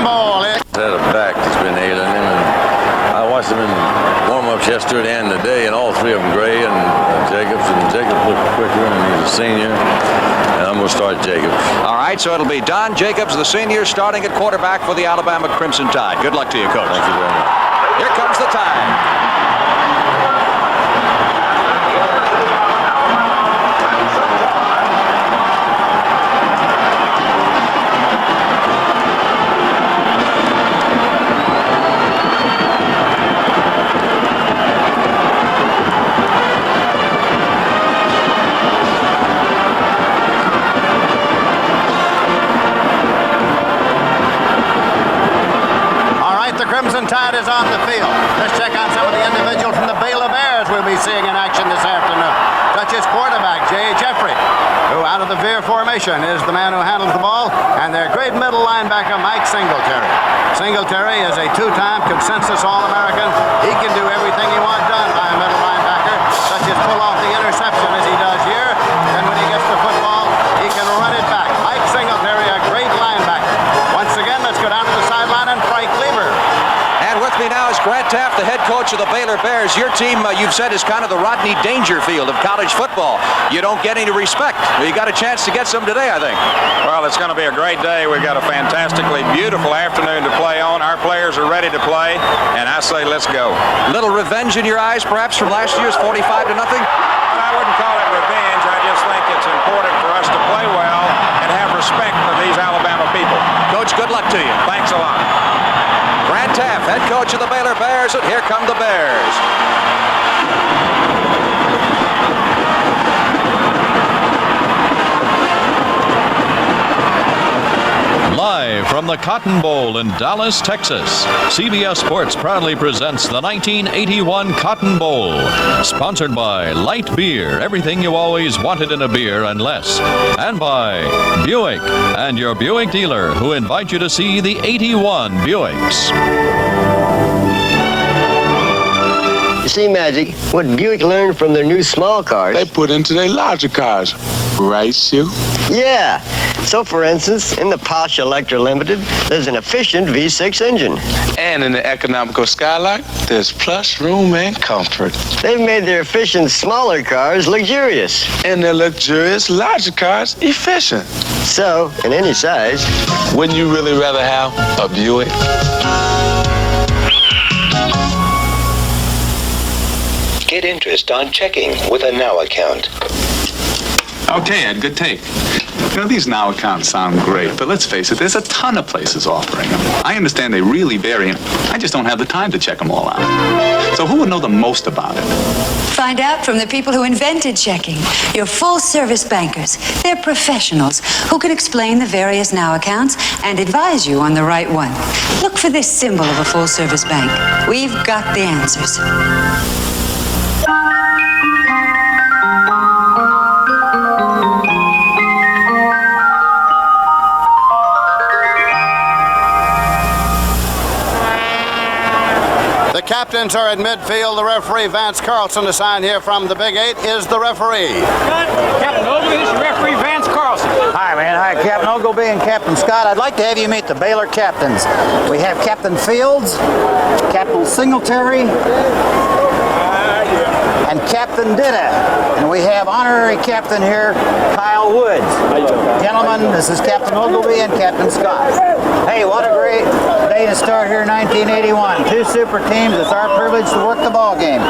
Bowl. Had a back that's been ailing him, and I watched him in warm-ups yesterday and today, and all three of them, Gray and Jacobs, and Jacobs looked quicker, and he's a senior, and I'm going to start Jacobs. All right, so it'll be Don Jacobs, the senior, starting at quarterback for the Alabama Crimson Tide. Good luck to you, Coach. Thank you very much. Here comes the time. Crimson Tide is on the field. Let's check on some of the individuals from the Baylor Bears we'll be seeing in action this afternoon. Dutch's quarterback, J. Jeffrey, who out of the veer formation is the man who handles the ball, and their great middle linebacker, Mike Singletary. Singletary is a two-time consensus All-American. He can do everything you want done by a middle linebacker, such as pull off the interception as he does here. Then when he gets the football, he can run it back. Mike Singletary, a great linebacker. Once again, let's go down to the sideline and Frank Lieber. And with me now is Grant Taft, the head coach of the Baylor Bears. Your team, you've said, is kind of the Rodney Dangerfield of college football. You don't get any respect. You got a chance to get some today, I think. Well, it's going to be a great day. We've got a fantastically beautiful afternoon to play on. Our players are ready to play, and I say let's go. Little revenge in your eyes, perhaps, from last year's 45-0? Well, I wouldn't call it revenge. I just think it's important for us to play well and have respect for these Alabama people. Coach, good luck to you. Thanks a lot. Grant Taft, head coach of the Baylor Bears, and here come the Bears. Live from the Cotton Bowl in Dallas, Texas, CBS Sports proudly presents the 1981 Cotton Bowl. Sponsored by Light Beer, everything you always wanted in a beer and less. And by Buick and your Buick dealer, who invite you to see the 81 Buicks. You see, Magic, what Buick learned from their new small cars, they put into their larger cars. Right, Sue? Yeah. So, for instance, in the Posh Electra Limited, there's an efficient V6 engine. And in the economical Skylark, there's plus room and comfort. They've made their efficient smaller cars luxurious. And their luxurious larger cars efficient. So, in any size, wouldn't you really rather have a Buick? Get interest on checking with a Now account. Okay, Ed, good take. You know, these Now accounts sound great, but let's face it, there's a ton of places offering them. I understand they really vary, and I just don't have the time to check them all out. So who would know the most about it? Find out from the people who invented checking. Your full-service bankers. They're professionals who can explain the various Now accounts and advise you on the right one. Look for this symbol of a full-service bank. We've got the answers. The captains are at midfield. The referee, Vance Carlson, assigned here from the Big 8, is the referee. Captain Ogilvie, this is referee Vance Carlson. Hi, man. Hi, Captain Ogilvie and Captain Scott. I'd like to have you meet the Baylor captains. We have Captain Fields, Captain Singletary, and Captain Didda. And we have honorary captain here, Kyle Woods. Gentlemen, this is Captain Ogilvie and Captain Scott. Hey, what a great day to start here in 1981. Two super teams. It's our privilege to work the ball game.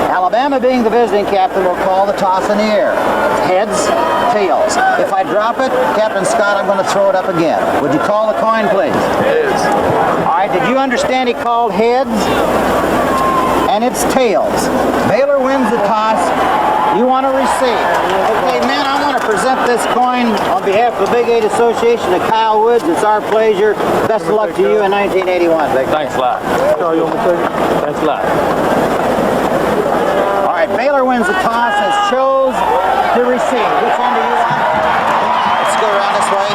Alabama, being the visiting captain, will call the toss in the air. Heads, tails. If I drop it, Captain Scott, I'm going to throw it up again. Would you call the coin, please? Heads. All right, did you understand he called heads? And it's tails. Baylor wins the toss. You want to receive. Okay, man, I want to present this coin on behalf of the Big 8 Association to Kyle Woods. It's our pleasure. Best of luck to you in 1981. Thanks a lot. Thanks a lot. All right, Baylor wins the toss and chose to receive. Which end do you want? Let's go around this way.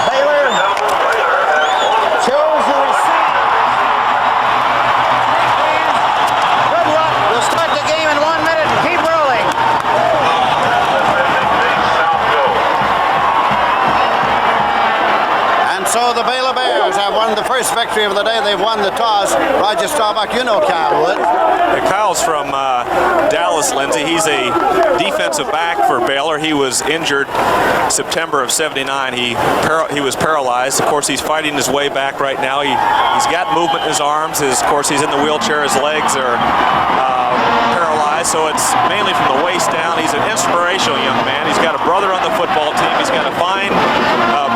Baylor chose to receive. Good luck. We'll start the game in 1 minute and keep rolling. so the Baylor Bears have won the first victory of the day. They've won the toss. Roger Staubach, you know Kyle Wood. Kyle's from Dallas, Lindsay. He's a defensive back for Baylor. He was injured September of '79. He was paralyzed. Of course, he's fighting his way back right now. He's got movement in his arms. Of course, he's in the wheelchair. His legs are paralyzed, so it's mainly from the waist down. He's an inspirational young man. He's got a brother on the football team. He's got a fine,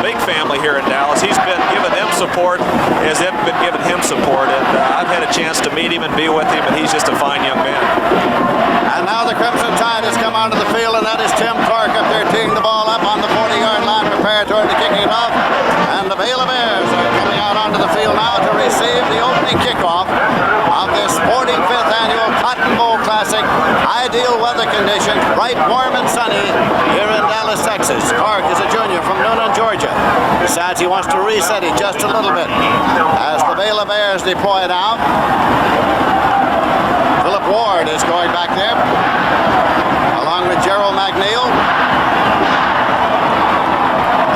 big family here in Dallas. He's been giving them support as they've been giving him support, and I've had a chance to meet him and be with him, and he's just a fine young man. And now the Crimson Tide has come onto the field, and that is Tim Clark up there teeing the ball up on the 40-yard line, preparatory to kicking it off. And the Baylor Bears are coming out onto the field now to receive the opening kickoff of this 45th annual Cotton Bowl Classic. Ideal weather conditions, bright, warm, and sunny here in Dallas, Texas. Clark is a junior from Noonan, Georgia. Decides he wants to reset it just a little bit as the Baylor Bears deploy now. Philip Ward is going back there, along with Gerald McNeil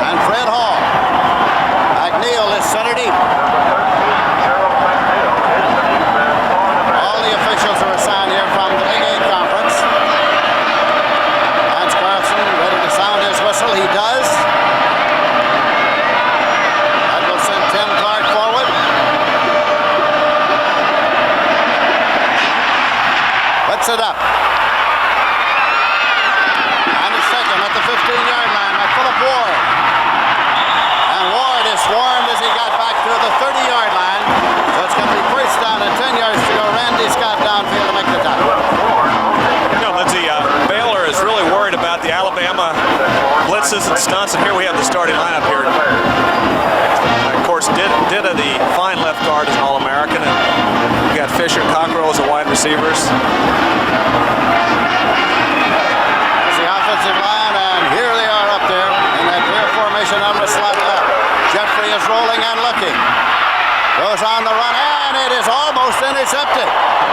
and Fred Hall. McNeil is center deep. All the officials are assigned here from the Big 8 Conference. Lance Carlson ready to sound his whistle. He does. That will send Tim Clark forward. Puts it up. And it's taken at the 15-yard line by Philip Ward. And Ward is swarmed as he got back to the 30-yard line. So it's going to be first down and 10 yards to go. Randy Scott downfield to make the tackle. You know, Lindsay, Baylor is really worried about the Alabama blitzes and stunts, and here we have the starting lineup here. Of course, Dida, the fine left guard, is an All-American, and we got Fisher and Cockrell as the wide receivers. That's the offensive line, and here they are up there in that rear formation on the slot left. Jeffrey is rolling and looking. Goes on the run, and it is almost intercepted.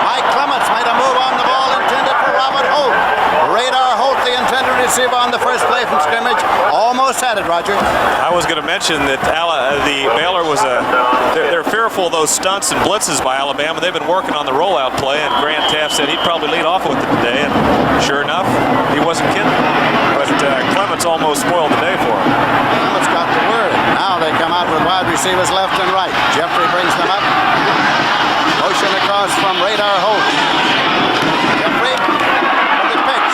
Mike Clements made a move on the ball intended for Robert Holt. Radar Holt, the intended receiver on the first play from scrimmage, almost had it, Roger. I was going to mention that the Baylor was they're fearful of those stunts and blitzes by Alabama. They've been working on the rollout play, and Grant Taft said he'd probably lead off with it today, and sure enough, he wasn't kidding. But Clements almost spoiled the day for him. Clements got the word. Now they come out with wide receivers left and right. Jeffrey brings them up. Motion across from Radar Holt. Jeffrey with the pitch.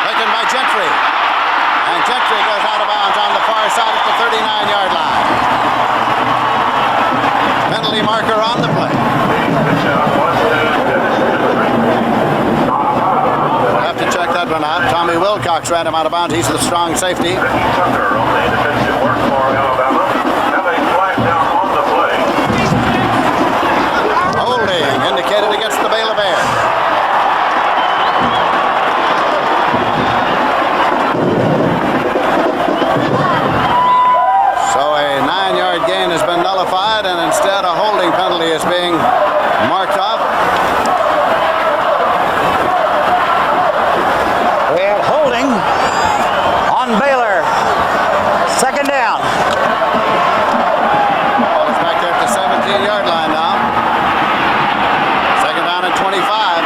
Taken by Gentry. And Gentry goes out of bounds on the far side at the 39-yard line. Penalty marker on the play. We'll have to check that one out. Tommy Wilcox ran him out of bounds. He's the strong safety. Holding indicated against the Baylor Bears. So a 9-yard gain has been nullified, and instead a holding penalty is being marked off. We have holding on Baylor. Second down. Ball is back there at the 17-yard line now. Second down and 25.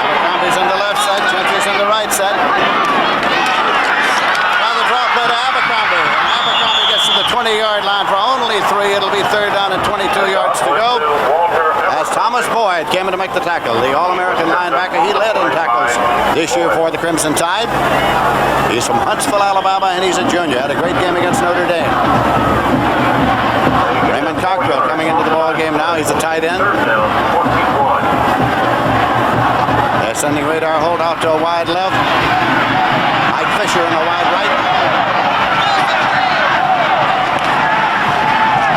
Abercrombie's in the left set. Gentry's in the right set. Now the draw play to Abercrombie. And Abercrombie gets to the 20-yard line for only 3. It'll be third down and 22 yards to go. As Thomas Boyd came in to make the tackle, the All-American linebacker, he led in tackles this year for the Crimson Tide. He's from Huntsville, Alabama, and he's a junior. Had a great game against Notre Dame. Raymond Cockrell coming into the ball game now. He's a tight end. They're sending Radar Holt out to a wide left. Mike Fisher in a wide right.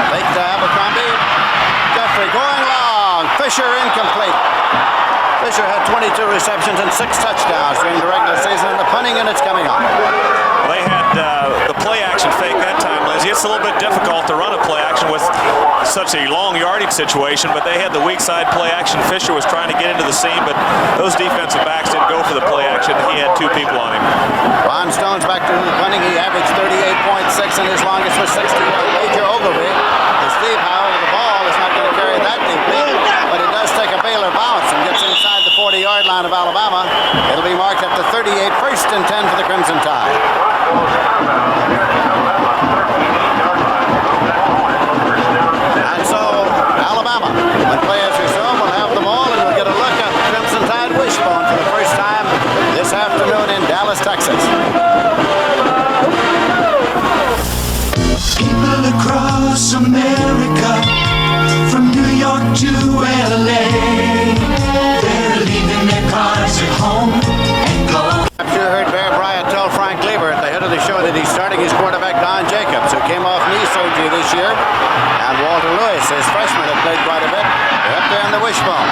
Fake to Abercrombie. Jeffrey going long. Fisher incomplete. Fisher had 22 receptions and 6 touchdowns during the regular season, and the punting unit's coming on. They had the play action fake that time, Lindsay. It's a little bit difficult to run a play action with such a long yardage situation, but they had the weak side play action. Fisher was trying to get into the seam, but those defensive backs didn't go for the play action. He had 2 people on him. Ron Stone's back Selector running. He averaged 38.6 and his longest was 61. Major Ogilvie. Steve, however, the ball is not going to carry that deeply, but it does take a Baylor bounce and gets inside the 40-yard line of Alabama. It'll be marked at the 38, 1st and 10 for the Crimson Tide. And so, Alabama, when play has resumed, will have the ball and we'll get a look at the Crimson Tide wishbone for the first time this afternoon in Dallas, Texas. People across America, from New York to LA, they're leaving their cars at home and going. I'm sure heard Bear Bryant tell Frank Lieber at the head of the show that he's starting his quarterback Don Jacobs, who came off knee surgery this year, and Walter Lewis, his freshman, had played quite a bit. They're up there in the wishbone.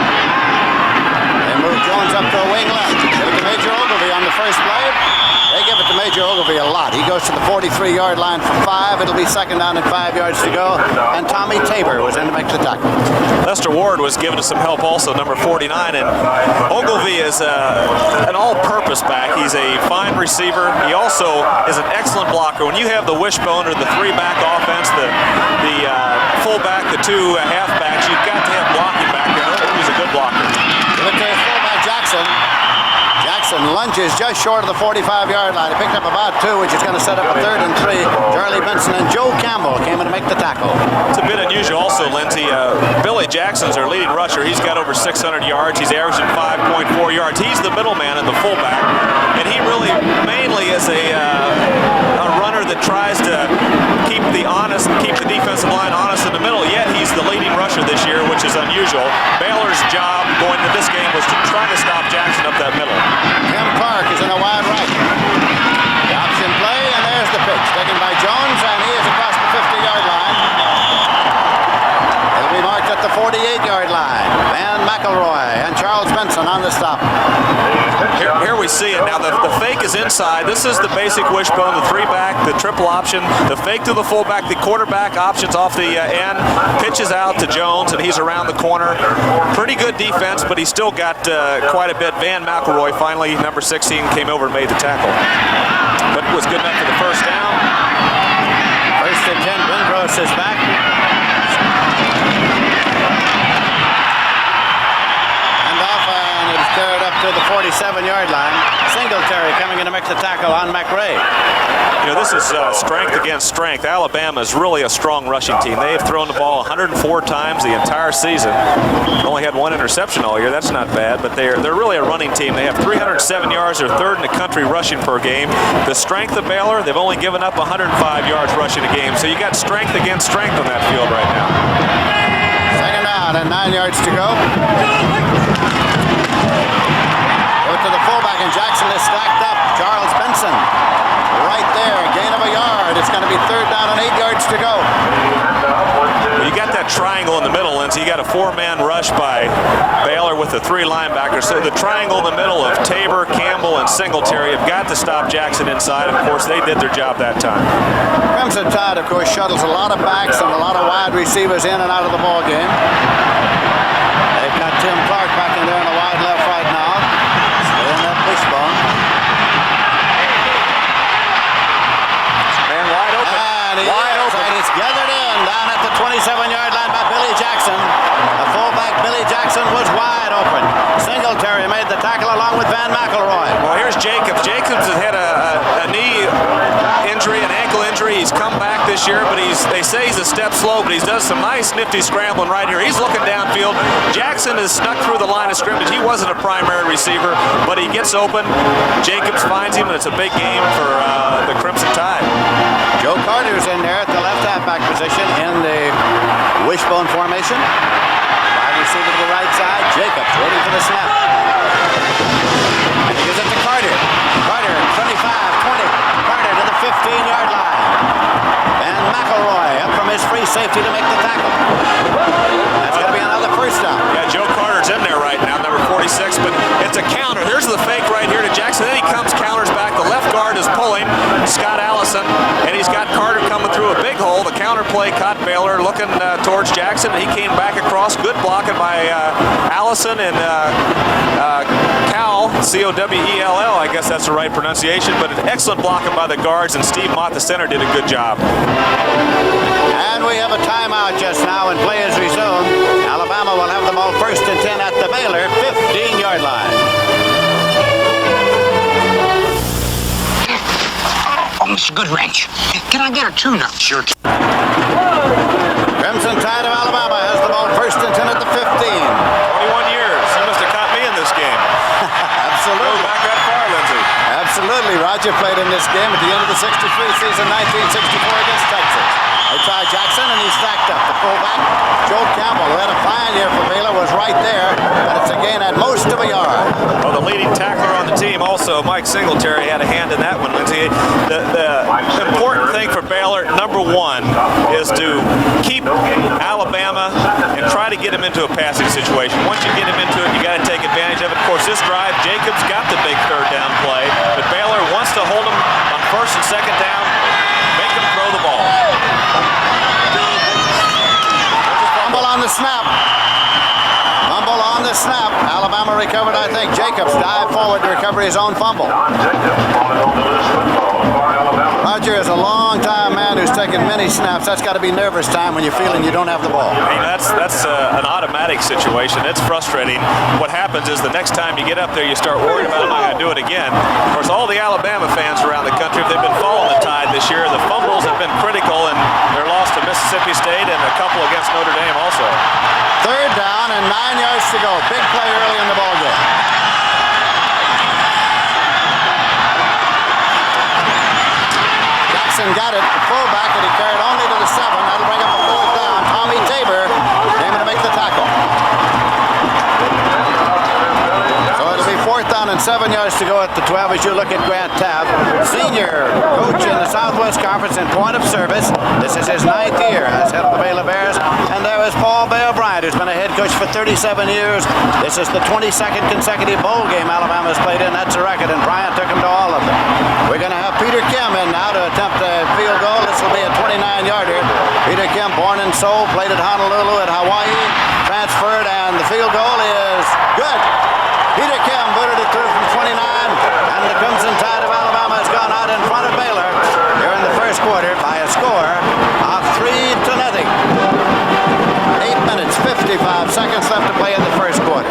They move Jones up to a wing left. Give it to Major Ogilvie on the first play. They give it to Major Ogilvie a lot. He goes to the 43-yard line for 5. It'll be 2nd down and 5 yards to go. And Tommy Tabor was in to make the tackle. Lester Ward was given some help also, number 49. And Ogilvie is an all-purpose back. He's a fine receiver. He also is an excellent blocker. When you have the wishbone or the 3-back offense, the fullback, the 2 halfbacks, you've got to have blocking back there. He's a good blocker. Give it to his fullback, Jackson. Jackson lunges just short of the 45-yard line. He picked up about 2, which is going to set up a 3rd and 3. Charlie Benson and Joe Campbell came in to make the tackle. It's a bit unusual also, Lindsey. Billy Jackson's our leading rusher. He's got over 600 yards. He's averaging 5.4 yards. He's the middleman and the fullback. And he really mainly is a runner that tries to keep the defensive line honest in the middle, yet he's the leading rusher this year, which is unusual. Baylor's job going into this game was to try to stop Jackson up that middle. Tim Clark is in a wide right. The option play, and there's the pitch. Taken by Jones, and he is across the 50-yard line. It'll be marked at the 48-yard line. Van McElroy and Charles Benson on the stop. Here we see it. Now the fake is inside. This is the basic wishbone, the 3-back, the triple option, the fake to the fullback, the quarterback options off the end, pitches out to Jones, and he's around the corner. Pretty good defense, but he's still got quite a bit. Van McElroy finally, number 16, came over and made the tackle. But it was good enough for the first down. 1st and 10, Windross is back. Carried up to the 47-yard line. Singletary coming in to make the tackle on McRae. You know, this is strength against strength. Alabama is really a strong rushing team. They have thrown the ball 104 times the entire season. Only had 1 interception all year. That's not bad, but they're really a running team. They have 307 yards. They're 3rd in the country rushing per game. The strength of Baylor, they've only given up 105 yards rushing a game. So you got strength against strength on that field right now. 2nd down and 9 yards to go. To the fullback, and Jackson is stacked up. Charles Benson right there, gain of a yard. It's going to be 3rd down and 8 yards to go. Well, you got that triangle in the middle, Lindsey. You got a 4-man rush by Baylor with the 3 linebackers. So the triangle in the middle of Tabor, Campbell, and Singletary have got to stop Jackson inside. Of course, they did their job that time. Crimson Tide, of course, shuttles a lot of backs and a lot of wide receivers in and out of the ball game. They've got Tim Clark back in there in a wide left right now. Wishbone. Man wide open. And it's gathered in down at the 27-yard line by Billy Jackson. The fullback Billy Jackson was wide open. Singletary made the tackle along with Van McElroy. Well, here's Jacobs. Jacobs has had a knee injury, an ankle injury. He's come back this year, but they say he's a step slow, but he does some nice nifty scrambling right here. He's looking downfield. Jackson is snuck through the line of scrimmage. He wasn't a primary receiver, but he gets open. Jacobs finds him, and it's a big game for the Crimson Tide. Joe Carter's in there at the left halfback position in the wishbone formation. Wide receiver to the right side. Jacobs waiting for the snap. And he gives it to Carter. Carter, 25, 20. Carter to the 15-yard line. And McElroy up from his free safety to make the tackle. That's going to be another first down. Yeah, Joe Carter's in there right now, number 46, but it's a counter. Here's the fake right here to Jackson. Then he comes, counters back. The left guard is pulling, Scott Allison, and he's got Carter coming through through a big hole. The counter play caught Baylor looking towards Jackson, and he came back across. Good blocking by Allison and Cowell, C-O-W-E-L-L. I guess that's the right pronunciation, but an excellent blocking by the guards, and Steve Mott, the center, did a good job. And we have a timeout just now, and play is resumed. Alabama will have the ball 1st and 10 at the Baylor 15-yard line. Oh, Mr. Goodwrench, can I get a tune-up? Sure. Crimson Tide of Alabama has the ball 1st and 10 at the 15. 21 years. You must have caught me in this game. Absolutely. Go back that far, Lindsey. Absolutely. Roger played in this game at the end of the 63 season, 1964 against Texas. They tried Jackson, and he stacked up. The fullback, Joe Campbell, who had a fine year for Baylor, was right there, but it's a gain at most of a yard. Well, the leading tackler on the team also, Mike Singletary, had a hand in that one, Lindsey. The important thing for Baylor, number one, is to keep Alabama and try to get him into a passing situation. Once you get him into it, you got to take advantage of it. Of course, this drive, Jacobs got the big third down play, but Baylor wants to hold him on 1st and 2nd down, make him throw the ball. Fumble on the snap. Fumble on the snap. Alabama recovered, I think. Jacobs dived forward to recover his own fumble. Roger is a long-time man who's taken many snaps. That's got to be nervous time when you're feeling you don't have the ball. I mean, that's an automatic situation. It's frustrating. What happens is the next time you get up there, you start worrying about, am I going to do it again? Of course, all the Alabama fans around the country, if they've been following the Tide this year, the fumbles have been critical in their loss to Mississippi State and a couple against Notre Dame also. 3rd down and 9 yards to go. Big play early in the ball game. Jackson got it, the fullback, and he carried only to the 7. That'll bring up a 4th down. Tommy Tabor came in to make the tackle. So it'll be 4th down and 7 yards to go at the 12 as you look at Grant Tabb, senior coach in the Southwest Conference in point of service. This is his 9th year as head of the Baylor Bears. And there is Paul Bear Bryant, who's been a head coach for 37 years. This is the 22nd consecutive bowl game Alabama's played in. That's a record, and Bryant took him to all of them. We're going to have Peter Kim in now to attempt a field goal. This will be a 29-yarder. Peter Kim, born in Seoul, played at Honolulu at Hawaii, transferred, and the field goal is good. Peter Kim booted it through from 29, and the Crimson Tide of Alabama has gone out in front of Baylor here in the first quarter by a score of 3-0. 8 minutes, 55 seconds left to play in the first quarter.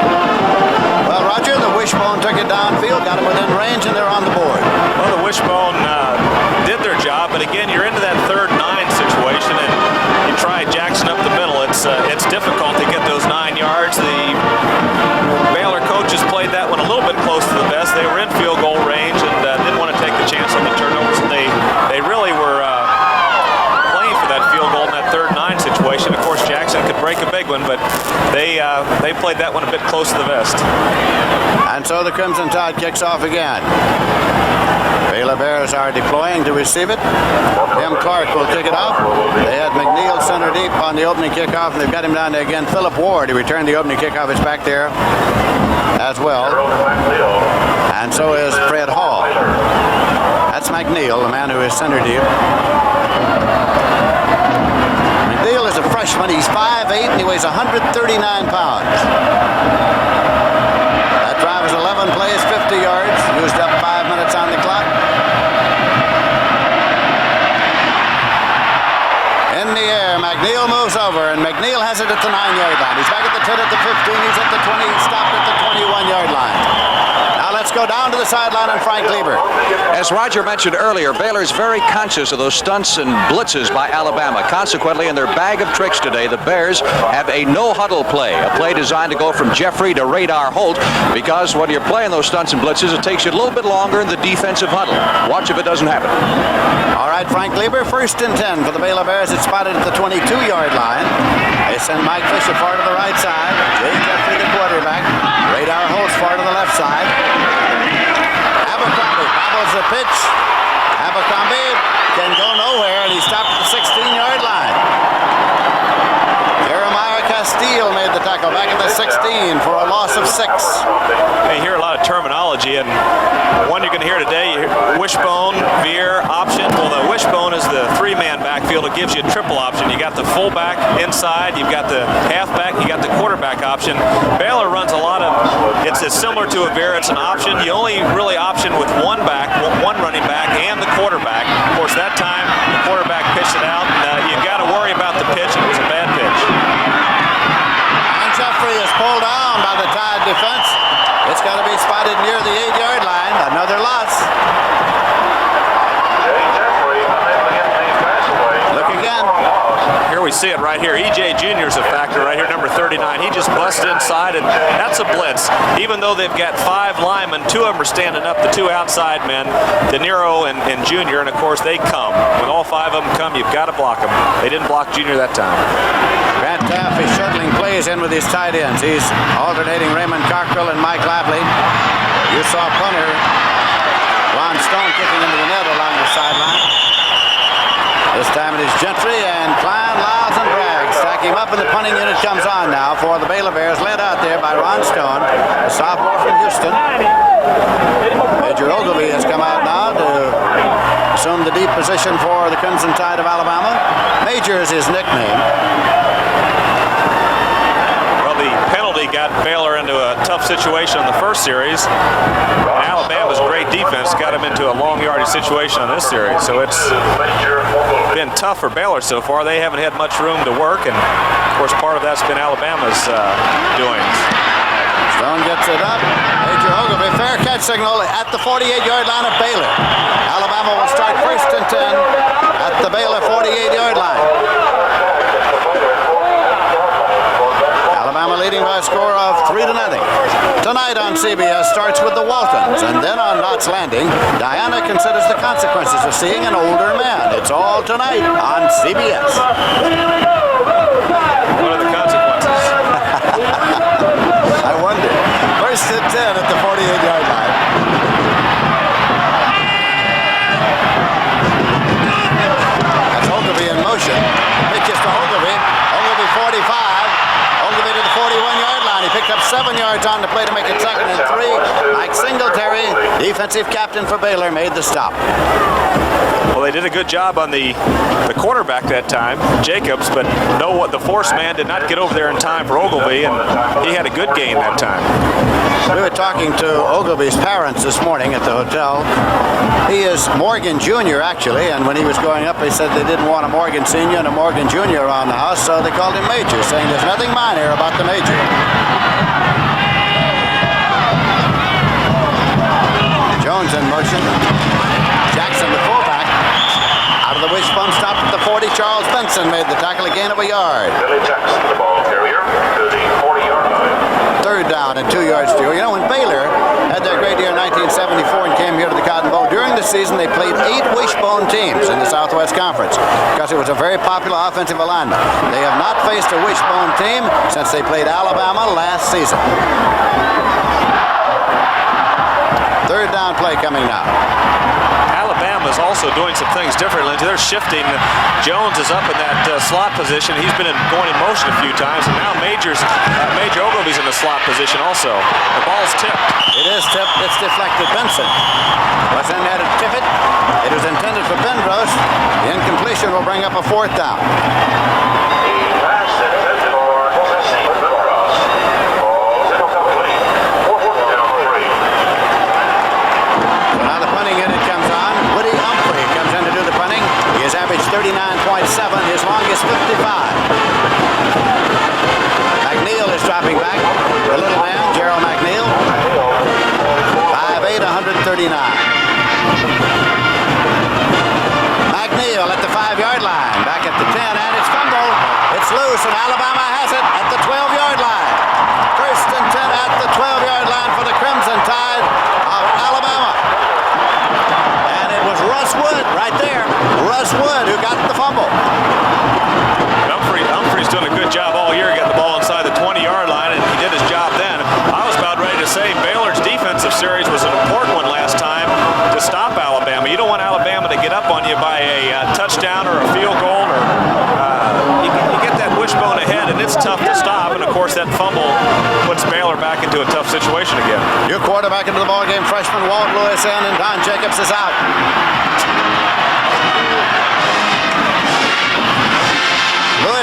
Well, Roger, the wishbone took it downfield, got him within range, and they're on the board. Well, the wishbone did their job, but again, you're into that 3rd and 9 situation, and you try Jackson up the middle. It's difficult to get those 9 yards. The Baylor coaches played that one a little bit close to the vest. They were in field goal range and didn't want to take the chance on the turnovers. And they really were playing for that field goal in that 3rd and 9 situation. Of course, Jackson could break a big one, but they played that one a bit close to the vest. And so the Crimson Tide kicks off again. Baylor Bears are deploying to receive it. Tim Clark will kick it off. They had McNeil center deep on the opening kickoff, and they've got him down there again. Philip Ward, who returned the opening kickoff, is back there as well. And so is Fred Hall. That's McNeil, the man who is center deep. McNeil is a freshman. He's 5'8", and he weighs 139 pounds. That drive is 11 plays, 50 yards. Used up 5 minutes on the clock. In the air, McNeil moves over, and McNeil has it at the 9-yard line. He's back at the 10, at the 15, he's at the 20, he's stopped at the 21-yard line. Now let's go down to the sideline on Frank Lieber. As Roger mentioned earlier, Baylor's very conscious of those stunts and blitzes by Alabama. Consequently, in their bag of tricks today, the Bears have a no-huddle play, a play designed to go from Jeffrey to Radar Holt, because when you're playing those stunts and blitzes, it takes you a little bit longer in the defensive huddle. Watch if it doesn't happen. All right, Frank Lieber, 1st and 10 for the Baylor Bears. It's spotted at the 22-yard line. They send Mike Fisher far to the right side. Jay Jeffrey, the quarterback. Radar Holtz far to the left side. Abercrombie bobbles the pitch. Abercrombie can go nowhere, and he stopped at the 16-yard line. Jeremiah Castile made the tackle back at the 16 for a loss of 6. You hear a lot of terminology, and one you're going to hear today, you hear wishbone, veer, option. Well, the wishbone is the 3-man backfield. backfield, it gives you a triple option. You got the fullback inside, you've got the halfback, you got the quarterback option. Baylor runs a lot of, it's similar to a veer, it's an option. You only really option with one running back and the quarterback. Of course, that time the quarterback pitched it out, and you've got to worry about the pitch. It was a bad pitch. And Jeffrey is pulled down by the Tide defense. It's got to be spotted near the 8-yard line. Another loss. Look again. Here we see it right here. E.J. Jr. is a factor right here, number 39. He just busted inside, and that's a blitz. Even though they've got 5 linemen, 2 of them are standing up, the 2 outside men, De Niro and Jr., and of course they come. When all 5 of them come, you've got to block them. They didn't block Jr. that time. Grant Taff is shuttling plays in with his tight ends. He's alternating Raymond Cockrell and Mike Lavley. You saw punter Ron Stone kicking into the net along the sideline. This time it is Gentry and Klein, Lyles, and Bragg stack him up, and the punting unit comes on now for the Baylor Bears, led out there by Ron Stone, the sophomore from Houston. Major Ogilvie has come out now to assume the deep position for the Crimson Tide of Alabama. Major is his nickname. Well, the penalty got Baylor into a tough situation in the first series. And Alabama's great defense got him into a long yardage situation on this series. So it's been tough for Baylor so far. They haven't had much room to work, and of course part of that's been Alabama's doings. Stone gets it up. Major Ogilvie, fair catch signal at the 48-yard line of Baylor. Alabama will start 1st and 10 at the Baylor 48-yard line. Alabama leading by a score of 3-0. Tonight on CBS starts with the Waltons, and then on Knott's Landing, Diana considers the consequences of seeing an older man. It's all tonight on CBS. What are the consequences? I wonder. 1st and 10 at the 48-yard line. That's Ogilvie in motion. Pitches to Ogilvie. Ogilvie 45. Ogilvie to the 41-yard line. He picked up 7 yards on the play to make it 2nd and 3. Mike Singletary, defensive captain for Baylor, made the stop. Well, they did a good job on the quarterback that time, Jacobs, but the force man did not get over there in time for Ogilvie, and he had a good game that time. We were talking to Ogilvie's parents this morning at the hotel. He is Morgan Jr. actually, and when he was growing up, they said they didn't want a Morgan Sr. and a Morgan Jr. around the house, so they called him Major, saying there's nothing minor about the Major. Jones in motion. Jackson, the fullback. Out of the wishbone stop at the 40. Charles Benson made the tackle, a gain of a yard. Billy Jackson, the ball carrier, to the 40-yard line. 3rd down and 2 yards to go. You know, when Baylor had their great year in 1974 and came here to the Cotton Bowl, during the season they played 8 wishbone teams in the Southwest Conference because it was a very popular offensive alignment. They have not faced a wishbone team since they played Alabama last season. 3rd down play coming now. Alabama's also doing some things differently. They're shifting. Jones is up in that slot position. He's been going in motion a few times, and now Major Ogilvie's in the slot position also. The ball's tipped. It is tipped. It's deflected. Benson was in there to tip it. It was intended for Penrose. The incompletion will bring up a 4th down. Now the punting unit comes on. Woody Humphrey comes in to do the punting. He has averaged 39.7, his longest 55. McNeil is dropping back. The little man, Gerald McNeil. 5'8", 139. McNeil at the 5-yard line. Back at the 10, and it's fumbled. It's loose, and Alabama has it at the 12-yard line. 1st and 10 at the 12-yard line for the Crimson Tide of Alabama. And it was Russ Wood right there. Russ Wood who got the fumble. Humphrey's doing a good job all year. He got the ball inside the 20-yard line, and he did his job then. I was about ready to say Baylor's defensive series was an important one last time to stop Alabama. You don't want Alabama to get up on you by a touchdown or a field goal, or you get that wishbone ahead, and it's tough to stop. And of course, that fumble puts Baylor back into a tough situation again. Your quarterback into the ballgame, freshman Walt Lewis in, and Don Jacobs is out.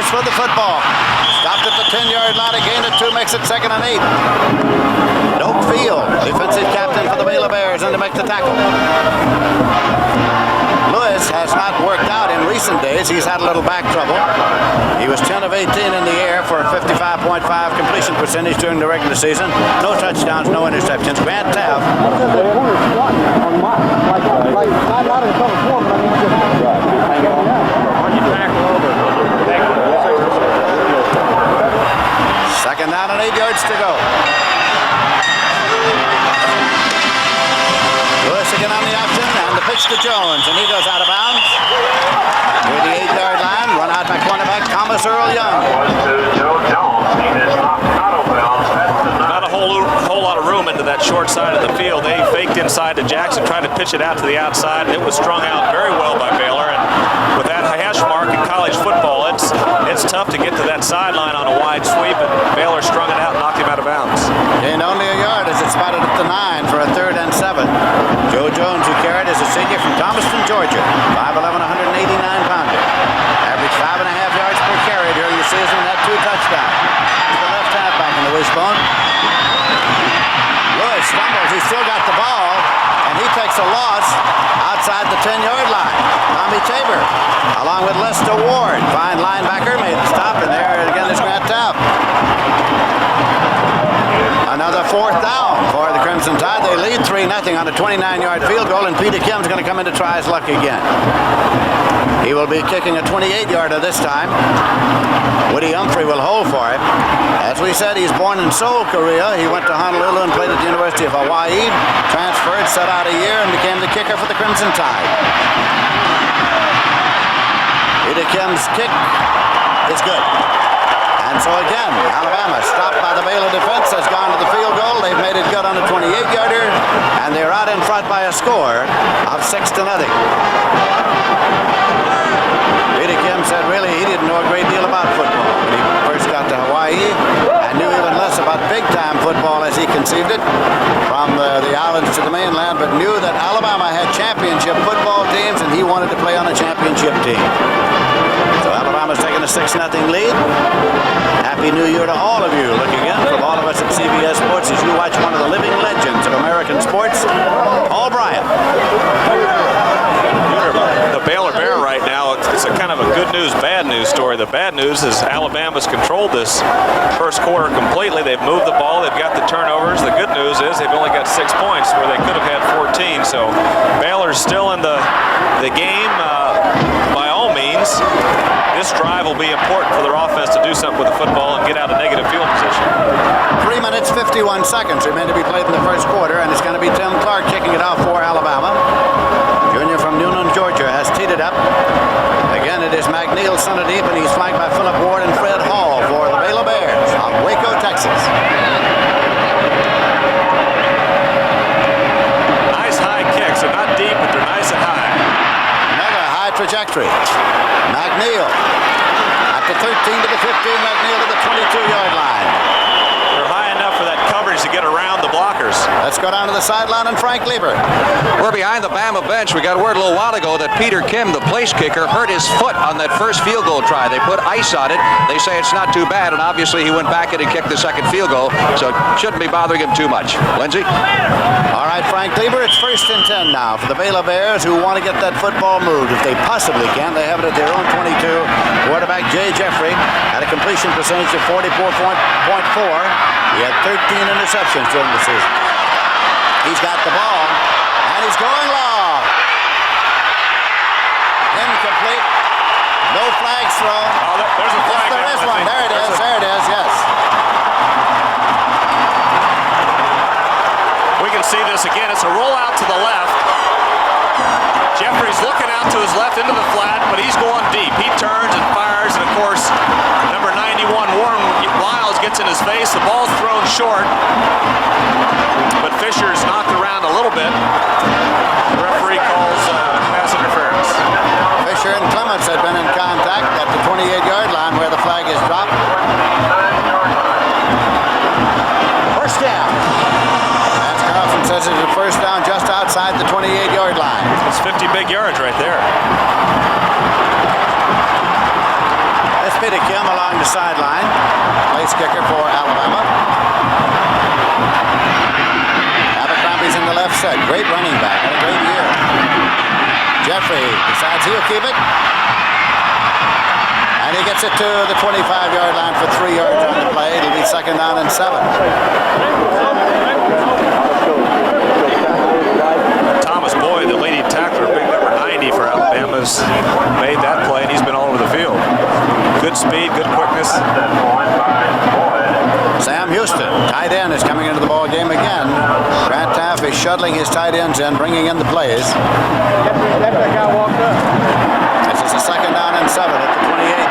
Lewis with the football. Stopped at the 10-yard line. A gain of 2 makes it 2nd and 8. Doak Field, defensive captain for the Baylor Bears, in to make the tackle. Lewis has not worked out in recent days. He's had a little back trouble. He was 10 of 18 in the air for a 55.5 completion percentage during the regular season. No touchdowns, no interceptions. Grant Taft. Second down and 8 yards to go. Lewis again on the option, and the pitch to Jones, and he goes out of bounds. Near the 8-yard line, run out by cornerback Thomas Earl Young. Not a whole lot of room into that short side of the field. They faked inside to Jackson, tried to pitch it out to the outside. It was strung out very well by Baylor, and with that hash mark in college football, it's tough to get to that sideline on a wide sweep, and Baylor strung it out and knocked him out of bounds. Gained only a yard as it spotted at the 9 for a 3rd and 7. Joe Jones, who carried, is a senior from Thomaston, Georgia. 5'11", 189-pounder. Averaged 5.5 yards per carry during the season and had 2 touchdowns. He's the left halfback in the wishbone. Lewis stumbles. He's still got the ball, and he takes a loss outside the 10-yard line. Tommy Tabor, along with Lester Ward, fine linebacker, made the stop, and there again is Grant Taft. Another 4th down for the Crimson Tide. They lead 3-0 on a 29-yard field goal, and Peter Kim's going to come in to try his luck again. He will be kicking a 28-yarder this time. Woody Humphrey will hold for him. As we said, he's born in Seoul, Korea. He went to Honolulu and played at the University of Hawaii, transferred, sat out a year, and became the kicker for the Crimson Tide. Peter Kim's kick is good. And so again, Alabama, stopped by the Baylor defense, has gone to the field goal. They've made it good on a 28-yarder, and they're out in front by a score of 6-0. Peter Kim said really he didn't know a great deal about football when he first got to Hawaii, and knew even less about big-time football as he conceived it from the islands to the mainland, but knew that Alabama had championship football teams, and he wanted to play on a championship team. So Alabama's taking a 6-0 lead. Happy New Year to all of you. Looking in from all of us at CBS Sports as you watch one of the living legends of American sports, Paul Bryant. The Baylor Bear right now, it's a kind of a good news, bad news story. The bad news is Alabama's controlled this first quarter completely. They've moved the ball. They've got the turnovers. The good news is they've only got 6 points where they could have had 14. So Baylor's still in the game by all means. This drive will be important for their offense to do something with the football and get out of negative field position. 3 minutes, 51 seconds remain to be played in the first quarter, and it's going to be Tim Clark kicking it off for Alabama. Junior from Newnan, Georgia, has teed it up. Again, it is McNeil center deep, and he's flanked by Philip Ward and Fred Hall for the Baylor Bears of Waco, Texas. Nice high kicks. They're not deep, but they're nice and high. Another high trajectory. McNeil at the 13 to the 15. McNeil to the 22-yard line. They're high enough for that coverage to get around the blockers. Let's go down to the sideline and Frank Lieber. We're behind the Bama bench. We got word a little while ago that Peter Kim, the place kicker, hurt his foot on that first field goal try. They put ice on it. They say it's not too bad, and obviously he went back in and kicked the second field goal, so it shouldn't be bothering him too much. Lindsey? All right, Frank Lieber, it's 1st and 10 now for the Baylor Bears, who want to get that football moved. If they possibly can, they have it at their own 22. Quarterback Jay Jeffrey had a completion percentage of 44.4. He had 13 interceptions during the season. He's got the ball, and he's going long. Incomplete. No flags thrown. Oh, there's a flag. Yes, there is one. There it is. There it is, yes. We can see this again. It's a rollout to the left. Jeffrey's looking out to his left into the flat, but he's going deep. He turns and fires, and of course, number 91, Warren Lyles, gets in his face. The ball's thrown short, but Fisher's knocked around a little bit. The referee calls pass interference. Fisher and Clements had been in contact at the 28-yard line where the flag is dropped. First down. Lance Carlson says it's a first down just outside the 28-yard line. It's 50 big yards right there. This Pittakim along the sideline. Place kicker for Alabama. Abercrombie's in the left set. Great running back. Had a great year. Jeffrey decides he'll keep it. And he gets it to the 25-yard line for 3 yards on the play. It'll be 2nd down and 7. Thomas Boyd, the leading tackler, big number 90 for Alabama's, made that play, and he's been all over the field. Good speed, good quickness. Sam Houston, tight end, is coming into the ball game again. Grant Taff is shuttling his tight ends in, bringing in the plays. This is a 2nd down and 7 at the 28.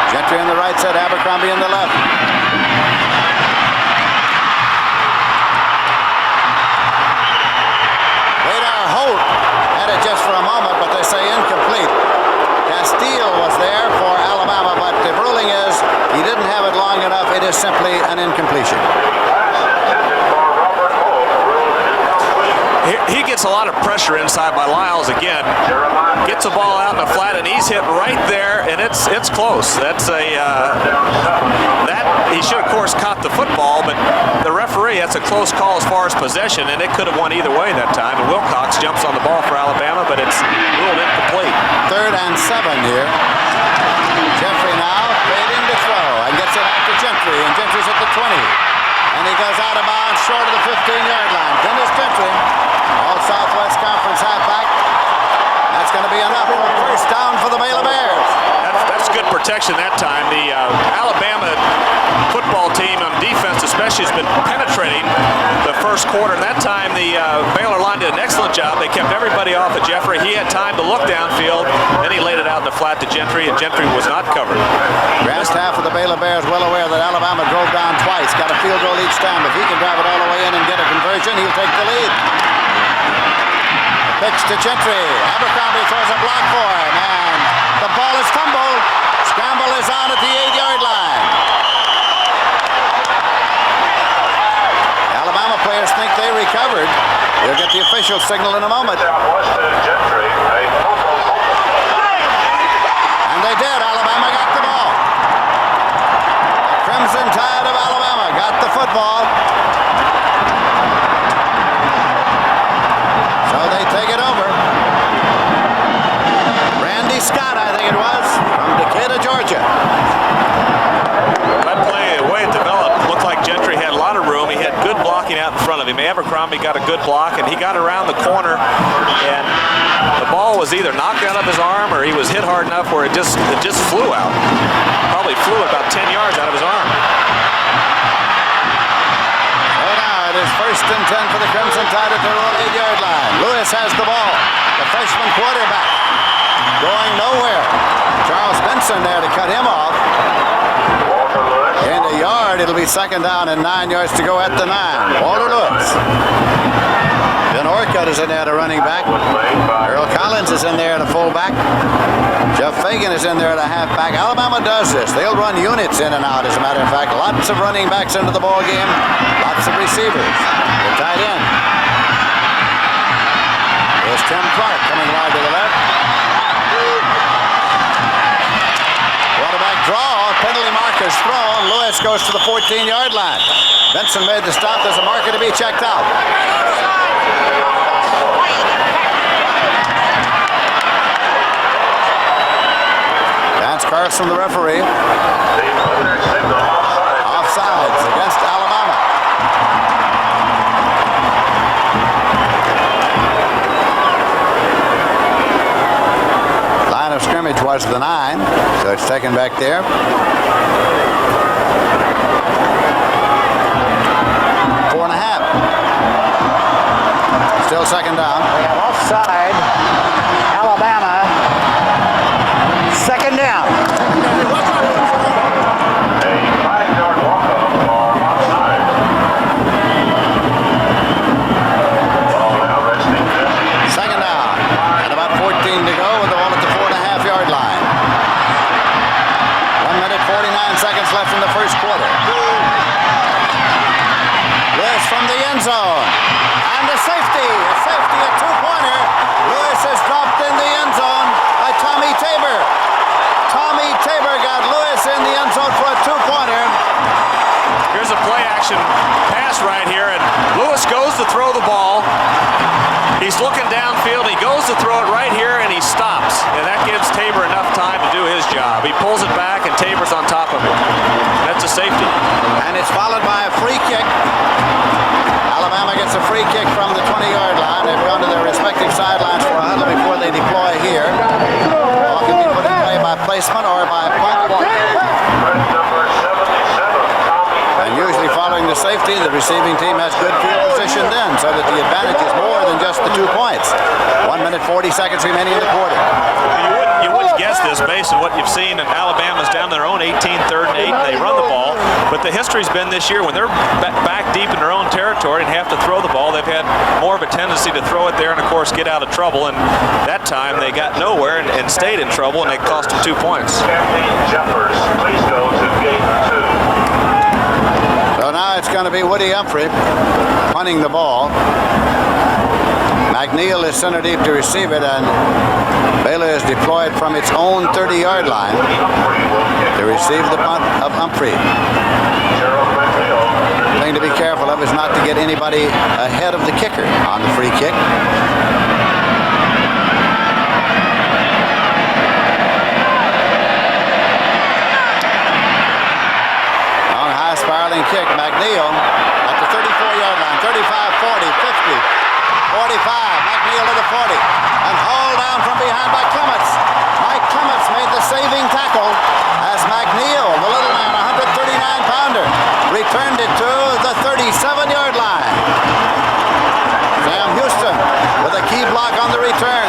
Gentry on the right side, Abercrombie in the left. Radar Holt had it just for a moment, but they say incomplete. Castile was there for Alabama, but the ruling is he didn't have it long enough. It is simply an incompletion. He gets a lot of pressure inside by Lyles again. Gets the ball out in the flat, and he's hit right there, and it's close. That's a he should of course caught the football, but the referee, that's a close call as far as possession, and it could have won either way that time. And Wilcox jumps on the ball for Alabama, but it's ruled incomplete. 3rd and 7 here. Jeffrey now fading to throw and gets it out to Gentry, and Gentry's at the 20. And he goes out of bounds short of the 15-yard line. Dennis Gentry, All Southwest Conference halfback. That's going to be enough for a 1st down for the Baylor Bears. That's good protection that time. The Alabama football team on defense especially has been penetrating the first quarter. And that time the Baylor line did an excellent job. They kept everybody off of Jeffrey. He had time to look downfield. Then he laid it out in the flat to Gentry, and Gentry was not covered. Grant Taff of the Baylor Bears well aware that Alabama drove down twice. Got a field goal each time. If he can drive it all the way in and get a conversion, he'll take the lead. Pitch to Gentry. Abercrombie throws a block for him, and the ball is fumbled. Scramble is on at the 8-yard line. Alabama players think they recovered. They'll get the official signal in a moment. And they did. Alabama got the ball. The Crimson Tide of Alabama got the football. So they take it over. Randy Scott, I think it was, from Decatur, Georgia. That play, the way it developed, looked like Gentry had a lot of room. He had good blocking out in front of him. Abercrombie got a good block, and he got around the corner, and the ball was either knocked out of his arm or he was hit hard enough where it just flew out. Probably flew about 10 yards out of his arm. So now it is 1st and 10 for the Crimson Tide at their own 8-yard line. Lewis has the ball. The freshman quarterback going nowhere. Charles Benson there to cut him off. Gained a yard. It'll be 2nd down and 9 yards to go at the 9. Walter Lewis. Ben Orcutt is in there at a running back. Earl Collins is in there at a fullback. Jeff Fagan is in there at a halfback. Alabama does this. They'll run units in and out, as a matter of fact. Lots of running backs into the ball game. Lots of receivers. The tight end. There's Tim Clark coming wide to the left. Quarterback draw. Penalty markers thrown. Lewis goes to the 14-yard line. Benson made the stop. There's a marker to be checked out. Dance cards from the referee. Offsides against Alabama. Line of scrimmage was the 9, so it's taken back there. Still 2nd down. We have offside. Alabama. 2nd down. A 5-yard walk-off ball outside. Ball now resting 2nd down. And about 14 to go with the ball at the 4.5-yard line. 1 minute, 49 seconds left in the first quarter. Lewis from the end zone. And a safety a 2-pointer. Lewis is He's looking downfield. He goes to throw it right here, and he stops. And that gives Tabor enough time to do his job. He pulls it back, and Tabor's on top of it. That's a safety. And it's followed by a free kick. Alabama gets a free kick from the 20-yard line. They've gone to their respective sidelines for a huddle before they deploy here. Ball can be put in play by placement or by punt. And usually following the safety, the receiving team has good field position then, so that the advantage is more than just the 2 points. 1 minute, 40 seconds remaining in the quarter. You wouldn't guess this based on what you've seen, and Alabama's down their own 18, 3rd and 8, and they run the ball. But the history's been this year, when they're back deep in their own territory and have to throw the ball, they've had more of a tendency to throw it there and, of course, get out of trouble. And that time they got nowhere and stayed in trouble, and it cost them 2 points. Jeffers, please go to gate 2. So now it's going to be Woody Humphrey punting the ball. McNeil is center deep to receive it, and Baylor is deployed from its own 30-yard line to receive the punt of Humphrey. The thing to be careful of is not to get anybody ahead of the kicker on the free kick. On a high spiraling kick, McNeil at the 34-yard line, 35, 40, 50. 45, McNeil to the 40, and hauled down from behind by Clements. Mike Clements made the saving tackle as McNeil, the little man, 139-pounder, returned it to the 37-yard line. Sam Houston with a key block on the return.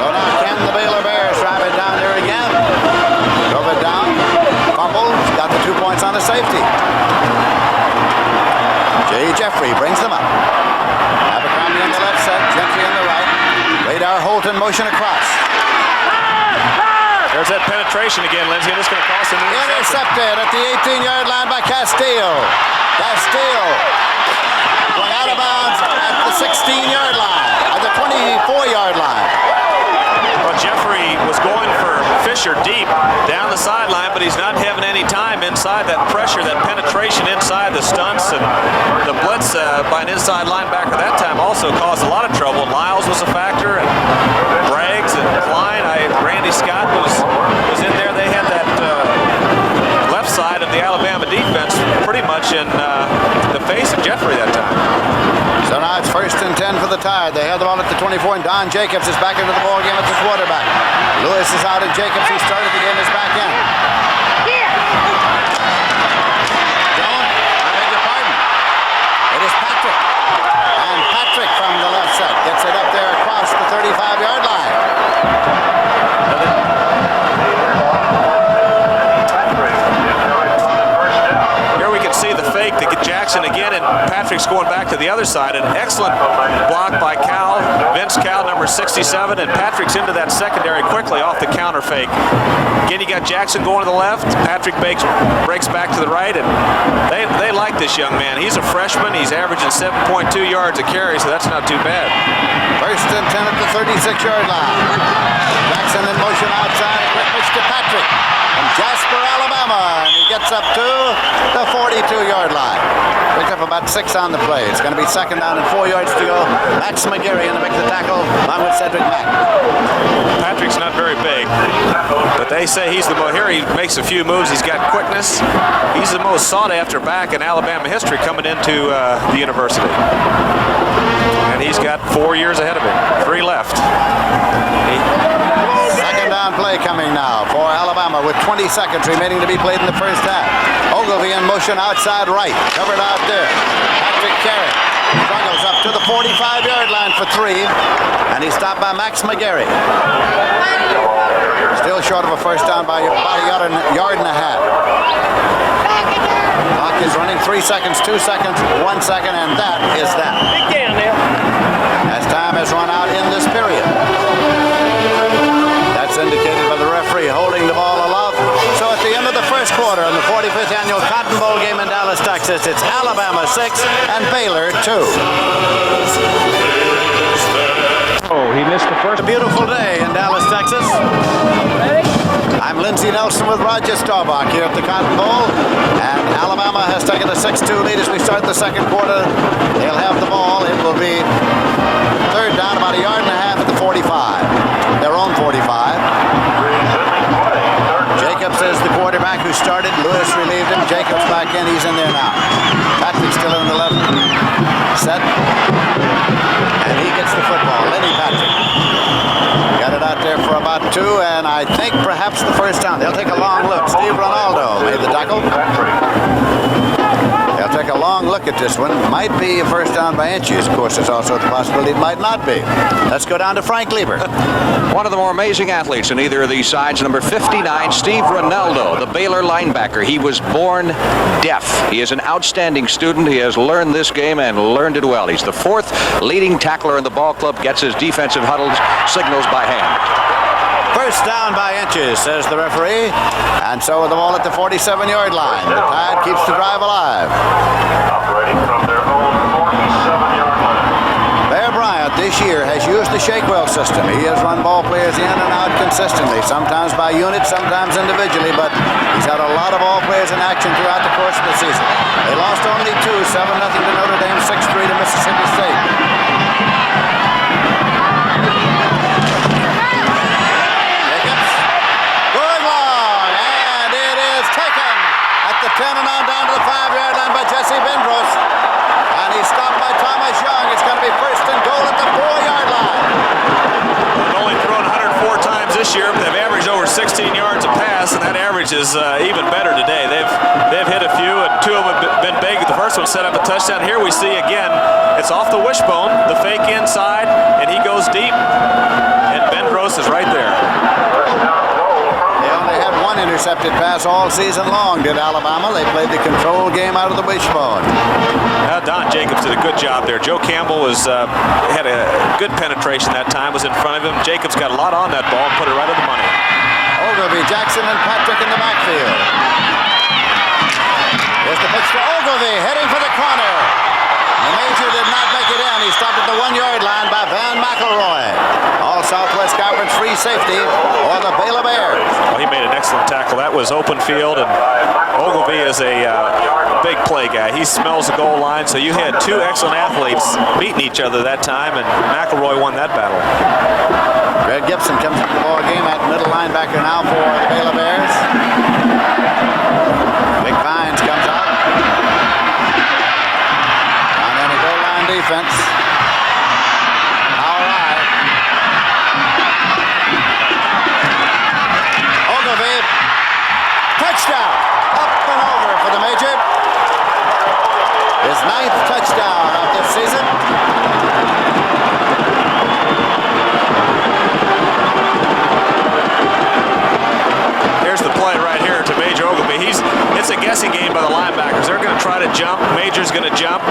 So now can the Baylor Bears drive it down there again? Drove it down, fumbled, got the 2 points on the safety. Jeffrey brings them up. Abercrombie on the left side, Gentry on the right. Radar Holton motion across. There's that penetration again, Lindsey, and it's going to cost him. Intercepted at the 18-yard line by Castile. Castile going out of bounds at the 16-yard line, at the 24-yard line. Well, Jeffrey was going for Fisher deep down the sideline, but he's not having any time inside. That pressure, that penetration inside, the stunts, and the blitz by an inside linebacker that time also caused a lot of trouble. Lyles was a factor, and Braggs and Klein. Randy Scott was in there. They had that left side of the Alabama defense pretty much in the face of Jeffrey that time. So now it's 1st and 10 for the Tide. They have the ball at the 24, and Don Jacobs is back into the ball game at the quarterback. Lewis is out, and Jacobs, who started the game, is back in. Jones, I beg your pardon. It is Patrick. And Patrick from the left side gets it up there across the 35-yard line. Here we can see the fake to get Jackson again, and Patrick's going back to the other side. An excellent block by Vince Cal, number 67, and Patrick's into that secondary quickly off the counter fake. Again, you got Jackson going to the left. Patrick breaks back to the right, and they like this young man. He's a freshman. He's averaging 7.2 yards a carry, so that's not too bad. 1st and 10 at the 36-yard line. Jackson in motion outside. Quick pitch to Patrick from Jasper, Alabama, and he gets up to the 42-yard line. Picked up about 6 on the play. It's going to be 2nd down and 4 yards to go. Max McGarry in to make the tackle, along with Cedric Mack. Patrick's not very big, but they say he's here he makes a few moves. He's got quickness. He's the most sought-after back in Alabama history coming into the university. And he's got 4 years ahead of him. 3 left. 2nd down play coming now for Alabama with 20 seconds remaining to be played in the first half. Ogilvie in motion outside right. Covered out there. Patrick Carey struggles up to the 45-yard line for 3. And he's stopped by Max McGarry. Still short of a first down by about a yard and a half. Clock is running 3 seconds, 2 seconds, 1 second, and that is that. As time has run out in this period. That's indicated by the referee holding the ball aloft. So at the end of the first quarter in the 45th annual Cotton Bowl game in Dallas, Texas, it's Alabama 6 and Baylor 2. Oh, he missed the first. A beautiful day in Dallas, Texas. I'm Lindsey Nelson with Roger Staubach here at the Cotton Bowl. And Alabama has taken a 6-2 lead as we start the second quarter. They'll have the ball. It will be third down, about a yard and a half at the 45. Their own 45. Jacobs is the quarterback who started. Lewis relieved him. Jacobs back in. He's in there now. Patrick still in the left. Set. And he gets the football. Lenny Patrick. Got it out there for about 2, and I think perhaps the first down. They'll take a long look. Steve Ronaldo made the tackle. They'll take a long look at this one. Might be a first down by inches. Of course, there's also the possibility it might not be. Let's go down to Frank Lieber. One of the more amazing athletes in either of these sides, number 59, Steve Ronaldo, the Baylor linebacker. He was born deaf. He is an outstanding student. He has learned this game and learned it well. He's the 4th leading tackler in the ball club, gets his defensive huddles, signals by hand. First down by inches, says the referee. And so with the ball at the 47-yard line. The Tide keeps the drive alive. Operating from their own 47-yard line. Bear Bryant this year has used the Shakewell system. He has run ball players in and out consistently, sometimes by unit, sometimes individually, but he's had a lot of ball players in action throughout the course of the season. They lost only 2, 7-0 to Notre Dame, 6-3 to Mississippi State. The 10 and on down to the 5-yard line by Jesse Bendros. And he's stopped by Thomas Young. It's going to be first and goal at the 4-yard line. They've only thrown 104 times this year, but they've averaged over 16 yards a pass, and that average is even better today. They've hit a few, and 2 of them have been big. The first one set up a touchdown. Here we see again, it's off the wishbone, the fake inside, and he goes deep, and Bendros is right there. Intercepted pass all season long, did Alabama. They played the control game out of the wishbone. Don Jacobs did a good job there. Joe Campbell had a good penetration that time, was in front of him. Jacobs got a lot on that ball and put it right on the money. Ogilvie, Jackson, and Patrick in the backfield. Here's the pitch to Ogilvie, heading for the corner. The Major did not make it in. He stopped at the 1-yard line by Van McElroy. All Southwest Conference free safety or the Baylor Bears. Well, he made an excellent tackle. That was open field, and Ogilvie is a big play guy. He smells the goal line, so you had 2 excellent athletes meeting each other that time, and McElroy won that battle. Greg Gibson comes into the ball game at middle linebacker now for the Baylor Bears. Vic Vines comes out. Defense. All right. Ogilvie. Touchdown. Up and over for the Major. His 9th touchdown of this season. Here's the play right here to Major Ogilvie. It's a guessing game by the linebackers. They're going to try to jump. Major's going to jump.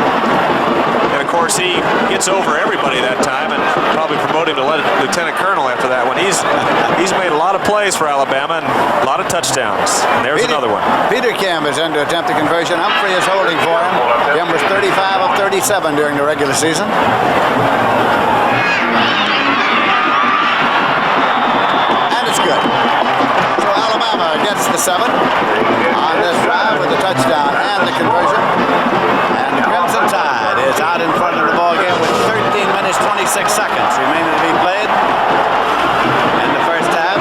And of course, he gets over everybody that time and probably promoted him to lieutenant colonel after that one. He's made a lot of plays for Alabama and a lot of touchdowns. And there's another one. Peter Kim is in to attempt the conversion. Humphrey is holding for him. Kim was 35 of 37 during the regular season. And it's good. So Alabama gets the 7 on this drive with the touchdown and the conversion. And the Crimson Tide is out in front of the ball game with 13 minutes, 26 seconds remaining to be played in the first half.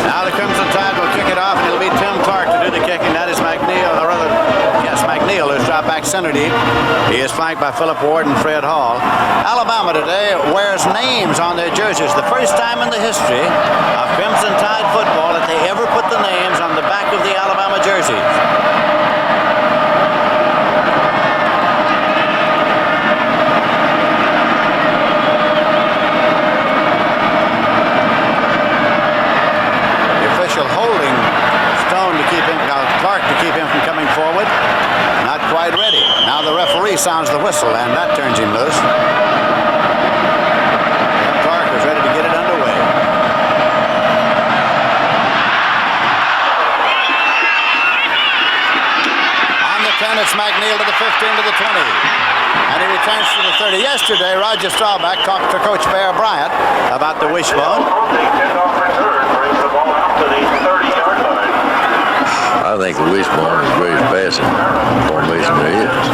Now the Crimson Tide will kick it off, and it'll be Tim Clark to do the kicking. That is McNeil, or rather, yes, McNeil, who's dropped back center deep. He is flanked by Philip Ward and Fred Hall. Alabama today wears names on their jerseys. The first time in the history of Crimson Tide football that they ever put the names on the back of the Alabama jerseys. The official holding Stone to keep him, Clark to keep him from coming forward. Not quite ready. Now the referee sounds the whistle, and that turns him loose. Clark is ready to get it underway. On the O'Neill to the 15 to the 20. And he returns to the 30. Yesterday, Roger Staubach talked to Coach Bear Bryant about the wishbone. I think the wishbone is the greatest passing formation there is.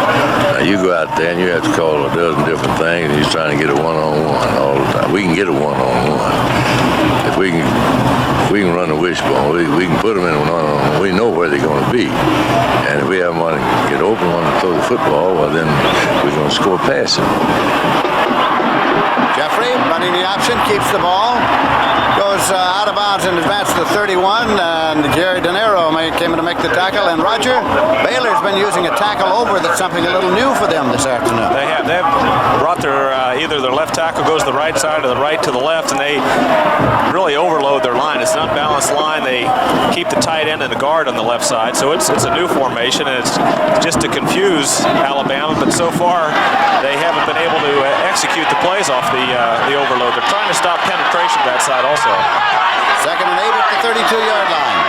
Now you go out there and you have to call a dozen different things, and you're trying to get a one-on-one all the time. We can get a one-on-one. If we can run the wishbone, we can put them in a one-on-one. We know where they're going to be. And if we have one to get open, one to throw the football, well then we're going to score passing. Jeffrey running the option, keeps the ball, goes out of bounds in advance to the 31, and Gary De Niro came in to make the tackle. And Roger, Baylor's been using a tackle over that's something a little new for them this afternoon. They've brought their either their left tackle goes to the right side or the right to the left, and they really overload their line. It's an unbalanced line. They keep the tight end and the guard on the left side, so it's a new formation, and it's just to confuse Alabama. But so far, they haven't been able to execute the plays off the overload. They're trying to stop penetration that side also. 2nd and 8 at the 32-yard line.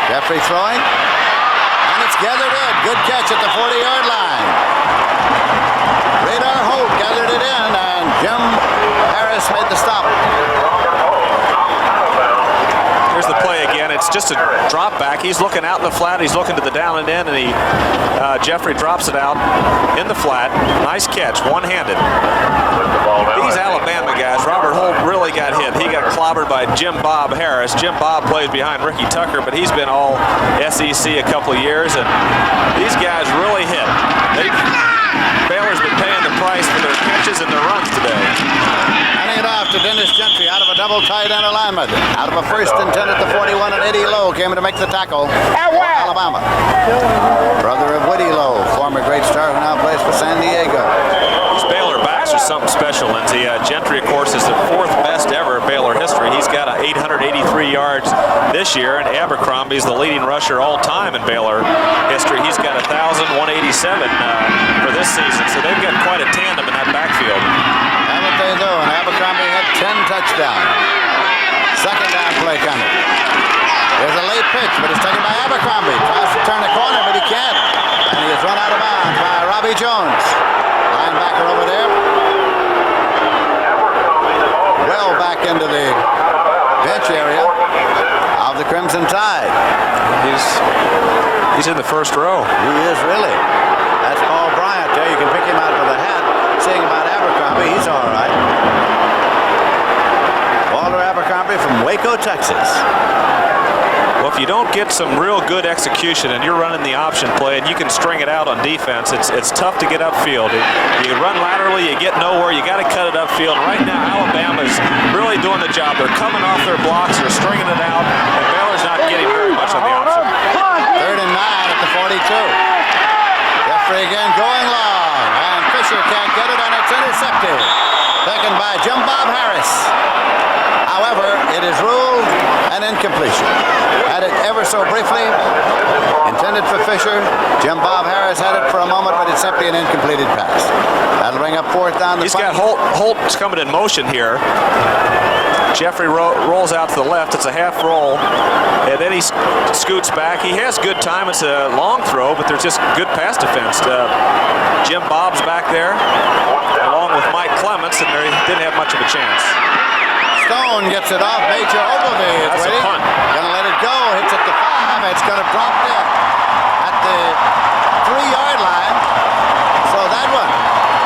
Jeffrey throwing, and it's gathered in. Good catch at the 40-yard line. Radar Holt gathered it in, and Jim Harris made the stop. Here's the play again. It's just a drop back. He's looking out in the flat. He's looking to the down and in, and Jeffrey drops it out in the flat. Nice catch, one-handed. These Alabama guys, Robert Holt really got hit. He got clobbered by Jim Bob Harris. Jim Bob plays behind Ricky Tucker, but he's been all SEC a couple of years, and these guys really hit. Baylor's been paying the price for their catches and their runs today. Handing it off to Dennis Gentry out of a double tight end alignment. Out of a 1st and 10 at the 41, and Eddie Lowe came in to make the tackle for Alabama. Brother of Woody Lowe, former great star who now plays for San Diego. These Baylor backs are something special, Lindsey. Gentry, of course, is the 4th best ever Baylor history. He's got 883 yards this year, and Abercrombie's the leading rusher all time in Baylor history. He's got 1,187 for this season, so they've got quite a tandem in that backfield. Haven't they, though? And Abercrombie had 10 touchdowns. 2nd down play coming. There's a late pitch, but it's taken by Abercrombie. Tries to turn the corner, but he can't. And he is run out of bounds by Robbie Jones. Linebacker over there. Well back into the bench area of the Crimson Tide. He's in the first row. He is really. That's Paul Bryant there. You can pick him out with a hat. Saying about Abercrombie, he's all right. Walter Abercrombie from Waco, Texas. Well, if you don't get some real good execution and you're running the option play and you can string it out on defense, it's tough to get upfield. You run laterally, you get nowhere, you got to cut it upfield. Right now, Alabama's really doing the job. They're coming off their blocks, they're stringing it out, and Baylor's not getting very much on the option. 3rd and 9 at the 42. Jeffrey again going long, and Fisher can't get it, and it's intercepted. Taken by Jim Bob Harris. However, it is ruled an incompletion. Had it ever so briefly, intended for Fisher. Jim Bob Harris had it for a moment, but it's simply an incompleted pass. That'll bring up 4th down. He's got Holt's coming in motion here. Jeffrey rolls out to the left. It's a half roll, and then he scoots back. He has good time. It's a long throw, but there's just good pass defense. Jim Bob's back there, along with Mike Clements, and they didn't have much of a chance. Stone gets it off. Major Ogilvy is That's waiting. a punt. Gonna let it go. Hits at the 5. It's gonna drop dead at the 3-yard line. So that one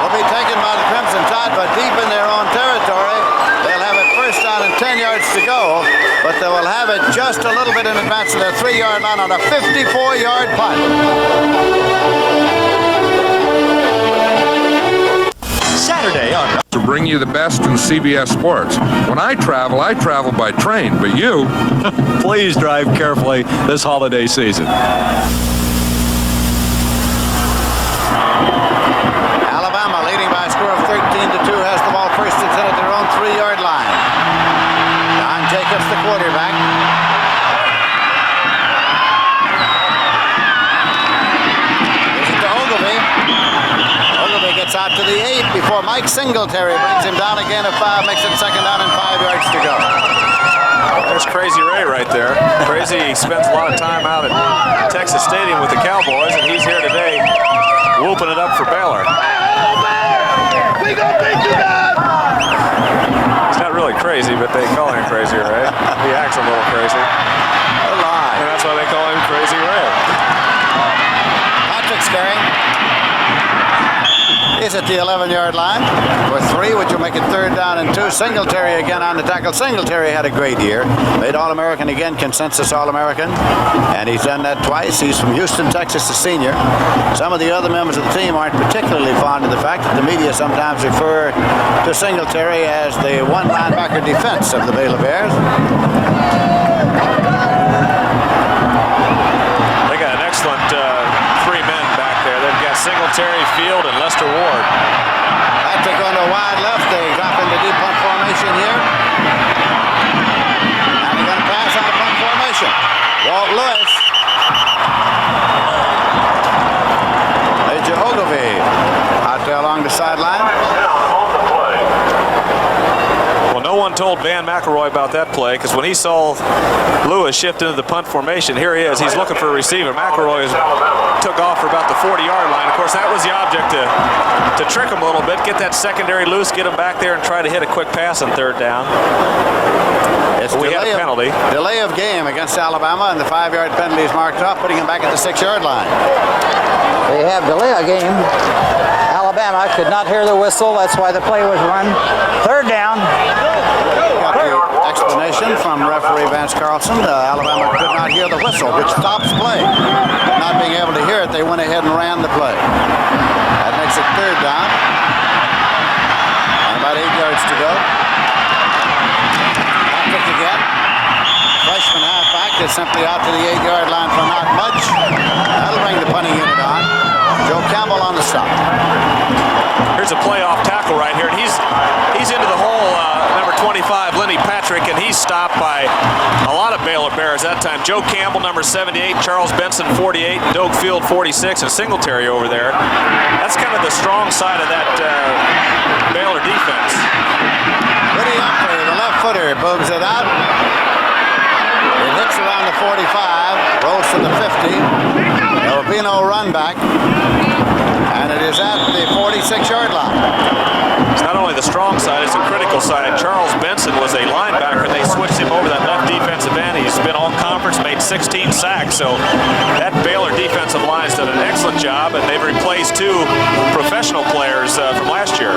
will be taken by the Crimson Tide, but deep in their own territory. They'll have it 1st down and 10 yards to go, but they will have it just a little bit in advance of their 3-yard line on a 54-yard punt. Saturday on to bring you the best in CBS Sports. When I travel by train, but you... Please drive carefully this holiday season. Alabama leading by a score of 13-2 has the ball 1st and 10 at their own 3-yard line. Don Jacobs, the quarterback. Gives it to Ogilvy. Ogilvy gets out to the 8 before Mike Singletary brings him down again at 5, makes it 2nd down and 5 yards to go. There's Crazy Ray right there. Crazy spends a lot of time out at Texas Stadium with the Cowboys, and he's here today whooping it up for Baylor. We gonna beat you guys! He's not really crazy, but they call him Crazy Ray. He acts a little crazy. And that's why they call him Crazy Ray. Patrick Scarry is at the 11-yard line with 3, which will make it 3rd down and 2. Singletary again on the tackle. Singletary had a great year. Made All-American again, consensus All-American. And he's done that twice. He's from Houston, Texas, a senior. Some of the other members of the team aren't particularly fond of the fact that the media sometimes refer to Singletary as the one linebacker defense of the Baylor Bears. They got an excellent 3 men back there. They've got Singletary, Field, and Lester Ward. Patrick on the wide left. They drop into deep punt formation here. And they're going to pass on the punt formation. Walt Lewis. Major Ogilvie out there along the sideline. Well, no one told Van McElroy about that play, because when he saw Lewis shift into the punt formation, here he is. He's looking for a receiver. McElroy took off for about the 40-yard line. Of course, that was the object, to trick him a little bit, get that secondary loose, get him back there, and try to hit a quick pass on 3rd down. We had a penalty. Delay of game against Alabama, and the 5-yard penalty is marked off, putting him back at the 6-yard line. They have delay of game. Alabama could not hear the whistle. That's why the play was run. 3rd down. Got the explanation from referee Vance Carlson. Alabama could not hear the whistle, which stops play. Not being able to hear it, they went ahead and ran the play. That makes it 3rd down. And about 8 yards to go. Patrick again. Freshman halfback is simply out to the 8-yard line for not much. That'll bring the punting unit on. Joe Campbell on the stop. Here's a playoff tackle right here, and he's into the hole, number 25, Lenny Patrick, and he's stopped by a lot of Baylor Bears that time. Joe Campbell, number 78, Charles Benson, 48, Doak Field, 46, and Singletary over there. That's kind of the strong side of that Baylor defense. Woody Humphrey, the left footer, booms it out. It hits around the 45, rolls to the 50. There will be no run back. And it is at the 46-yard line. It's not only the strong side, it's the critical side. Charles Benson was a linebacker. They switched him over that left defensive end. He's been all conference, made 16 sacks. So that Baylor defensive line's done an excellent job, and they've replaced 2 professional players from last year.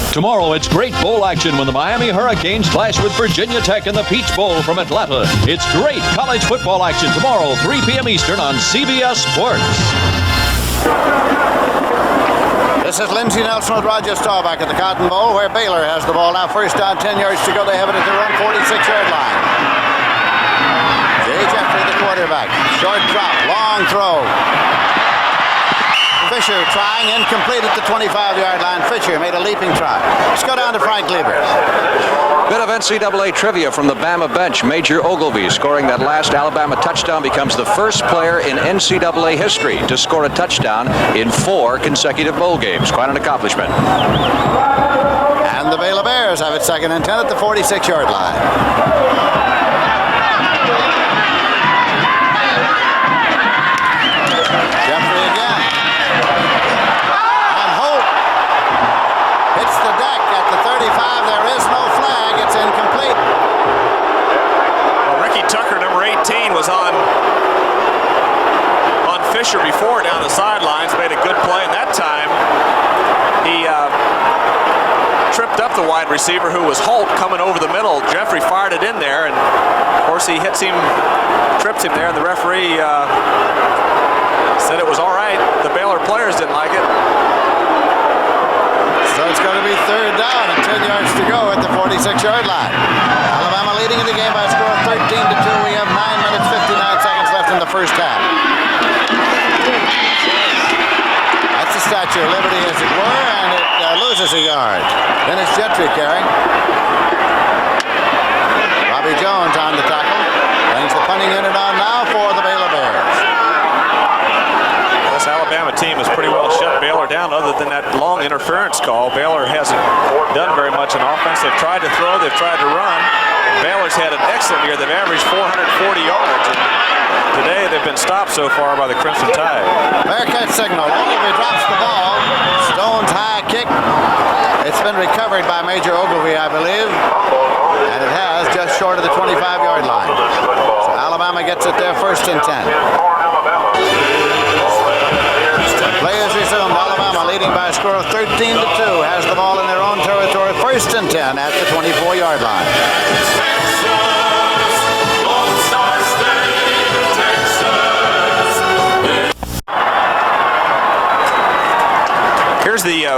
Tomorrow, it's great bowl action when the Miami Hurricanes clash with Virginia Tech in the Peach Bowl from Atlanta. It's great college football action tomorrow, 3 p.m. Eastern on CBS Sports. This is Lindsey Nelson with Roger Staubach at the Cotton Bowl, where Baylor has the ball now. 1st down, 10 yards to go. They have it at their own 46-yard line. Jay Jeffrey, the quarterback. Short drop, long throw. Fisher trying, incomplete at the 25-yard line. Fisher made a leaping try. Let's go down to Frank Lieber. Bit of NCAA trivia from the Bama bench. Major Ogilvie scoring that last Alabama touchdown becomes the first player in NCAA history to score a touchdown in 4 consecutive bowl games. Quite an accomplishment. And the Baylor Bears have it 2nd and 10 at the 46-yard line. Was on Fisher before down the sidelines, made a good play, and that time he tripped up the wide receiver, who was Holt, coming over the middle. Jeffrey fired it in there, and of course he hits him, trips him there, and the referee said it was all right. The Baylor players didn't like it. So it's going to be 3rd down and 10 yards to go at the 46-yard line. Alabama leading in the game by a score of 13-2. We have 9 minutes, 59 seconds left in the first half. That's the Statue of Liberty, as it were, and it loses a yard. Then it's Gentry carrying. Robbie Jones on the tackle. Brings the punting unit on now for the Baylor Bears. This Alabama team has pretty well shut Baylor down down other than that long interference call. Baylor hasn't done very much on offense. They've tried to throw, they've tried to run. Baylor's had an excellent year. They've averaged 440 yards. And today they've been stopped so far by the Crimson Tide. Bearcat signal. Ogilvie drops the ball. Stone's high kick. It's been recovered by Major Ogilvie, I believe. And it has just short of the 25-yard line. So Alabama gets it there, 1st and 10. Play is resumed. Alabama leading by a score of 13-2. Has the ball in their own territory, 1st and 10 at the 24-yard line. Here's the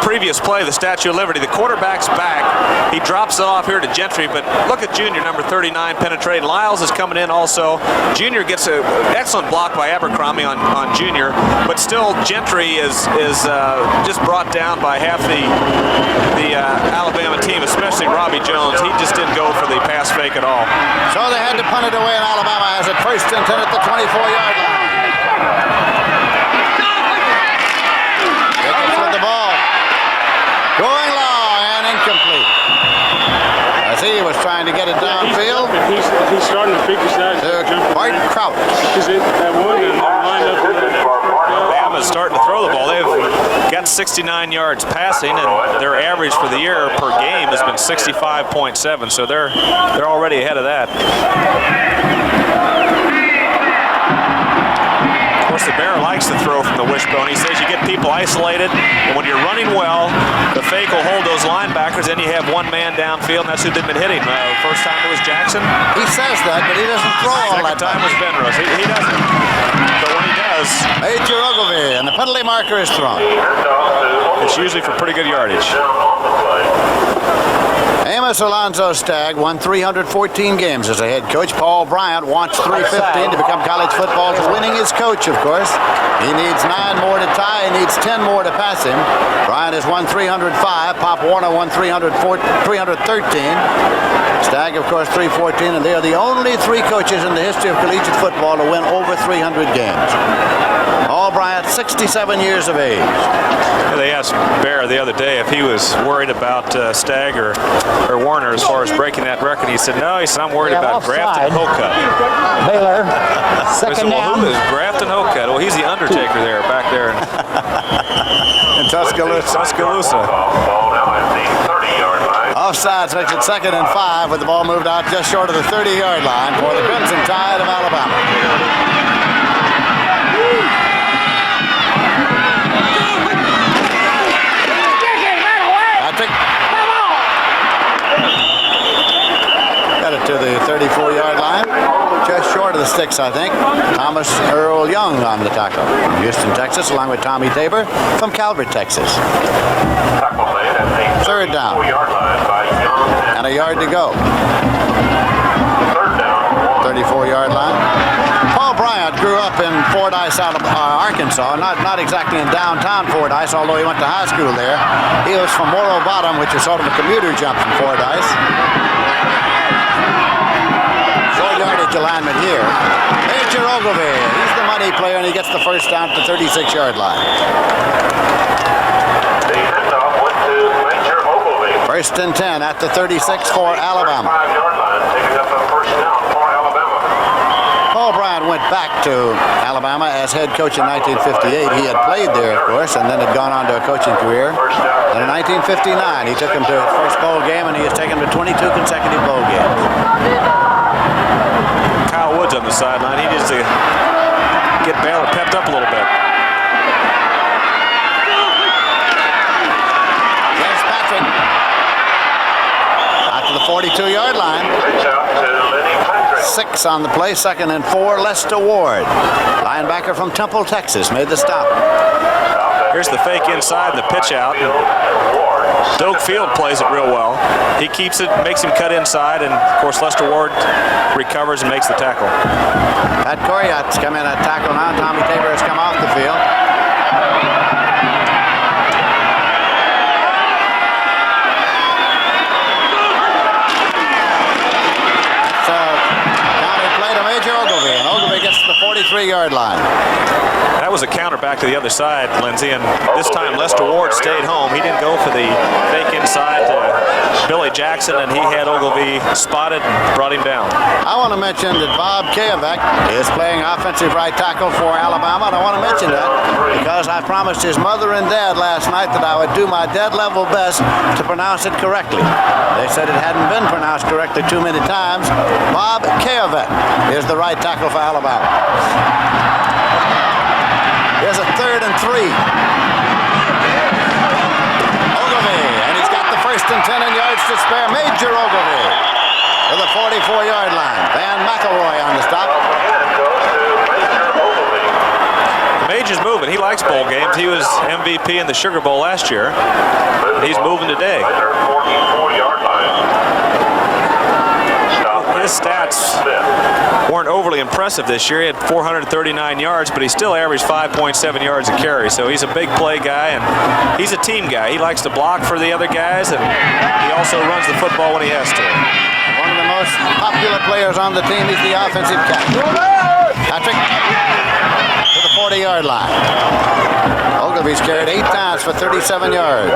previous play, the Statue of Liberty. The quarterback's back. He drops it off here to Gentry, but look at Junior, number 39, penetrating. Lyles is coming in also. Junior gets an excellent block by Abercrombie on Junior, but still Gentry is just brought down by half the Alabama team, especially Robbie Jones. He just didn't go for the pass fake at all. So they had to punt it away, and Alabama has it 1st and 10 at the 24-yard line. Going long and incomplete. As he was trying to get it downfield. He's starting to figure that out. Bart Crouch. Alabama's starting to throw the ball. They've got 69 yards passing, and their average for the year per game has been 65.7. So they're already ahead of that. Of course, the Bear likes to throw from the wishbone. He says you get people isolated, and when you're running well, the fake will hold those linebackers, then you have one man downfield, and that's who they've been hitting. First time it was Jackson. He says that, but he doesn't throw all that. Second time was Benrose. He doesn't. But when he does, Major Ogilvie, and the penalty marker is thrown. It's usually for pretty good yardage. Amos Alonzo Stagg won 314 games as a head coach. Paul Bryant wants 315 to become college football's winningest coach, of course. He needs 9 more to tie. He needs 10 more to pass him. Bryant has won 305. Pop Warner won 313. Stagg, of course, 314. And they are the only 3 coaches in the history of collegiate football to win over 300 games. Paul Bryant, 67 years of age. They asked Bear the other day if he was worried about Stagg or Warner as far as breaking that record. He said, no. He said, I'm worried about Grafton Hocutt. Baylor, second down. down. Who is Grafton Hocutt? Well, he's the Undertaker there, back there in Tuscaloosa. Offsides makes it 2nd and 5 with the ball moved out just short of the 30-yard line for the Crimson Tide of Alabama. Got it to the 34-yard line. Just short of the sticks, I think. Thomas Earl Young on the tackle from Houston, Texas, along with Tommy Tabor from Calvert, Texas. 3rd down. And a yard to go. 34-yard line. Paul Bryant grew up in Fordyce, Arkansas. Not exactly in downtown Fordyce, although he went to high school there. He was from Morro Bottom, which is sort of a commuter jump from Fordyce. Yardage alignment here. Major Ogilvie, he's the money player, and he gets the first down at the 36-yard line. The handoff went to Major Ogilvie. 1st and 10 at the 36 for Alabama. 5-yard line, taking up a first down for Alabama. Paul Bryant went back to Alabama as head coach in 1958. He had played there, of course, and then had gone on to a coaching career. And in 1959, he took him to his first bowl game, and he has taken him to 22 consecutive bowl games. Kyle Woods on the sideline. He needs to get Baylor pepped up a little bit. James Patrick out to the 42-yard line. 6 on the play, 2nd and 4. Lester Ward, linebacker from Temple, Texas, made the stop. Here's the fake inside, the pitch out. Doak Field plays it real well. He keeps it, makes him cut inside, and of course Lester Ward recovers and makes the tackle. Pat Coriat's come in at tackle now. Tommy Tabor has come off the field. That's a counter play to Major Ogilvie, and Ogilvie gets the 43-yard line. That was a counter back to the other side, Lindsey, and this time Lester Ward stayed home. He didn't go for the fake inside to Billy Jackson, and he had Ogilvie spotted and brought him down. I want to mention that Bob Kayavec is playing offensive right tackle for Alabama, and I want to mention that because I promised his mother and dad last night that I would do my dead level best to pronounce it correctly. They said it hadn't been pronounced correctly too many times. Bob Kayavec is the right tackle for Alabama. Here's a 3rd and 3. Ogilvie, and he's got the 1st and 10 and yards to spare. Major Ogilvie to the 44-yard line. Van McElroy on the stop. Major's moving. He likes bowl games. He was MVP in the Sugar Bowl last year. He's moving today. His stats weren't overly impressive this year. He had 439 yards, but he still averaged 5.7 yards a carry. So he's a big play guy, and he's a team guy. He likes to block for the other guys, and he also runs the football when he has to. One of the most popular players on the team. He's the offensive captain. Patrick to the 40-yard line. Ogilvie's carried 8 times for 37 yards.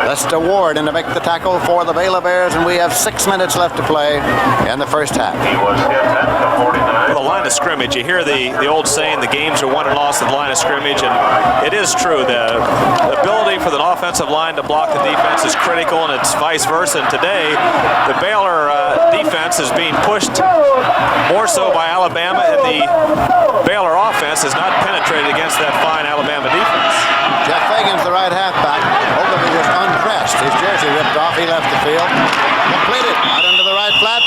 Lester Ward in to make the tackle for the Baylor Bears, and we have 6 minutes left to play in the first half. The line of scrimmage, you hear the old saying, the games are won and lost at the line of scrimmage, and it is true. The ability for the offensive line to block the defense is critical, and it's vice versa. And today, the Baylor defense is being pushed more so by Alabama, and the Baylor offense has not penetrated against that fine Alabama defense. Jeff Fagan's the right halfback. Ogilvie was unpressed. His jersey ripped off. He left the field. Completed out into the right flat.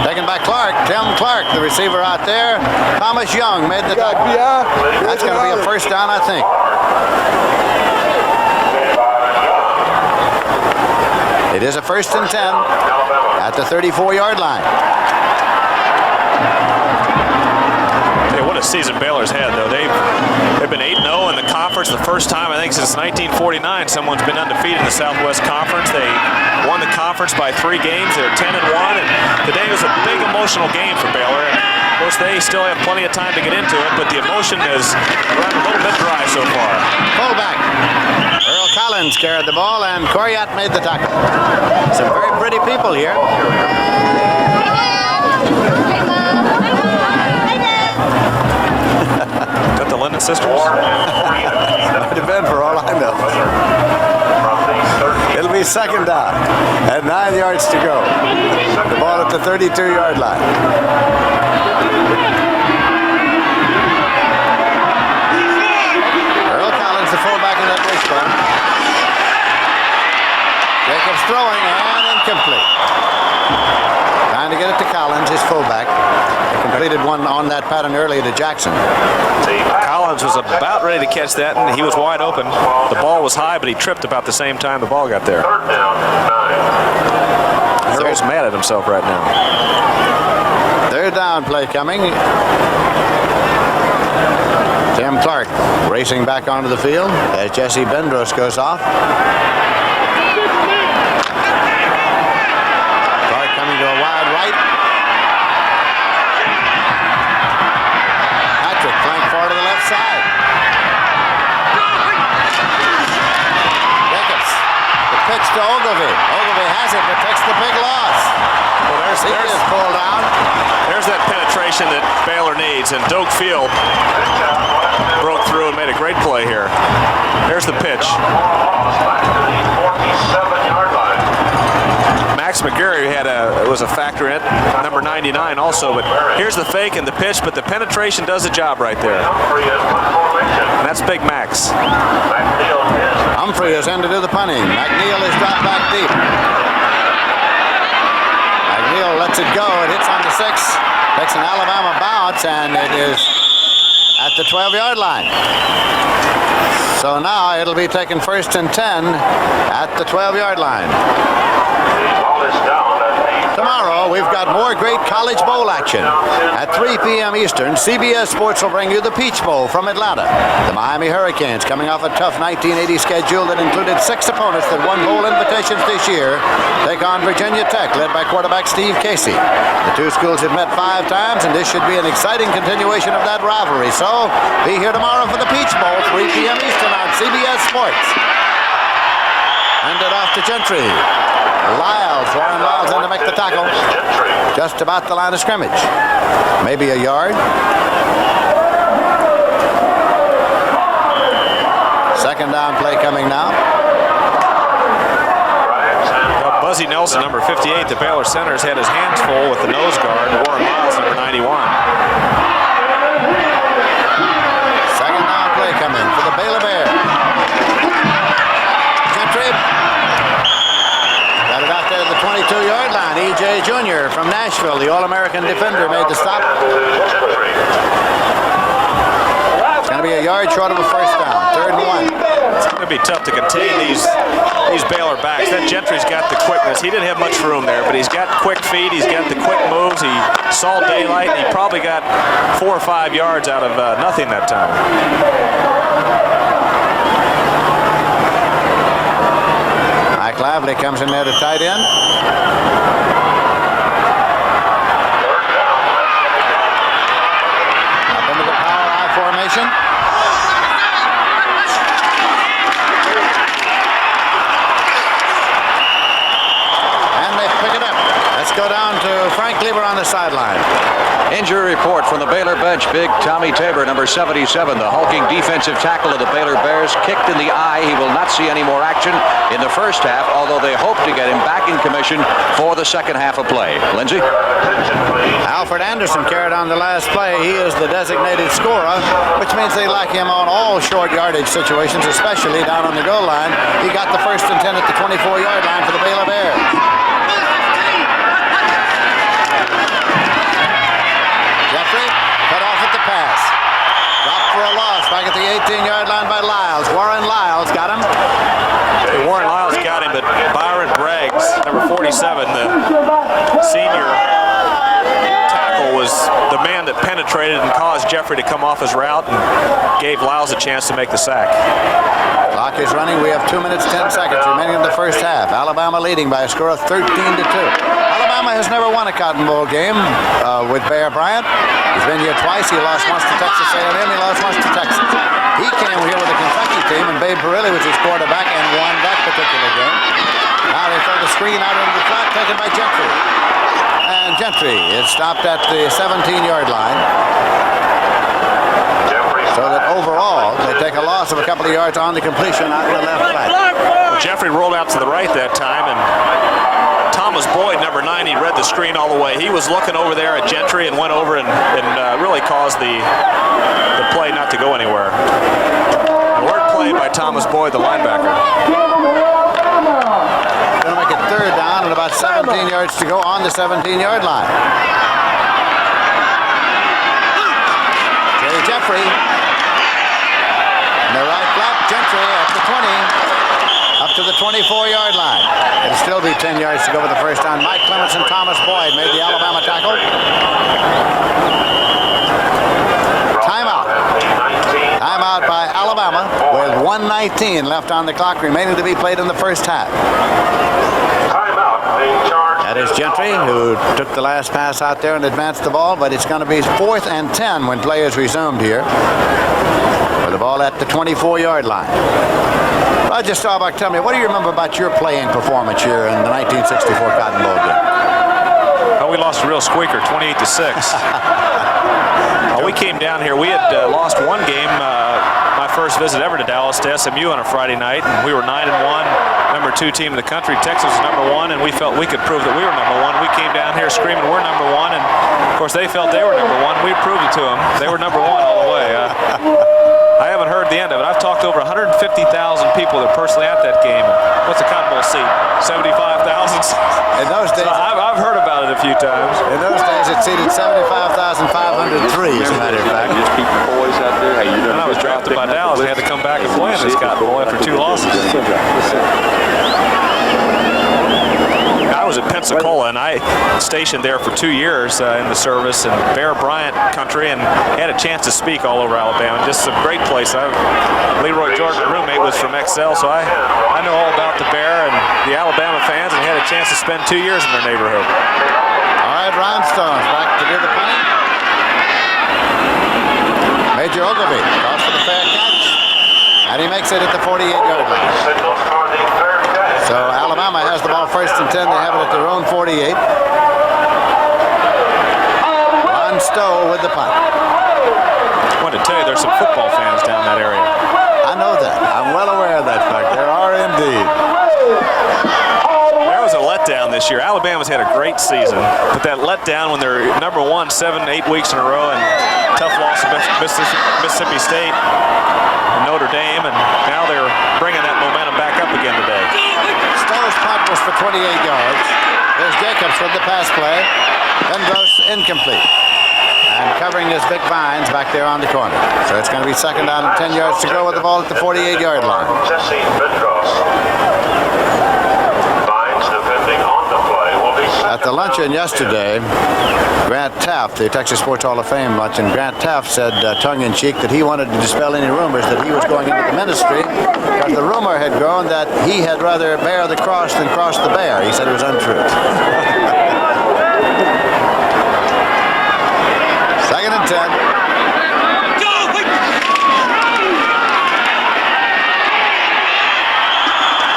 Taken by Clark. Tim Clark, the receiver out there. Thomas Young made the tackle. That's going to be a first down, I think. It is a 1st and 10 at the 34-yard line. What a season Baylor's had, though. They've been 8-0 in the conference, the first time, I think, since 1949 someone's been undefeated in the Southwest Conference. They won the conference by 3 games. They're 10-1, and today was a big emotional game for Baylor. And of course, they still have plenty of time to get into it, but the emotion has run a little bit dry so far. Fullback Earl Collins carried the ball, and Coriat made the tackle. Some very pretty people here. Got the Lennon sisters? Might have been, for all I know. It'll be 2nd down and 9 yards to go. The ball at the 32-yard line. Earl Collins, the fullback in that wishbone. Jacobs throwing and incomplete. Trying to get it to Collins, his fullback. He completed one on that pattern earlier to Jackson. Collins was about ready to catch that, and he was wide open. The ball was high, but he tripped about the same time the ball got there. Earl's mad at himself right now. 3rd down play coming. Tim Clark racing back onto the field as Jesse Bendros goes off. Clark coming to a wide right. Patrick flank far to the left side. Jacobs, the pitch to Ogilvie. Ogilvie has it, but takes the big loss. Well, He is pulled down. There's that penetration that Baylor needs, and Doak Field broke through and made a great play here. There's the pitch. Max McGarry was a factor in it, number 99 also, but here's the fake and the pitch, but the penetration does the job right there. And that's Big Max. Humphrey is in to do the punting. McNeil is dropped back deep. McNeil lets it go. It hits on the 6. Takes an Alabama bounce, and it is at the 12-yard line. So now it'll be taken 1st and 10 at the 12-yard line. Ball is down at the Tomorrow, we've got more great college bowl action. At 3 p.m. Eastern, CBS Sports will bring you the Peach Bowl from Atlanta. The Miami Hurricanes, coming off a tough 1980 schedule that included 6 opponents that won bowl invitations this year, take on Virginia Tech, led by quarterback Steve Casey. The two schools have met 5 times, and this should be an exciting continuation of that rivalry. So, be here tomorrow for the Peach Bowl, 3 p.m. Eastern on CBS Sports. Hand it off to Gentry. Warren Lyles in to make the tackle. Just about the line of scrimmage. Maybe a yard. Second down play coming now. Buzzy Nelson, number 58, the Baylor center's had his hands full with the nose guard. Warren Lyles, number 91. Second down play coming for the Baylor Bears. Gentry. Got it out there at the 22-yard line. E.J. Jr. from Nashville, the All-American defender, made the stop. It's going to be a yard short of a first down. 3rd and 1. It's going to be tough to contain these Baylor backs. That Gentry's got the quickness. He didn't have much room there, but he's got quick feet. He's got the quick moves. He saw daylight, and he probably got 4 or 5 yards out of nothing that time. Mike Lively comes in there to tight end. Up into the power I formation. And they pick it up. Let's go down to Frank Lieber on the sideline. Injury report from the Baylor bench. Big Tommy Tabor, number 77, the hulking defensive tackle of the Baylor Bears, kicked in the eye. He will not see any more action in the first half, although they hope to get him back in commission for the second half of play. Lindsey? Alfred Anderson carried on the last play. He is the designated scorer, which means they like him on all short yardage situations, especially down on the goal line. He got the 1st and 10 at the 24-yard line for the Baylor Bears. Jeffrey cut off at the pass. Dropped for a loss back at the 18-yard line by Lyles. Warren Lyles got him. Warren Lyles got him, but Byron Braggs, number 47, the senior tackle, was the man that penetrated and caused Jeffrey to come off his route and gave Lyles a chance to make the sack. Clock is running. We have 2 minutes, 10 seconds remaining in the first half. Alabama leading by a score of 13-2. Alabama has never won a Cotton Bowl game with Bear Bryant. He's been here twice. He lost once to Texas A&M. He lost once to Texas. He came here with the Kentucky team, and Babe Parilli was his quarterback and won that particular game. Now they throw the screen out into the flat, taken by Gentry. And Gentry is stopped at the 17-yard line. So that overall, they take a loss of a couple of yards on the completion out in the left flat. Well, Jeffrey rolled out to the right that time, and Thomas Boyd, number 90, read the screen all the way. He was looking over there at Gentry and went over and really caused the play not to go anywhere. A word play by Thomas Boyd, the linebacker. Going to make it 3rd down and about 17 yards to go on the 17-yard line. Jeffrey. In the right flat, Gentry at the 20, up to the 24-yard line. It'll still be 10 yards to go with the first down. Mike Clements and Thomas Boyd made the Alabama tackle. Timeout. Timeout by Alabama with 1:19 left on the clock remaining to be played in the first half. That is Gentry, who took the last pass out there and advanced the ball, but it's going to be 4th and 10 when play is resumed here. With the ball at the 24-yard line. Roger Staubach, tell me, what do you remember about your playing performance here in the 1964 Cotton Bowl game? Oh, we lost a real squeaker, 28-6. We came down here. We had lost one game, my first visit ever to Dallas, to SMU on a Friday night, and we were 9-1, number 2 team in the country. Texas was number 1, and we felt we could prove that we were number 1. We came down here screaming we're number 1, and of course they felt they were number 1. We proved it to them. They were number 1 all the way. I haven't heard the end of it. I've talked to over 150,000 people that are personally at that game. What's the Cotton Bowl seat? 75,000? In those days, so I've heard about it a few times. In those days, it seated 75,503, as a matter of fact. Just keep the boys out there. Hey, you And I was drafted by Dallas. They had to come back and play in this Cotton Bowl after 2 losses. I was at Pensacola. Pensacola, and I stationed there for 2 years in the service in Bear Bryant country, and had a chance to speak all over Alabama. Just a great place. Leroy Jordan, my roommate, was from XL, so I know all about the Bear and the Alabama fans, and had a chance to spend 2 years in their neighborhood. All right, Rhinestones back to do the punting. Major Ogilvie calls for the fair catch, and he makes it at the 48-yard line. So Alabama has the ball first and 10. They have it at their own 48. Ron Stowe with the punt. I wanted to tell you, there's some football fans down that area. I know that. I'm well aware of that fact. There are indeed. There was a letdown this year. Alabama's had a great season, but that letdown when they're number 1 7-8 weeks in a row, and tough loss to Mississippi State and Notre Dame, and now they're bringing that momentum back up again today. Stowe's punt was for 28 yards. There's Jacobs with the pass play. Then goes incomplete. And covering is Vic Vines back there on the corner. So it's going to be second down and 10 yards to go with the ball at the 48-yard line. At the luncheon yesterday, Grant Taft, the Texas Sports Hall of Fame luncheon, Grant Taft said tongue-in-cheek that he wanted to dispel any rumors that he was going into the ministry because the rumor had grown that he had rather bear the cross than cross the bear. He said it was untrue. Second and 10.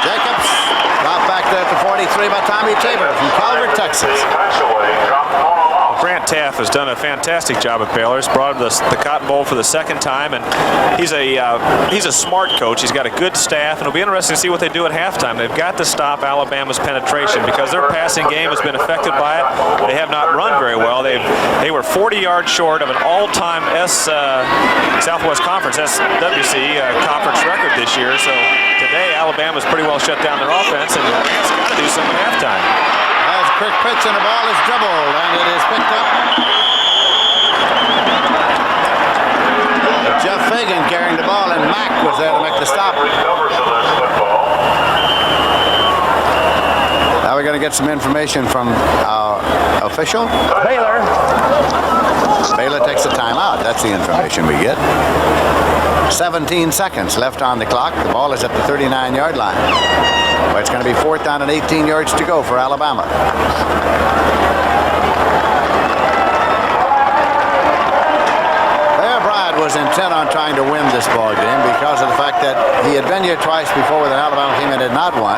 Jacobs dropped back there at the 43 by Tommy Tabor from Calvert, Texas. Grant Taft has done a fantastic job at Baylor. He's brought the Cotton Bowl for the second time, and he's a smart coach. He's got a good staff, and it'll be interesting to see what they do at halftime. They've got to stop Alabama's penetration because their passing game has been affected by it. They have not run very well. They were 40 yards short of an all-time Southwest Conference SWC conference record this year. So today, Alabama's pretty well shut down their offense, and it's got to do something at halftime. That's a quick pitch, and the ball is dribbled, and it is picked up. Jeff Fagan carrying the ball, and Mack was there to make the stop. Now we're going to get some information from our official. Baylor. Baylor takes a timeout. That's the information we get. 17 seconds left on the clock. The ball is at the 39-yard line. But it's going to be 4th down and 18 yards to go for Alabama. Bear Bryant was intent on trying to win this ball game because of the fact that he had been here twice before with an Alabama team and had not won.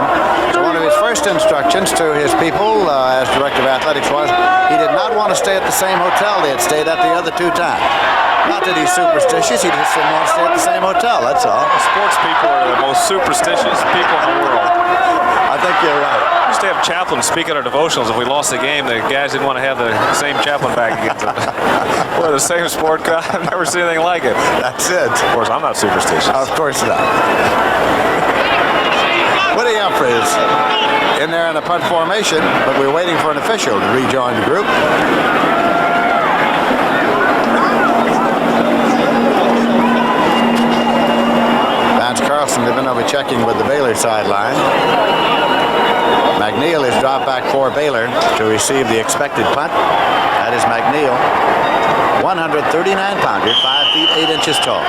So one of his first instructions to his people, as director of athletics, was he did not want to stay at the same hotel they had stayed at the other 2 times. Not that he's superstitious, he just didn't want to stay at the same hotel, that's all. Sports people are the most superstitious people in the world. I think you're right. We used to have chaplains speak at our devotionals. If we lost the game, the guys didn't want to have the same chaplain back against them. We're the same sport guy. I've never seen anything like it. That's it. Of course, I'm not superstitious. Of course not. Woody Humphries in there in the punt formation, but we're waiting for an official to rejoin the group. Vance Carlson has been over checking with the Baylor sideline. McNeil is dropped back for Baylor to receive the expected punt. That is McNeil, 139-pounder, 5 feet 8 inches tall.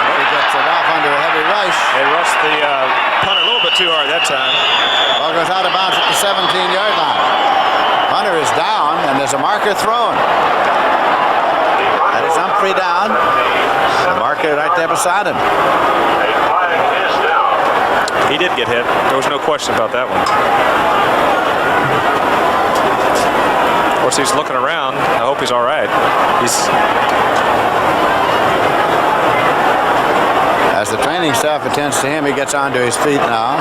He gets it off under a heavy rush. They rushed the punter a little bit too hard that time. Ball goes out of bounds at the 17-yard line. Punter is down, and there's a marker thrown. That is Humphrey down. The marker right there beside him. He did get hit. There was no question about that one. Of course, he's looking around. I hope he's all right. As the training staff attends to him, he gets onto his feet now.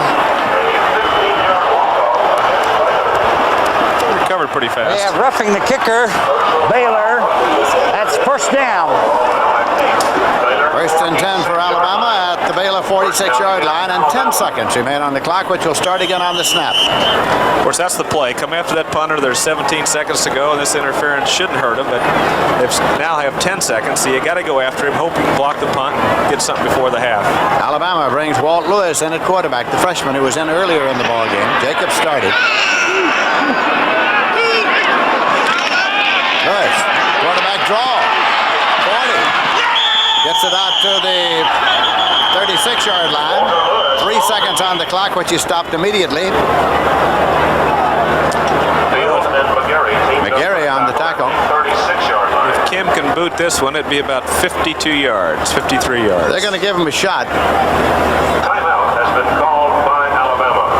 Recovered pretty fast. They have roughing the kicker, Baylor. That's first down. First and 10 for Alabama at the Baylor 46-yard line, and 10 seconds remain on the clock, which will start again on the snap. Of course, that's the play. Come after that punter. There's 17 seconds to go, and this interference shouldn't hurt him, but they now have 10 seconds, so you got to go after him, hope you can block the punt, get something before the half. Alabama brings Walt Lewis in at quarterback, the freshman who was in earlier in the ball game. Jacobs started. Lewis, quarterback draw. 40. Gets it out to the 36-yard line. 3 seconds on the clock, which he stopped immediately. McGarry on the tackle. 36-yard line. If Kim can boot this one, it'd be about 52 yards, 53 yards. They're going to give him a shot. Timeout has been called by Alabama.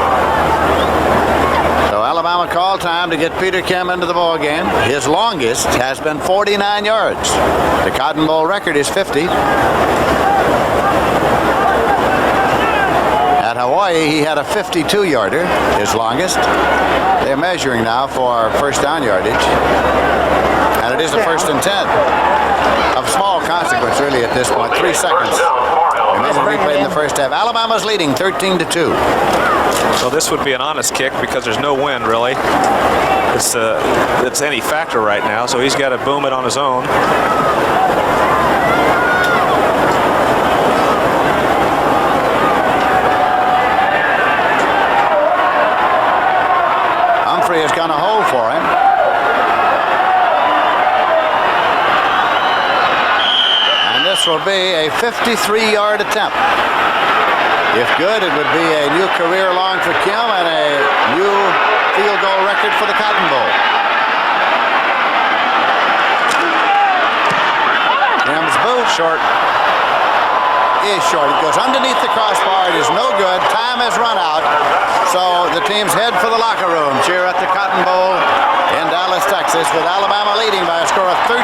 So Alabama call time to get Peter Kim into the ball game. His longest has been 49 yards. The Cotton Bowl record is 50. At Hawaii, he had a 52-yarder, his longest. They're measuring now for first down yardage. And it is a 1st and 10. Of small consequence, really, at this point. 3 seconds remaining to be played in the first half. Alabama's leading 13-2. So this would be an honest kick because there's no wind, really. It's any factor right now, so he's got to boom it on his own. Humphrey is going to hold for him. And this will be a 53-yard attempt. If good, it would be a new career long for Kim and a new field goal record for the Cotton Bowl. Kim's boot. Short. Is short. It goes underneath the crossbar. It is no good. Time has run out. So the teams head for the locker room. Cheer at the Cotton Bowl in Dallas, Texas, with Alabama leading by a score of 13-2.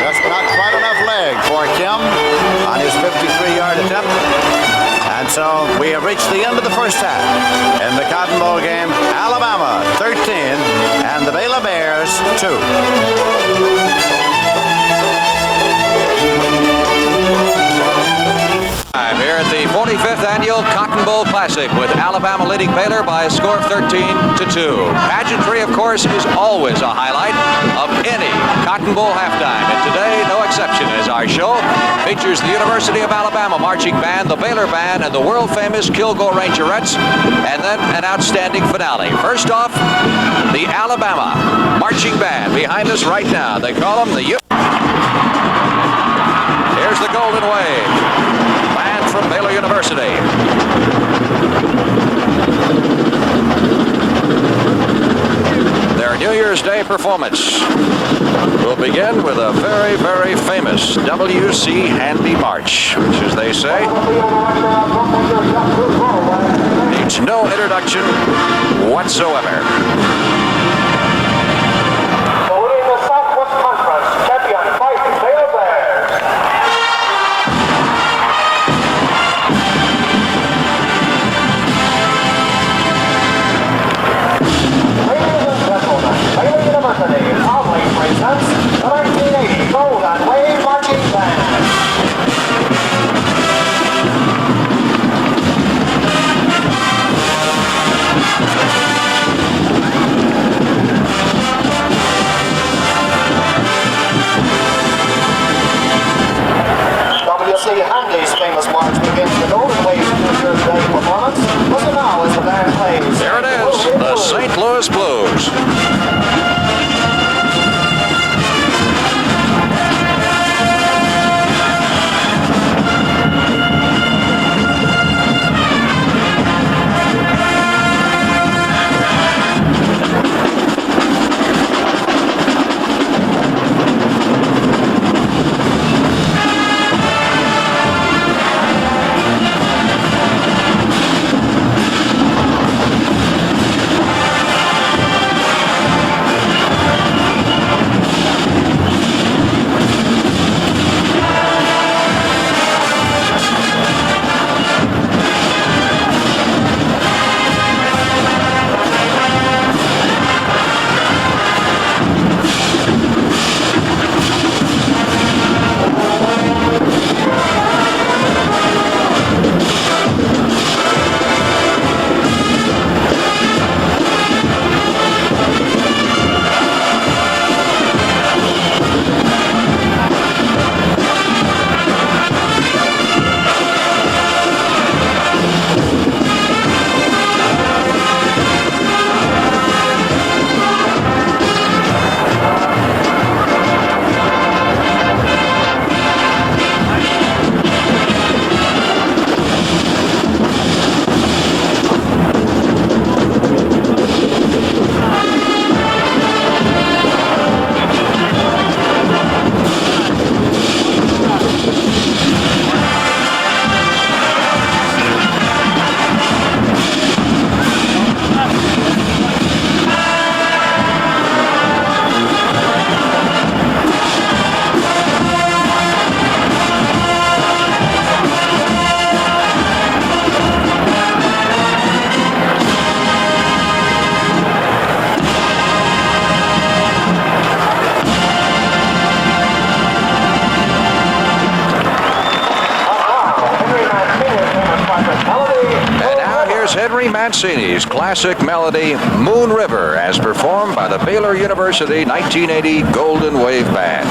Just not quite enough leg for Kim on his 53-yard attempt. And so we have reached the end of the first half. In the Cotton Bowl game, Alabama 13 and the Baylor Bears 2. Here at the 45th Annual Cotton Bowl Classic with Alabama leading Baylor by a score of 13-2. Pageantry, of course, is always a highlight of any Cotton Bowl halftime. And today, no exception, as our show features the University of Alabama Marching Band, the Baylor Band, and the world-famous Kilgore Rangerettes, and then an outstanding finale. First off, the Alabama Marching Band behind us right now. They call them the Here's the Golden Wave. From Baylor University. Their New Year's Day performance will begin with a very, very famous W.C. Handy March, which, as they say, needs no introduction whatsoever. Saluting the Southwest Conference champion fighting Baylor Bears. Baylor University proudly presents the 1980 Golden Wave Marching Band. Sonny Mancini's classic melody, Moon River, as performed by the Baylor University 1980 Golden Wave Band.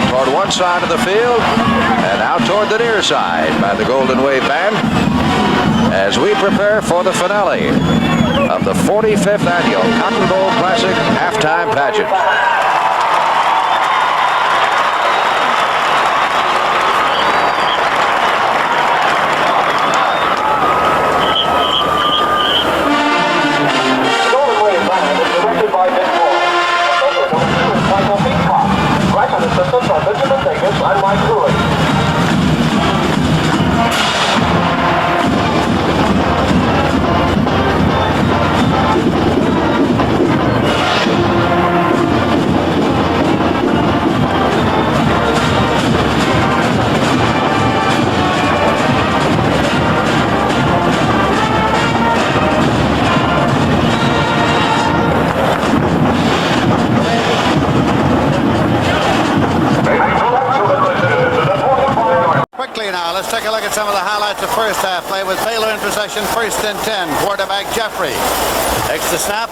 Toward one side of the field and out toward the near side by the Golden Wave Band as we prepare for the finale of the 45th Annual Cotton Bowl Classic Halftime Pageant. Assistance on Benjamin Davis and Mike Cooley. Let's take a look at some of the highlights of first half play with Baylor in possession, 1st and 10. Quarterback Jeffrey takes the snap,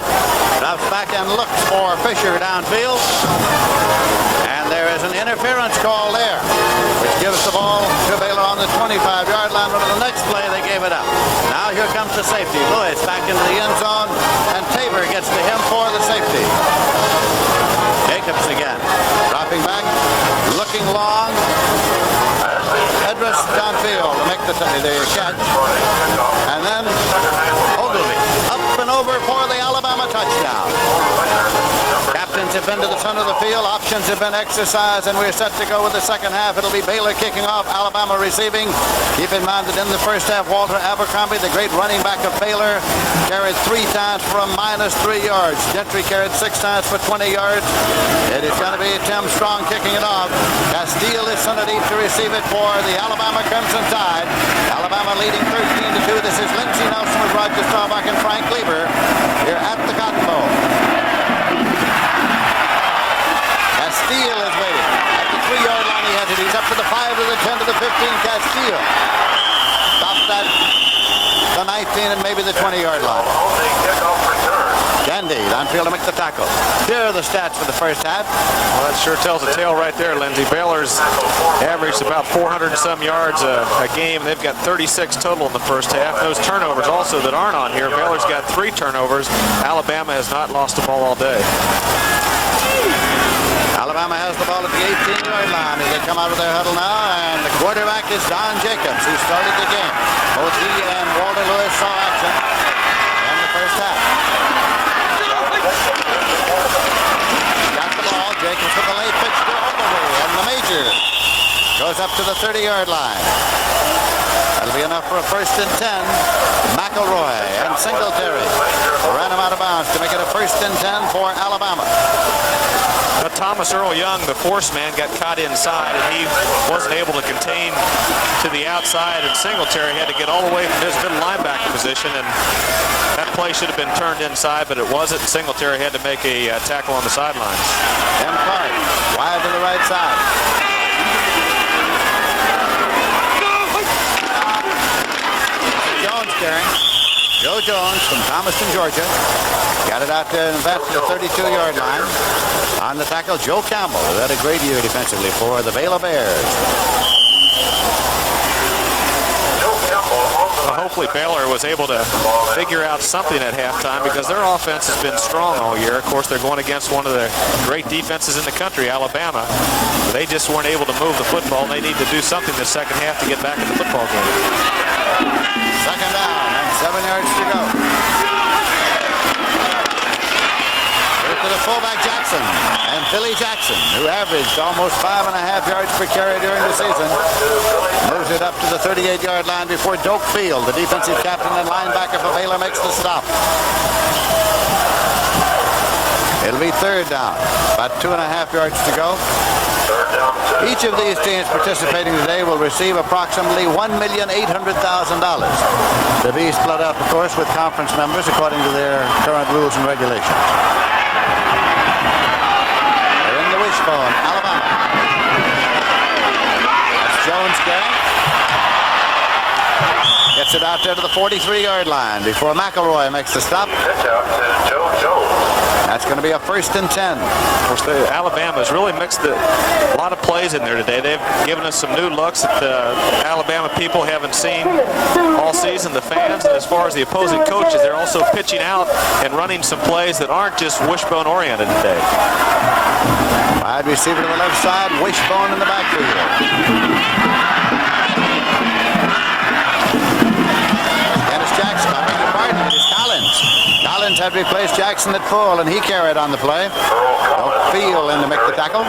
drops back and looks for Fisher downfield. And there is an interference call there, which gives the ball to Baylor on the 25-yard line. But on the next play, they gave it up. Now here comes the safety. Lewis back into the end zone, and Tabor gets to him for the safety. Jacobs again, dropping back, looking long. Edris downfield to make the catch. And then Ogilvy up and over for the Alabama touchdown. Captains have been to the center of the field. Options have been exercised, and we're set to go with the second half. It'll be Baylor kicking off, Alabama receiving. Keep in mind that in the first half, Walter Abercrombie, the great running back of Baylor, carried 3 times for a -3 yards. Gentry carried 6 times for 20 yards. It is going to be Tim Strong kicking it off. Castile is underneath to receive it for the Alabama Crimson Tide. Alabama leading 13-2. This is Lindsey Nelson with Roger Staubach and Frank Lieber here at the Cotton Bowl. Castile is waiting. At the 3-yard line he has it. He's up to the 5, to the 10, to the 15. Castile stops at the 19 and maybe the 20-yard line. Gandy downfield to make the tackle. Here are the stats for the first half. Well, that sure tells a tale right there, Lindsey. Baylor's averaged about 400 and some yards a game. They've got 36 total in the first half. Those turnovers also that aren't on here. Baylor's got 3 turnovers. Alabama has not lost the ball all day. Alabama has the ball at the 18-yard line as they come out of their huddle now, and the quarterback is Don Jacobs, who started the game. Both he and Walter Lewis saw action in the first half. Got the ball. Jacobs with the late pitch to Ogilvy, and the major goes up to the 30-yard line. That'll be enough for a 1st and 10. McElroy and Singletary ran him out of bounds to make it a 1st and 10 for Alabama. But Thomas Earl Young, the force man, got caught inside, and he wasn't able to contain to the outside, and Singletary had to get all the way from his middle linebacker position, and that play should have been turned inside, but it wasn't. Singletary had to make a tackle on the sidelines. Tim Clark, wide to the right side. Jones carrying. Joe Jones from Thomaston, Georgia. Got it out there and back to the 32-yard line. On the tackle, Joe Campbell, who had a great year defensively for the Baylor Bears. Well, hopefully Baylor was able to figure out something at halftime because their offense has been strong all year. Of course, they're going against one of the great defenses in the country, Alabama. They just weren't able to move the football. They need to do something this second half to get back in the football game. Second down and 7 yards to go. To the fullback Jackson, and Philly Jackson, who averaged almost 5.5 yards per carry during the season, moves it up to the 38-yard line before Doak Field, the defensive captain and linebacker for Baylor, makes the stop. It'll be 3rd down, about 2.5 yards to go. Each of these teams participating today will receive approximately $1,800,000 to be split up, of course, with conference members according to their current rules and regulations. Wishbone, Alabama. That's Jones carrying. Gets it out there to the 43-yard line before McElroy makes the stop. That's going to be a 1st and 10. Of course, Alabama's really mixed a lot of plays in there today. They've given us some new looks that the Alabama people haven't seen all season, the fans, and as far as the opposing coaches, they're also pitching out and running some plays that aren't just wishbone-oriented today. Wide receiver to the left side, Wishbone in the backfield. Dennis Jackson, I beg your pardon, it is Collins. Collins had replaced Jackson at full, and he carried on the play. Doak Field in to make the tackle.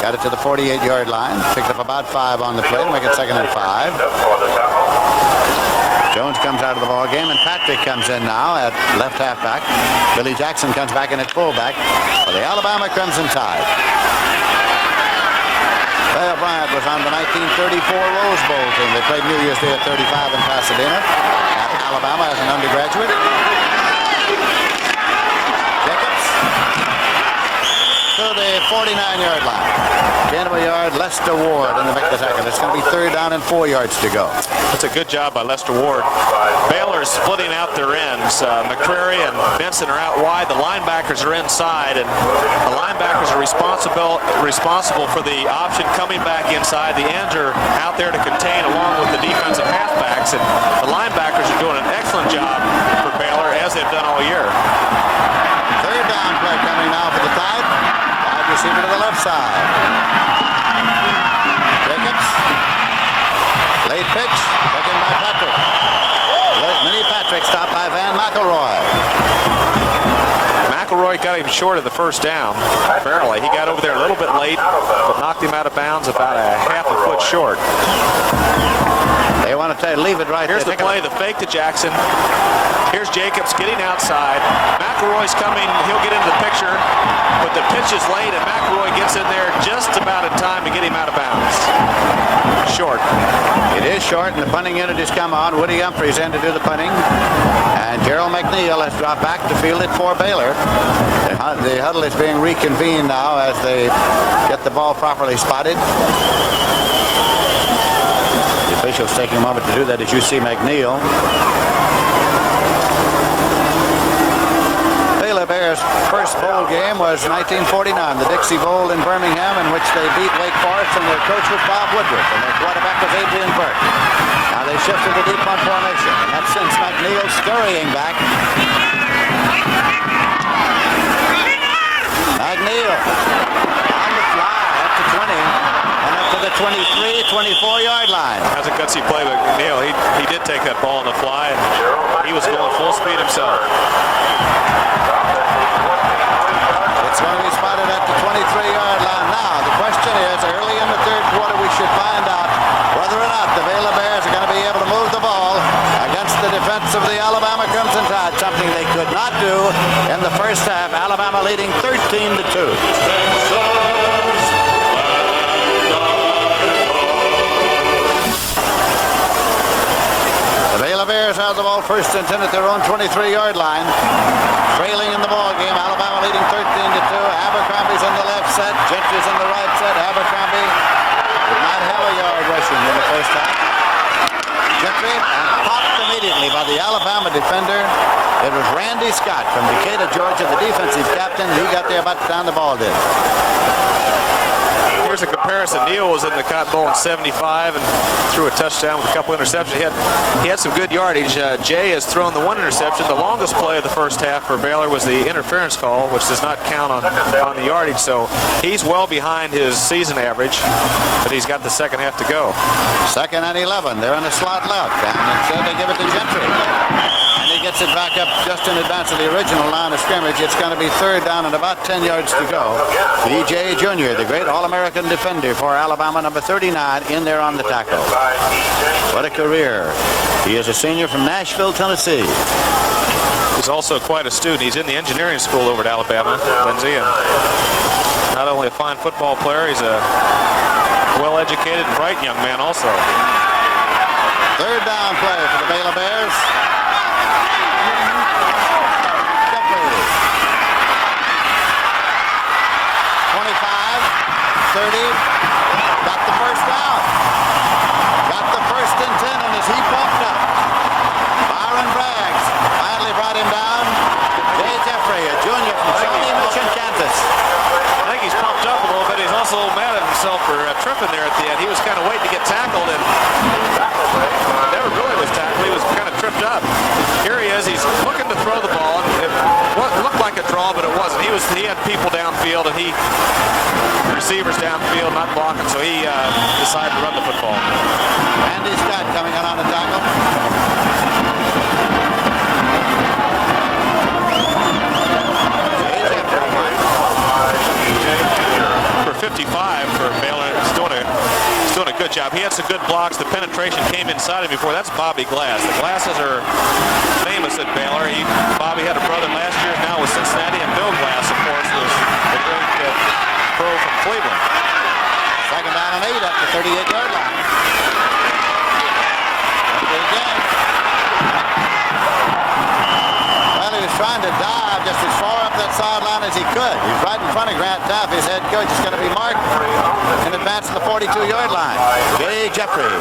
Got it to the 48-yard line. Picked up about 5 on the play to make it 2nd and 5. Jones comes out of the ball game, and Patrick comes in now at left halfback. Billy Jackson comes back in at fullback for the Alabama Crimson Tide. Bear Bryant was on the 1934 Rose Bowl team. They played New Year's Day at 35 in Pasadena at Alabama as an undergraduate. Jacobs to the 49-yard line. Gain of a yard, Lester Ward in the make the tackle. It's going to be 3rd down and 4 yards to go. That's a good job by Lester Ward. Baylor's splitting out their ends. McCrary and Benson are out wide. The linebackers are inside, and the linebackers are responsible for the option coming back inside. The ends are out there to contain along with the defensive halfbacks, and the linebackers are doing an excellent job for Baylor, as they've done all year. 3rd down play coming now for the Tide. Wide receiver to the left side. Jacobs. Late pitch, taken by Patrick. Mini Patrick stopped by Van McElroy. McElroy got him short of the first down, barely. He got over there a little bit late, but knocked him out of bounds about a half a foot short. They want to leave it right Here's there. the play, the fake to Jackson. Here's Jacobs getting outside. McElroy's coming. He'll get into the picture, but the pitch is late, and McElroy gets in there just about in time to get him out of bounds. Short. It is short, and the punting unit has come on. Woody Humphreys in to do the punting. And Gerald McNeil has dropped back to field it for Baylor. The huddle is being reconvened now as they get the ball properly spotted. The officials taking a moment to do that as you see McNeil. Baylor Bears' first bowl game was 1949, the Dixie Bowl in Birmingham, in which they beat Wake Forest, and their coach was Bob Woodruff, and their quarterback was Adrian Burke. Now they shifted to deep punt formation, and that's since McNeil scurrying back. McNeil on the fly up to 20, and up to the 23, 24-yard line. That's a gutsy play, but McNeil, he did take that ball on the fly, and he was going full speed himself. It's going to be spotted at the 23-yard line. Now, the question is, early in the third quarter, we should find out whether or not the Baylor Bears are going to be able to move the ball against the defense of the Alabama Crimson Tide, something they could not do in the first half. Alabama leading 13-2. The Baylor Bears have the ball first and 10 at their own 23-yard line. Trailing in the ball game, Alabama leading 13-2. Abercrombie's in the left set, Gentry's in the right set. Abercrombie did not have a yard rushing in the first half. Gentry popped immediately by the Alabama defender. It was Randy Scott from Decatur, Georgia, the defensive captain. He got there about the time the ball did. Here's a comparison. Neal was in the Cotton Bowl in 75 and threw a touchdown with a couple interceptions. He had some good yardage. Jay has thrown the one interception. The longest play of the first half for Baylor was the interference call, which does not count on the yardage. So he's well behind his season average, but he's got the second half to go. Second and 11. They're in the slot left, and instead they give it to Gentry. And he gets it back up just in advance of the original line of scrimmage. It's going to be third down and about 10 yards to go. E.J. Jr., the great All-American defender for Alabama, number 39, in there on the tackle. What a career. He is a senior from Nashville, Tennessee. He's also quite a student. He's in the engineering school over at Alabama, Lindsay, and not only a fine football player, he's a well-educated and bright young man also. Third down play for the Baylor Bears. 30, got the first down. Got the first and 10, and as he bumped up, Byron Braggs finally brought him down. Jay Jeffrey, a junior from Shawnee Mission, Kansas. I think he's pumped up a little bit. He's also mad at himself for tripping there at the end. He was kind of waiting to get tackled, and never really was tackled. He was kind of tripped up. Here he is. He's looking to throw the ball. It looked like a draw, but it wasn't. He had people downfield, and receivers downfield, not blocking, so he decided to run the football. Andy Scott coming on the tackle. For 55 for Baylor, he's doing a good job. He had some good blocks. The penetration came inside him before. That's Bobby Glass. The Glasses are famous at Baylor. Bobby had a brother last year, now with Cincinnati, and Bill Glass, of course, was the great pro from Cleveland. Second down and 8 up the 38-yard line. Again. Well, he was trying to dive just as far up that sideline as he could. He's right in front of Grant Duff. His head coach is going to be marked in advance of the 42-yard line. Jay Jeffrey.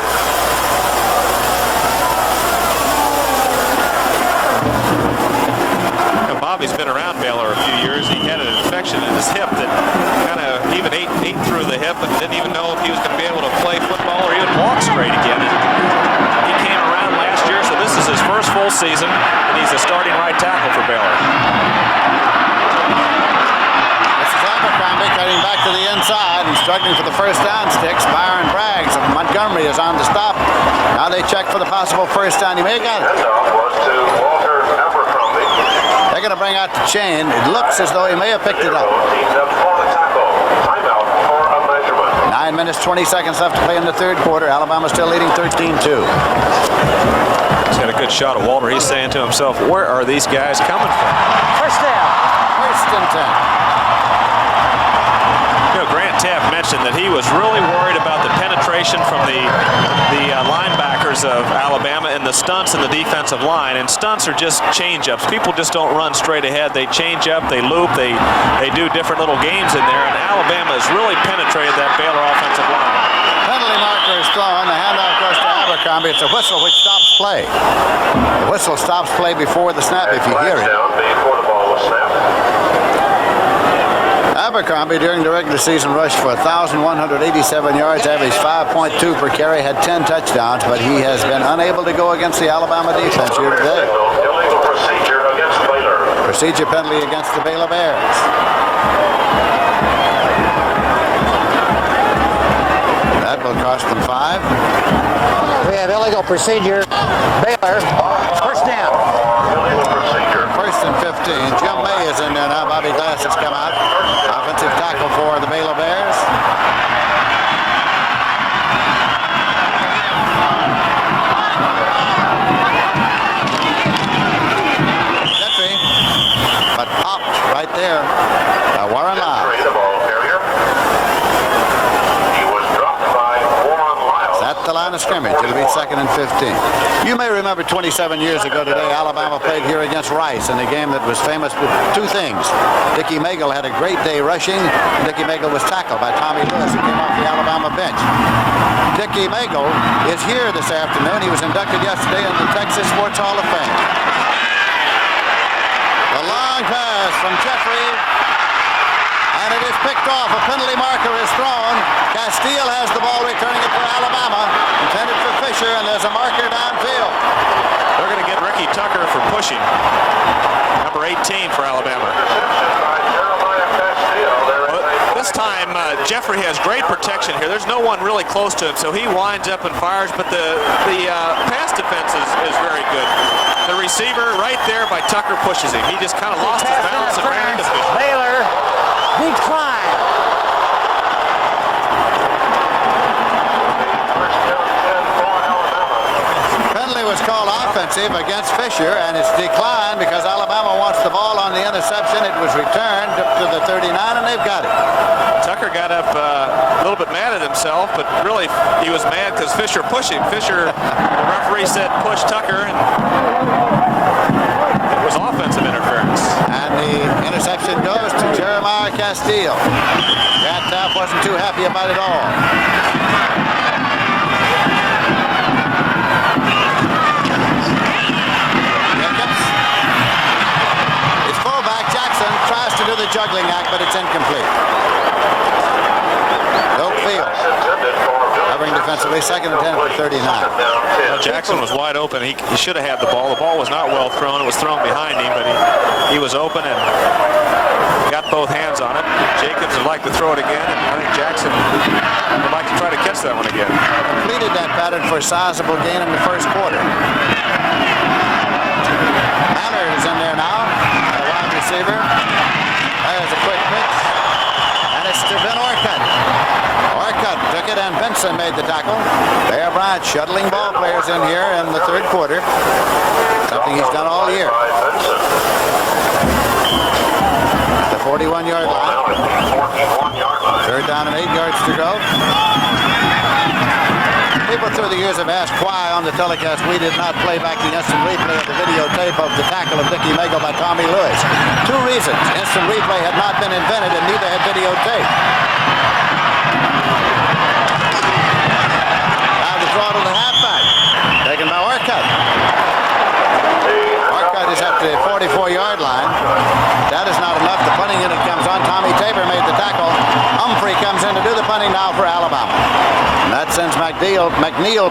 Bobby's been around Baylor a few years. He had an infection in his hip that kind of even ate through the hip and didn't even know if he was going to be able to play football or even walk straight again. He came around last year, so this is his first full season, and he's a starting right tackle for Baylor. This is Abercrombie cutting back to the inside and struggling for the first down sticks. Byron Braggs of Montgomery is on the stop. Now they check for the possible first down. He may have got it. going to bring out the chain. It looks as though he may have picked it up. 9 minutes, 20 seconds left to play in the third quarter. Alabama still leading 13-2. He's got a good shot of Walter. He's saying to himself, where are these guys coming from? First down. First and 10. You know, Grant Teff mentioned that he was really worried about the penetration from the linebackers of Alabama and the stunts in the defensive line. And stunts are just change-ups. People just don't run straight ahead. They change up, they loop, they do different little games in there. And Alabama has really penetrated that Baylor offensive line. Penalty marker is thrown. The handoff goes to Abercrombie. It's a whistle which stops play. The whistle stops play before the snap if you hear it. Before the ball was snapped. Abercrombie during the regular season rushed for 1,187 yards, averaged 5.2 per carry, had 10 touchdowns, but he has been unable to go against the Alabama defense here today. Illegal procedure against Baylor. Procedure penalty against the Baylor Bears. That will cost them 5. We have illegal procedure. Baylor, first down. Illegal procedure. First and 15. Jim May is in there now. Bobby Glass has come out. Offensive tackle for the Baylor Bears. Jeffrey, but popped right there by Warren Lyle. The ball carrier. He was dropped by Warren Lyle. At the line of scrimmage, it'll be second and 15. You may remember 27 years ago today, Alabama played here against Rice in a game that was famous for 2 things. Dickie Megal had a great day rushing. Dickie Megal was tackled by Tommy Lewis, who came off the Alabama bench. Dickie Megal is here this afternoon. He was inducted yesterday into the Texas Sports Hall of Fame. The long pass from Jeffrey. And it is picked off. A penalty marker is thrown. Castile has the ball, returning it for Alabama. Intended for Fisher, and there's a marker downfield. They're going to get Ricky Tucker for pushing. Number 18 for Alabama. This time, Jeffrey has great protection here. There's no one really close to him, so he winds up and fires, but the pass defense is very good. The receiver right there by Tucker pushes him. He just kind of lost his balance and ran into Fisher. Baylor decline. Penalty was called offensive against Fisher, and it's declined because Alabama wants the ball on the interception. It was returned up to the 39, and they've got it. Tucker got up a little bit mad at himself, but really he was mad because Fisher pushed him. Fisher, the referee said push Tucker, and it was offensive interference. And the interception goes to Jeremiah Castile. Grant Teff wasn't too happy about it all. His fullback Jackson tries to do the juggling act, but it's incomplete. Don't field. Covering defensively, second and 10 for 39. Well, Jackson was wide open. He should have had the ball. The ball was not well thrown. It was thrown behind him, but he was open and got both hands on it. Jacobs would like to throw it again, and I think Jackson would like to try to catch that one again. Completed that pattern for a sizable gain in the first quarter. Mallard is in there now, a wide receiver. There's a quick pitch, and it's to Ben Orcutt. Orcutt took it, and Benson made the tackle. Bear Bryant shuttling ball players in here in the third quarter. Something he's done all year. The 41-yard line. Third down and 8 yards to go. People through the years have asked why on the telecast we did not play back the instant replay of the videotape of the tackle of Dickie Megal by Tommy Lewis. 2 reasons. Instant replay had not been invented, and neither had videotape. Now the draw to the halfback. Taken by Orcutt. Orcutt is at the 44-yard line. That is not enough. The punting unit comes on. Tommy Tabor made the tackle. Humphrey comes in to do the punting now for Alabama. And that sends McNeil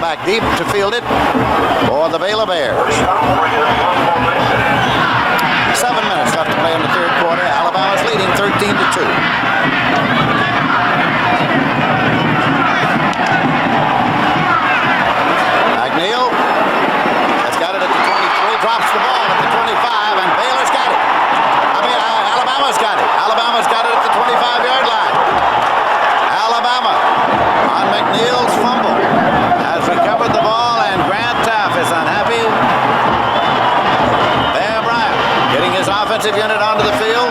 back deep to field it for the Baylor Bears. 7 minutes left to play in the third quarter. Alabama's leading 13-2. McNeil has got it at the 23, drops the ball at the 25, and Baylor's got it. defensive unit onto the field.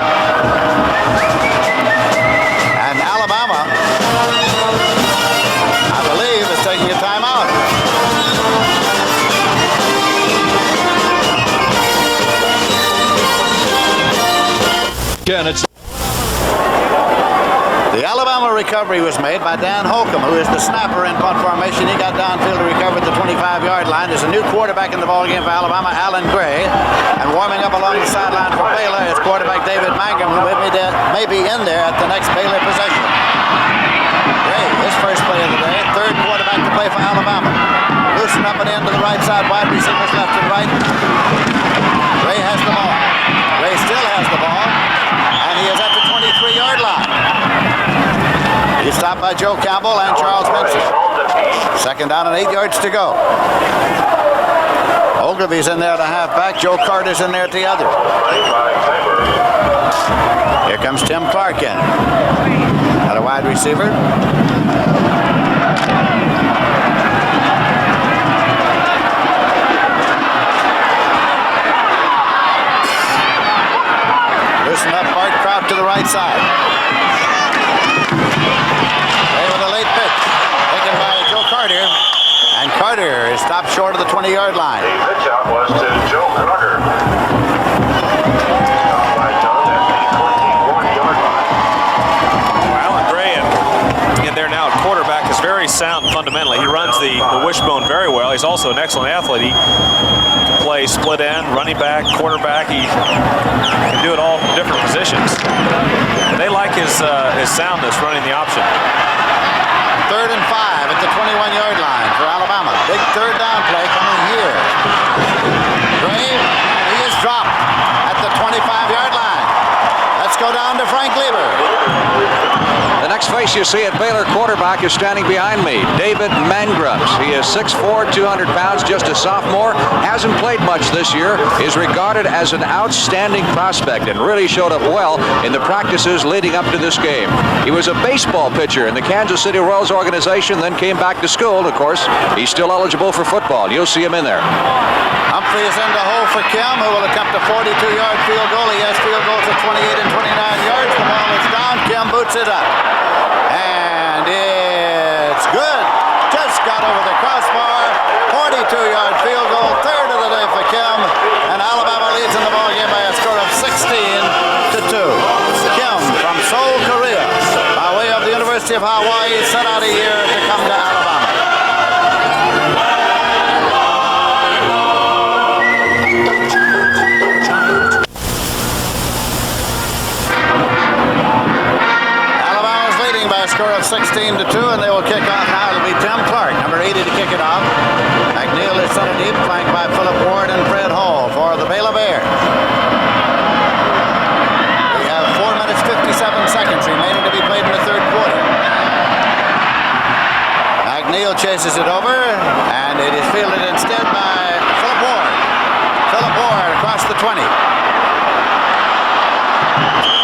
And Alabama, I believe, is taking a timeout. Again, it's the Alabama recovery was made by Dan Holcomb, who is the snapper in punt formation. He got downfield to recover at the 25-yard line. There's a new quarterback in the ballgame for Alabama, Alan Gray. And warming up along the sideline for Baylor is quarterback David Mangum, who may be in there at the next Baylor possession. Gray, his first play of the day, third quarterback to play for Alabama. Loosen up and in to the right side, wide receivers left and right. Gray has the ball. Gray still has the ball, and he is at the 23-yard line. He's stopped by Joe Campbell and Charles Benson. Second down and 8 yards to go. Ogilvy's in there at a halfback. Joe Carter's in there at the other. Here comes Tim Clark in. At a wide receiver. Loosen up, Bart Kraut to the right side. And Carter is stopped short of the 20-yard line. The pitch out was to Joe Carter. Well, Alan Gray in there now at quarterback is very sound fundamentally. He runs the wishbone very well. He's also an excellent athlete. He can play split end, running back, quarterback. He can do it all from different positions. And they like his soundness running the option. 3rd and 5 at the 21-yard line for Alabama. Big third down play coming here. Gray, and he is dropped at the 25-yard line. Let's go down to Frank Lieber. The next face you see at Baylor quarterback is standing behind me, David Mangrum. He is 6'4", 200 pounds, just a sophomore, hasn't played much this year, is regarded as an outstanding prospect and really showed up well in the practices leading up to this game. He was a baseball pitcher in the Kansas City Royals organization, then came back to school. Of course, he's still eligible for football. You'll see him in there. Humphrey is in the hole for Kim, who will attempt a 42-yard field goal. He has field goals at 28 and 29 yards. The ball is down. Kim boots it up. And it's good. Just got over the crossbar. 42-yard field goal. Third of the day for Kim. And Alabama leads in the ballgame by a score of 16-2. Kim from Seoul, Korea, by way of the University of Hawaii, set out a year to come to Alabama. By a score of 16-2, and they will kick off now. It'll be Tim Clark, number 80, to kick it off. McNeil is center deep, flanked by Philip Ward and Fred Hall for the Baylor Bears. We have 4 minutes 57 seconds remaining to be played in the third quarter. McNeil chases it over, and it is fielded instead by Philip Ward. Philip Ward across the 20.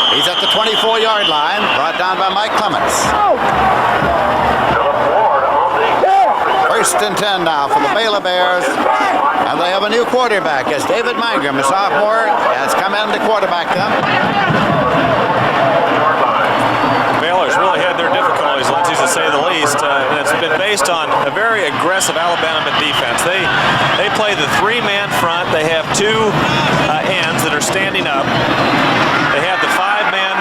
He's at the 24-yard line, brought down by Mike Clements. First and 10 now for the Baylor Bears, and they have a new quarterback as David Mangrum, a sophomore, has come in to quarterback them. Baylor's really had their difficulties, Lindsay, to say the least. And it's been based on a very aggressive Alabama defense. They play the three-man front. They have two ends that are standing up. They have the five-man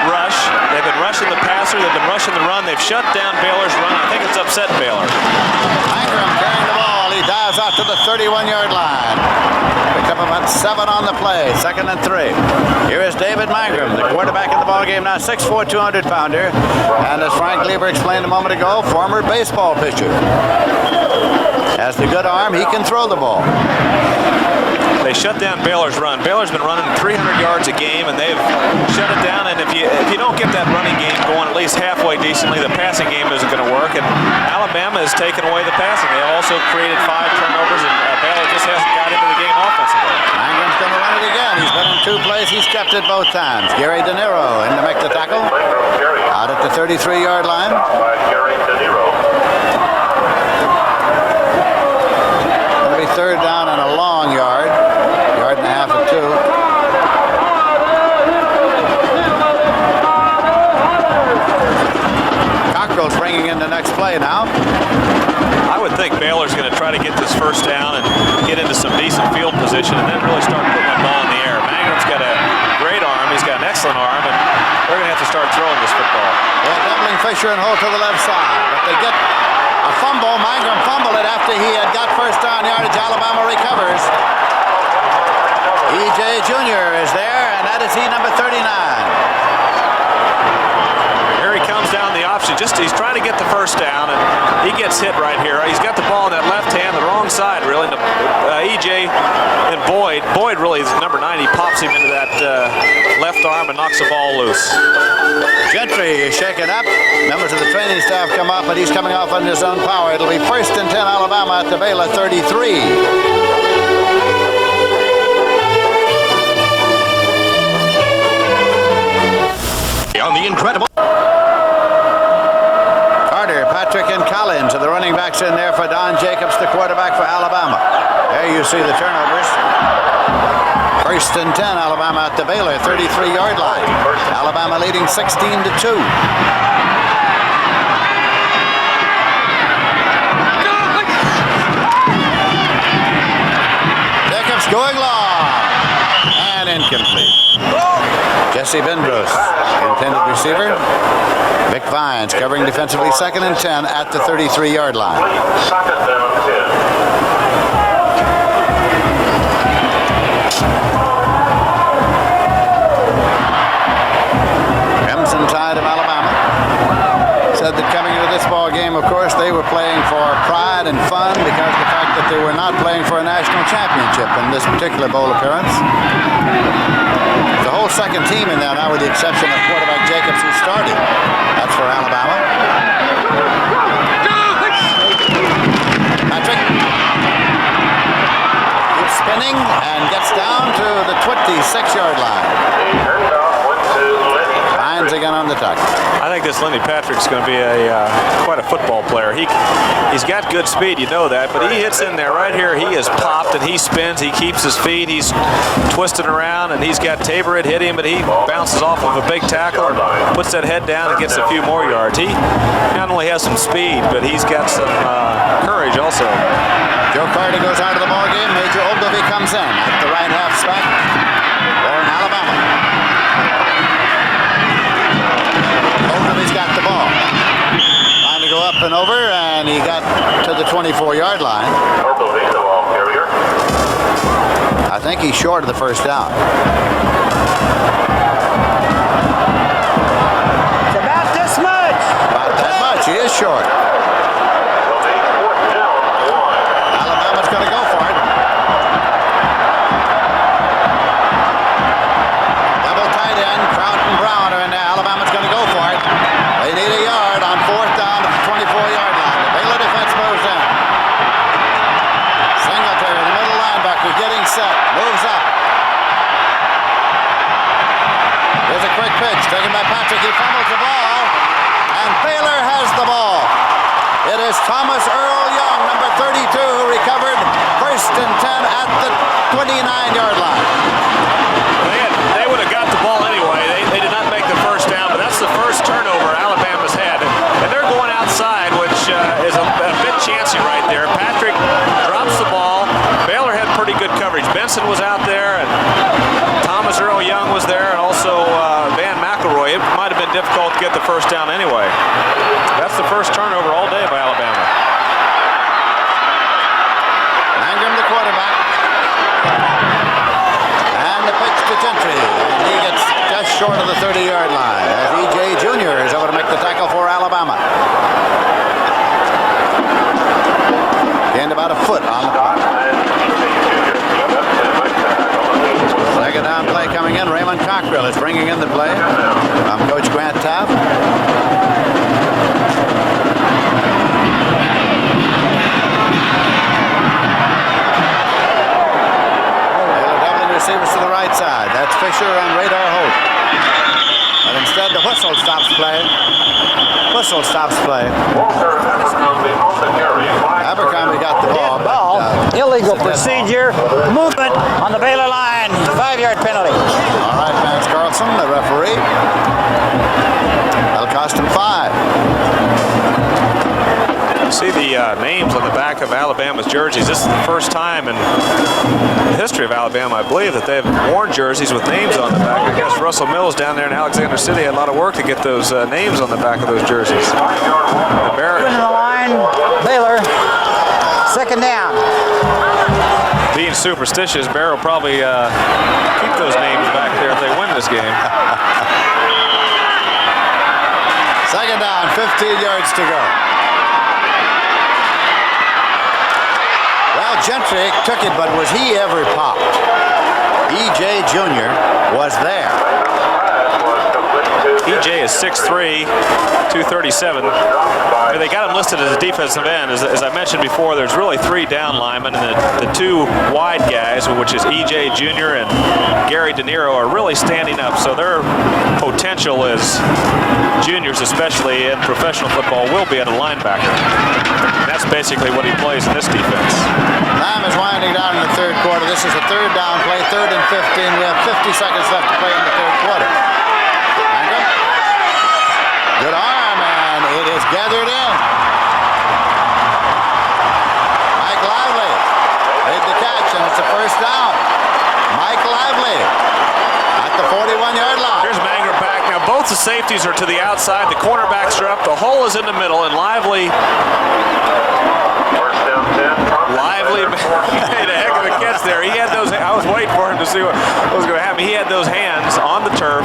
rush. They've been rushing the passer. They've been rushing the run. They've shut down Baylor's run. I think it's upset Baylor. Mangrum carrying the ball. He dives out to the 31-yard line. Picked up about 7 on the play. 2nd and 3. Here is David Mangrum, the quarterback in the ballgame now, 6'4", 200-pounder. And as Frank Lieber explained a moment ago, former baseball pitcher. Has the good arm. He can throw the ball. They shut down Baylor's run. Baylor's been running 300 yards a game, and they've shut it down. And if you don't get that running game going at least halfway decently, the passing game isn't going to work. And Alabama has taken away the passing. They also created 5 turnovers, and Baylor just hasn't got into the game offensively. Mangrum's going to run it again. He's been in 2 plays. He's kept it both times. Gary De Niro in to make the tackle. Out at the 33-yard line. Gary De Niro. It'll be 3rd down and a long yard. 1.5 yards or 2. play now. I would think Baylor's going to try to get this first down and get into some decent field position and then really start putting the ball in the air. Mangum's got a great arm. He's got an excellent arm, and they're going to have to start throwing this football. They're doubling Fisher and Holt to the left side. But they get a fumble. Mangum fumbled it after he had got first down yardage. Alabama recovers. E.J. Jr. is there, and that is he, number 39. Here he comes down the option. He's trying to get the first down, and he gets hit right here. He's got the ball in that left hand, the wrong side, really. E.J. and Boyd really is number 9. He pops him into that left arm and knocks the ball loose. Gentry is shaken up. Members of the training staff come up, but he's coming off on his own power. It'll be 1st and 10 Alabama at the Baylor 33. On the incredible Carter, Patrick, and Collins are the running backs in there for Don Jacobs, the quarterback for Alabama. There you see the turnovers. 1st and 10 Alabama at the Baylor 33-yard line. Alabama leading 16-2. Jacobs going long and incomplete. Jesse Bendros, intended receiver. Vic Vines covering defensively, 2nd and 10 at the 33-yard line. 2nd down 10. Crimson Tide of Alabama said that coming into this ball game, of course, they were playing for pride and fun because of the fact that they were not playing for a national championship in this particular bowl appearance. The whole second team in there now, with the exception of quarterback Jacobs, who started. That's for Alabama. Patrick keeps spinning and gets down to the 26-yard line. Finds again on the tackle. I think this Lenny Patrick's going to be quite a football player. He's got good speed, you know that, but he hits in there right here. He is popped and he spins. He keeps his feet. He's twisting around, and he's got Tabor had hit him, but he bounces off of a big tackle and puts that head down and gets a few more yards. He not only has some speed, but he's got some courage also. Joe Carter goes out of the ball game. Major Ogilvie comes in at the right half spot for Alabama. Ogilvie's got the ball. Trying to go up and over, and he got to the 24-yard line. Ogilvie, the ball carrier. I think he's short of the first down. It's about this much. About that much. He is short. Alabama's going to go for it. Double tight end. Kraut and Brown are in there. Alabama's going to go for it. They need a yard on 4th down at the 24-yard line. The Baylor defense moves in. Singletary, the middle linebacker, getting set. Moves up. Here's a quick pitch taken by Patrick. He fumbles the ball, and Baylor has the ball. It is Thomas Earl Young, number 32, who recovered 1st and 10 at the 29-yard line. They would have got the ball anyway. They did not make the first down, but that's the first turnover Alabama's had. And they're going outside, which is a bit chancy right there. Patrick drops the ball. Baylor had pretty good coverage. Benson was out there, and Thomas Earl Young was there, and also Van McElroy. It might have been difficult to get the first down anyway. That's the first turnover all day by Alabama. Mangum, the quarterback. And the pitch to Gentry. And he gets just short of the 30-yard line as E.J. Jr. is over to make the tackle for Alabama. Gained about a foot on the clock. Second down play coming in. Raymond Cockrell is bringing in the play from Coach Grant Taft. Receivers to the right side. That's Fisher and Radar Holt. But instead, the whistle stops play. Whistle stops play. Abercrombie got the ball. Illegal procedure. Movement on the Baylor line. 5-yard penalty. All right, Vance Carlson, the referee. That'll cost him 5. of Alabama's jerseys, this is the first time in the history of Alabama, I believe, that they've worn jerseys with names on the back. I guess Russell Mills down there in Alexander City had a lot of work to get those names on the back of those jerseys. The Bear in the line, Baylor, second down. Being superstitious, Bear will probably keep those names back there if they win this game. Second down, 15 yards to go. Well, Gentry took it, but was he ever popped? E.J. Jr. was there. E.J. is 6'3", 237. I mean, they got him listed as a defensive end. As I mentioned before, there's really 3 down linemen, and the 2 wide guys, which is E.J. Jr. and Gary De Niro, are really standing up. So their potential is juniors, especially in professional football, will be at a linebacker. That's basically what he plays in this defense. Time is winding down in the third quarter. This is a third down play, 3rd and 15. We have 50 seconds left to play in the third quarter. Good arm, and it is gathered in. Mike Lively made the catch, and it's a first down. Mike Lively at the 41-yard line. Here's Mangrum back. Now, both the safeties are to the outside. The cornerbacks are up. The hole is in the middle, and Lively made a heck of a catch there. He had those. I was waiting for him to see what was going to happen. He had those hands on the turf,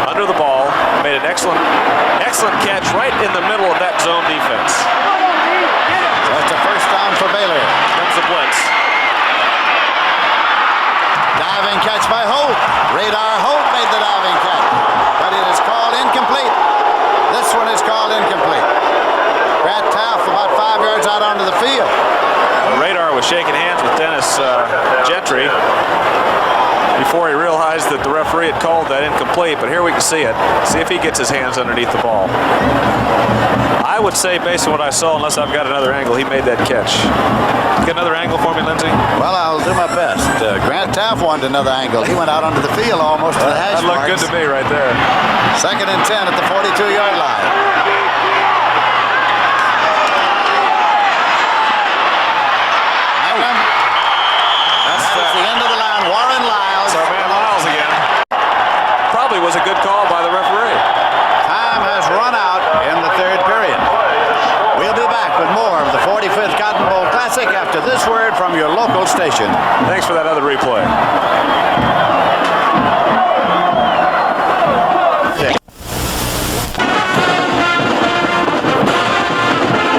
under the ball, made an excellent catch right in the middle of that zone defense. So that's a first down for Baylor. Comes the blitz. Diving catch by Holt. Radar Holt made the diving catch, but it is called incomplete. This one is called incomplete. Grant Taft about 5 yards out onto the field. Radar was shaking hands with Dennis Gentry before he realized that the referee had called that incomplete, but here we can see it. See if he gets his hands underneath the ball. I would say, based on what I saw, unless I've got another angle, he made that catch. Get another angle for me, Lindsey? Well, I'll do my best. Grant Taft wanted another angle. He went out onto the field almost to the hash marks. That looked good to me right there. 2nd and 10 at the 42-yard line. That's the end of the line. Warren Lyles. Our man Lyles again. Probably was a good call by the referee. Time has run out in the third period. We'll be back with more of the 45th Cotton Bowl Classic after this word from your local station. Thanks for that other replay.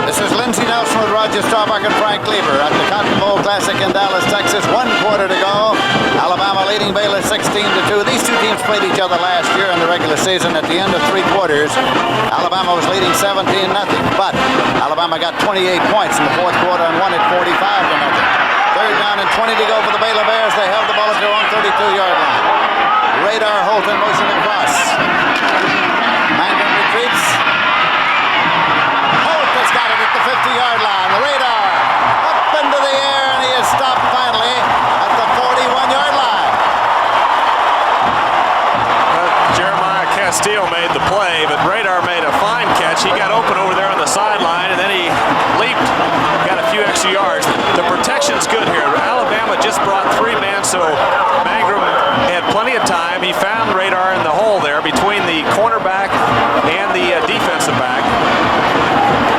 This is Lindsey Nelson with Roger Staubach and Frank Lieber at the Cotton Bowl Classic in Dallas, Texas. 1 quarter to go. Alabama leading Baylor 16-2. These two teams played each other last year in the regular season. At the end of 3 quarters, Alabama was leading 17-0. But Alabama got 28 points in the 4th quarter and won it 45-0. 3rd down and 20 to go for the Baylor Bears. They held the ball at their own 32-yard line. Radar Holt in motion across. Mangrum retreats. Holt has got it at the 50-yard line. The Radar up into the air, and he is stopped finally at the 41-yard line. Jeremiah Castile made the play, but Radar made a fine catch. He got open over there on the sideline, and then he leaped, got a few extra yards. The protection's good here. Alabama just brought 3 men, so Mangrum had plenty of time. He found Radar in the hole there between the cornerback and the defensive back.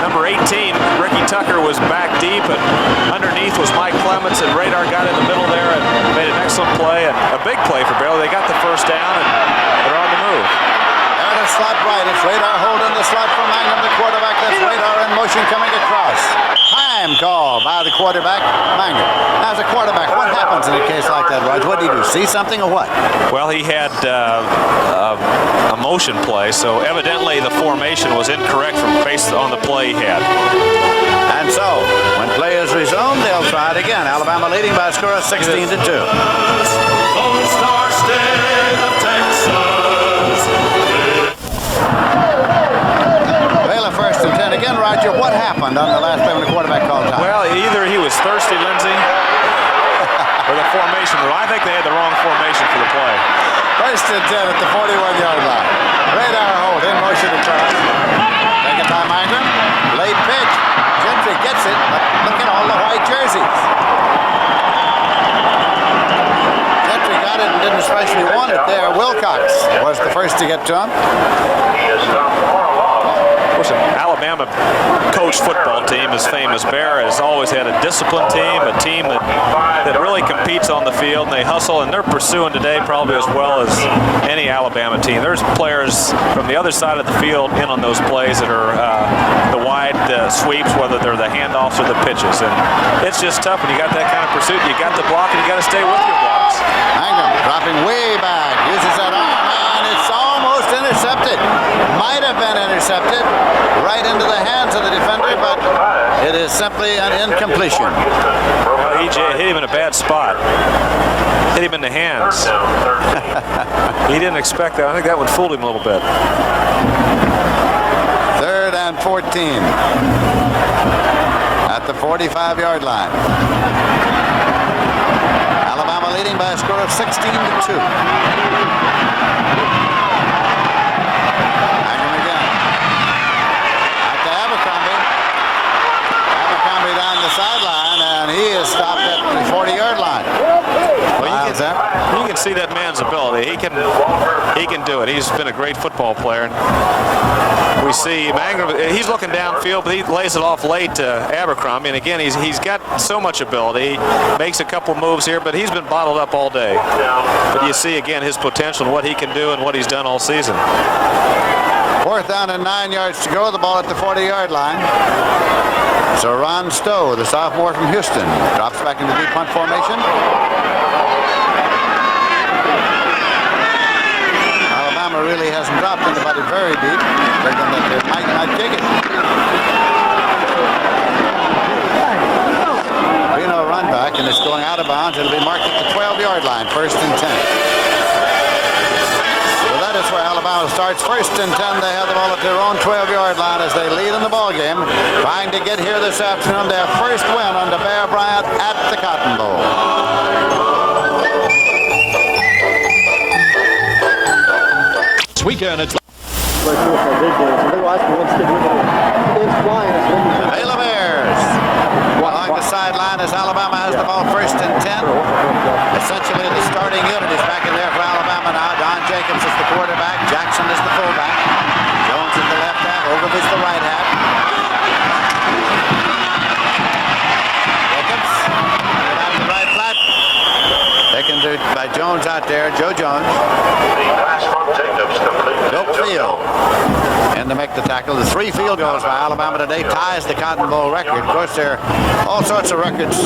Number 18, Ricky Tucker, was back deep, and underneath was Mike Clements, and Radar got in the middle there and made an excellent play, and a big play for Baylor. They got the first down, and they're on the move. And a slot right. It's Radar holding the slot for Mangrum, the quarterback. That's Radar in motion coming across. Time call by the quarterback, Mangrum. Now, as a quarterback, what happens in a case like that, Raj? What do you do? See something or what? Well, he had a motion play, so evidently the formation was incorrect based on the play he had. And so, when play is resumed, they'll try it again. Alabama leading by a score of 16-2. Lone Star State of Texas. Baylor 1st and 10. Again, Roger, what happened on the last play when the quarterback called time? Well, either he was thirsty, Lindsey, or the formation. I think they had the wrong formation for the play. 1st and 10 at the 41-yard line. Radar Holt in motion across. Taken by Mangrum. Late pitch. Gentry gets it, but look at all the white didn't especially want it there. Wilcox was the first to get to him. Of course, an Alabama coached football team is famous. Bear has always had a disciplined team, a team that really competes on the field, and they hustle, and they're pursuing today probably as well as any Alabama team. There's players from the other side of the field in on those plays that are the wide sweeps, whether they're the handoffs or the pitches. And it's just tough when you got that kind of pursuit. You got the block, and you got to stay with your blocks. Mangum dropping way back, uses that arm, and it's almost intercepted. Might have been intercepted right into the hands of the defender, but it is simply an incompletion. Well, EJ hit him in a bad spot. Hit him in the hands. He didn't expect that. I think that one fooled him a little bit. 3rd and 14 at the 45-yard line. Alabama leading by a score of 16-2. Mangum again. Out to Abercrombie. Abercrombie down the sideline, and he is stopped at the 40-yard line. Well, you can see that man's ability. He can do it. He's been a great football player. We see Mangum, he's looking downfield, but he lays it off late to Abercrombie. And again, he's got so much ability. He makes a couple moves here, but he's been bottled up all day. But you see, again, his potential and what he can do and what he's done all season. 4th down and 9 yards to go. The ball at the 40-yard line. So Ron Stowe, the sophomore from Houston, drops back into deep punt formation. Alabama really hasn't dropped anybody very deep. Thinking that they might kick it. Reno run back, and it's going out of bounds. It'll be marked at the 12-yard line, 1st and 10. So that is where Alabama starts. 1st and 10. They have the ball at their own 12-yard line as they lead in the ball game, trying to get here this afternoon. Their first win under Bear Bryant at the Cotton Bowl. This weekend, it's Baylor Bears along the sideline as Alabama has the ball 1st and 10. Essentially the starting unit is back in there for Alabama now. Don Jacobs is the quarterback. Jackson is the fullback. Jones is the left half. Ogilvy's the right half. Jacobs out the right flat. Taken by Jones out there. Joe Jones. Dope field. And to make the tackle, the 3 field goals by Alabama today ties the Cotton Bowl record. Of course, there are all sorts of records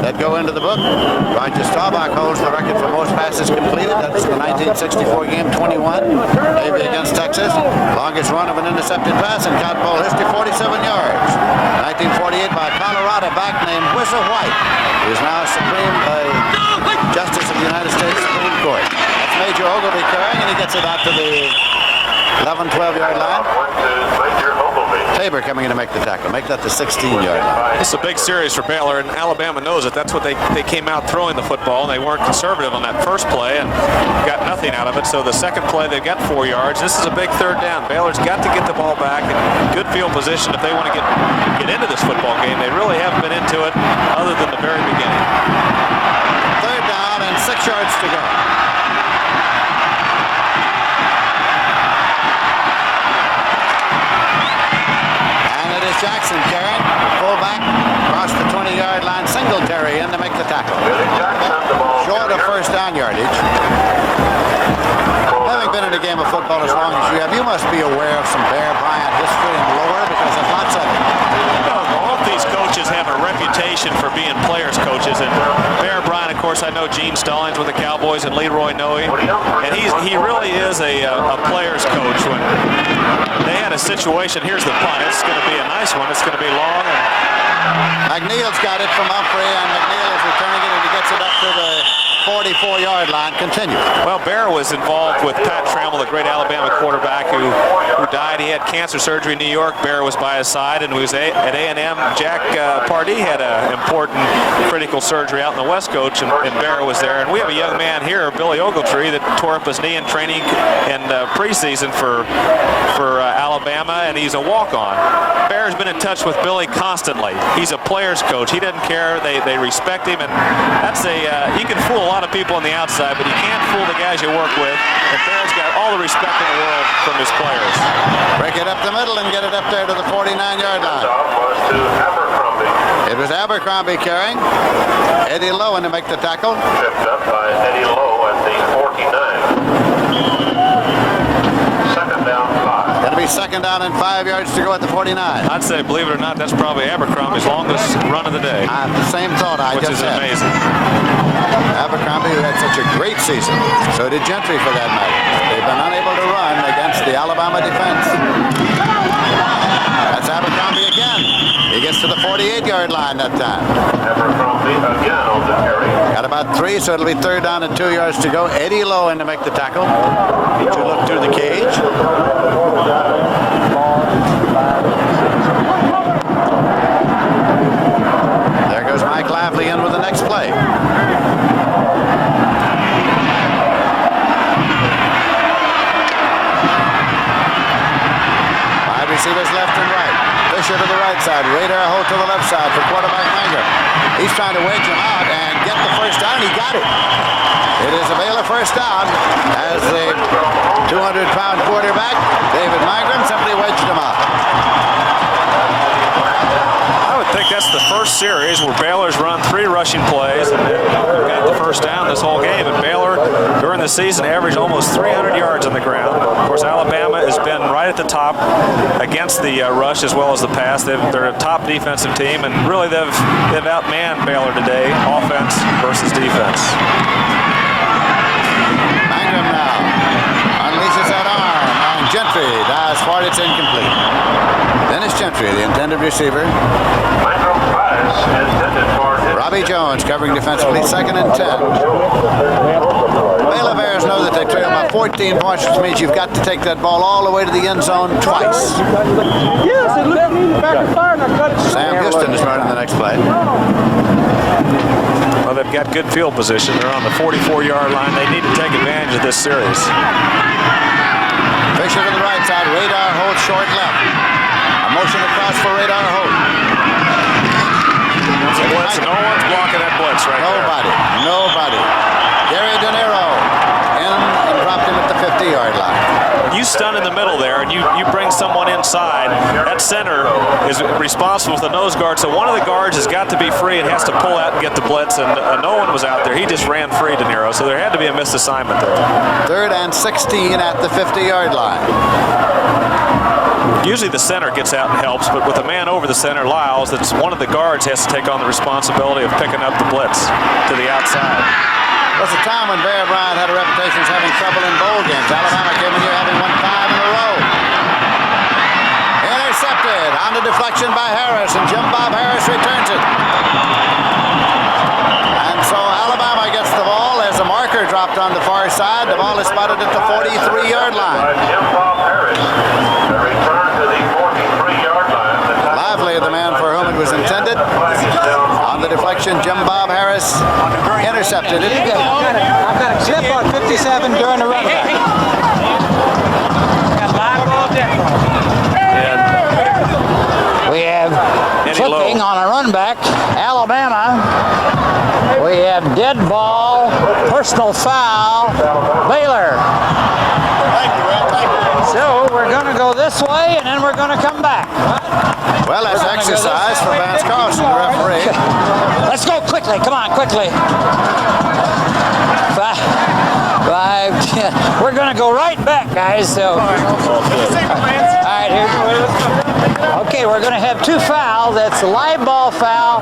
that go into the book. Roger Staubach holds the record for most passes completed. That's the 1964 game, 21. Maybe against Texas. Longest run of an intercepted pass in Cotton Bowl history, 47 yards. 1948 by Colorado back named Whistle White, who is now Justice of the United States Supreme Court. That's Major Ogilvy carrying, and he gets it out to the 11, 12-yard line. Tabor coming in to make the tackle. Make that the 16-yard line. This is a big series for Baylor, and Alabama knows it. That's what they came out throwing the football, and they weren't conservative on that first play and got nothing out of it. So the second play, they've got 4 yards. This is a big 3rd down. Baylor's got to get the ball back in good field position if they want to get into this football game. They really haven't been into it other than the very beginning. 3rd down and 6 yards to go. Jackson carrying, fullback, across the 20-yard line, Singletary in to make the tackle. Short of 1st down yardage. Having been in the game of football as long as you have, you must be aware of some Bear Bryant history and lore, because there's lots of it. All of these coaches have a reputation for being players' coaches, and Bear Bryant, of course, I know Gene Stallings with the Cowboys and Leroy Noe, and he really is a players' coach. When they had a situation, here's the punt. It's going to be a nice one. It's going to be long. And McNeil's got it from Humphrey, and McNeil is returning it, and he gets it up to the 44-yard line. Continue. Well, Bear was involved with Pat Trammell, the great Alabama quarterback who died. He had cancer surgery in New York. Bear was by his side, and he was at A&M. Jack Pardee had an important critical surgery out in the West Coast, and Bear was there. And we have a young man here, Billy Ogletree, that tore up his knee in training and preseason for Alabama, and he's a walk-on. Bear's been in touch with Billy constantly. He's a player's coach. He doesn't care. They respect him, and that's you can fool a lot of people on the outside, but you can't fool the guys you work with. And Bear's got all the respect in the world from his players. Break it up the middle and get it up there to the 49-yard line. Was to Abercrombie. It was Abercrombie carrying. Eddie Lowen to make the tackle. Picked up by Eddie Lowe at the 49. Second down, 5. It'll be second down and 5 yards to go at the 49. I'd say, believe it or not, that's probably Abercrombie's longest run of the day. The same thought I which just is had. amazing. Abercrombie, who had such a great season. So did Gentry, for that matter. They've been unable to run against the Alabama defense. That's Abercrombie again. He gets to the 48-yard line that time. Abercrombie again on the carry. Got about 3, so it'll be third down and 2 yards to go. Eddie Lowe in to make the tackle. To look through the cage. There goes Mike Lively in with the next play. Wide receivers left and right. Fisher to the right side. Radar Holt to the left side for quarterback Manger. He's trying to wedge him out and get the first down. He got it. It is a Baylor first down as the 200-pound quarterback, David Mangrum, simply wedged him out. I would think that's the first series where Baylor's run 3 rushing plays and got the first down this whole game. And Baylor, during the season, averaged almost 300 yards on the ground. Of course, Alabama has been right at the top against the rush as well as the pass. They're a top defensive team, and really they've outmanned Baylor today, offense versus defense. Mangrum now unleashes that arm, and Gentry dives for it. It's incomplete. Dennis Gentry, the intended receiver. Mangrum pass intended for Robbie Jones covering defensively, second and 10. Baylor Bears know that they trail by 14 points, which means you've got to take that ball all the way to the end zone twice. Yes, it looked me back and fire, and I got it. Sam Houston is running the next play. Well, they've got good field position. They're on the 44-yard line. They need to take advantage of this series. Fisher to the right side. Radar Holt short left. A motion across for Radar Holt. It's a blitz. No one's blocking that blitz right there. Nobody. Gary De Niro in and dropped him at the 50-yard line. When you stun in the middle there and you bring someone inside, that center is responsible for the nose guard, so one of the guards has got to be free and has to pull out and get the blitz, and no one was out there. He just ran free, De Niro, so there had to be a missed assignment there. Third and 16 at the 50-yard line. Usually the center gets out and helps, but with a man over the center, Lyles, that's one of the guards has to take on the responsibility of picking up the blitz to the outside. There was a time when Bear Bryant had a reputation of having trouble in bowl games. Alabama came in here having won 5 in a row. Intercepted on the deflection by Harris, and Jim Bob Harris returns it. And so Alabama gets the ball as a marker dropped on the far side. The ball is spotted at the 43-yard line. Jim Bob Harris. The return to the 43-yard line. Lively, the man for whom it was intended. On the deflection, Jim Bob Harris intercepted it. I've got a clip on 57 during the run back. Got live ball dead ball. We have flipping on a run back, Alabama. We have dead ball, personal foul, Baylor. So we're going to go this way, and then we're going to come back. Well, that's exercise for Vance Carlson, the referee. Let's go quickly. Come on, quickly. 5, 10. We're going to go right back, guys. So, all right, here. Okay, we're going to have 2 fouls. That's a live ball foul,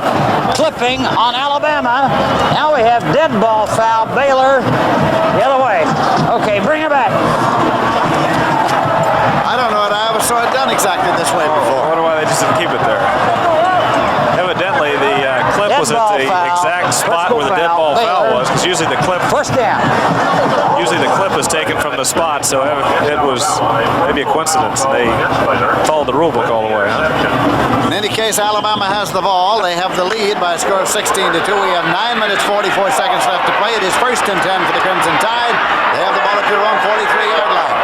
clipping on Alabama. Now we have dead ball foul, Baylor, the other way. Okay, bring it back. I don't know that I ever saw it done exactly this way before. I wonder why they just didn't keep it there. Evidently, the clip was at the exact spot where the dead ball foul was, because usually the clip first down. Usually the clip is taken from the spot, so it was maybe a coincidence. They followed the rule book all the way. Huh? In any case, Alabama has the ball. They have the lead by a score of 16-2. We have 9 minutes 44 seconds left to play. It is first and 10 for the Crimson Tide. They have the ball at their own 43-yard line.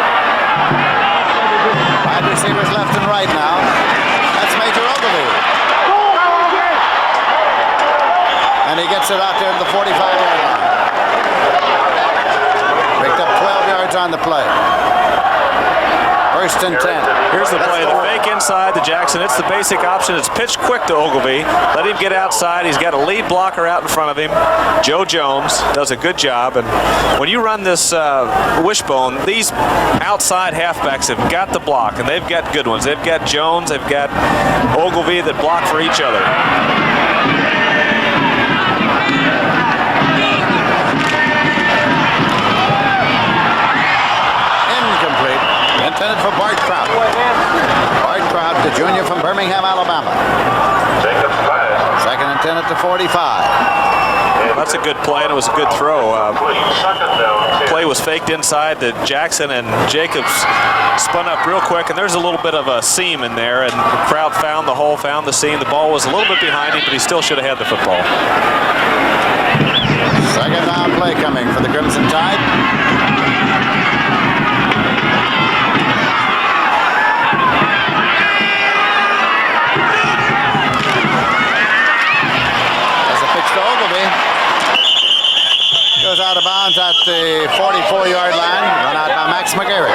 Wide receivers left and right now. That's Major Ogilvie. And he gets it out there to the 45-yard line. play. First and 10. Here's the play. The fake inside to Jackson. It's the basic option. It's pitched quick to Ogilvie. Let him get outside. He's got a lead blocker out in front of him. Joe Jones does a good job. And when you run this wishbone, these outside halfbacks have got the block, and they've got good ones. They've got Jones. They've got Ogilvie that block for each other. Intended for Bart Trout. Bart Trout, the junior from Birmingham, Alabama. Second and 10 at the 45. That's a good play, and it was a good throw. Play was faked inside to Jackson, and Jacobs spun up real quick, and there's a little bit of a seam in there, and the crowd found the hole, found the seam. The ball was a little bit behind him, but he still should have had the football. Second down play coming for the Crimson Tide. Goes out of bounds at the 44-yard line, run out by Max McGarry.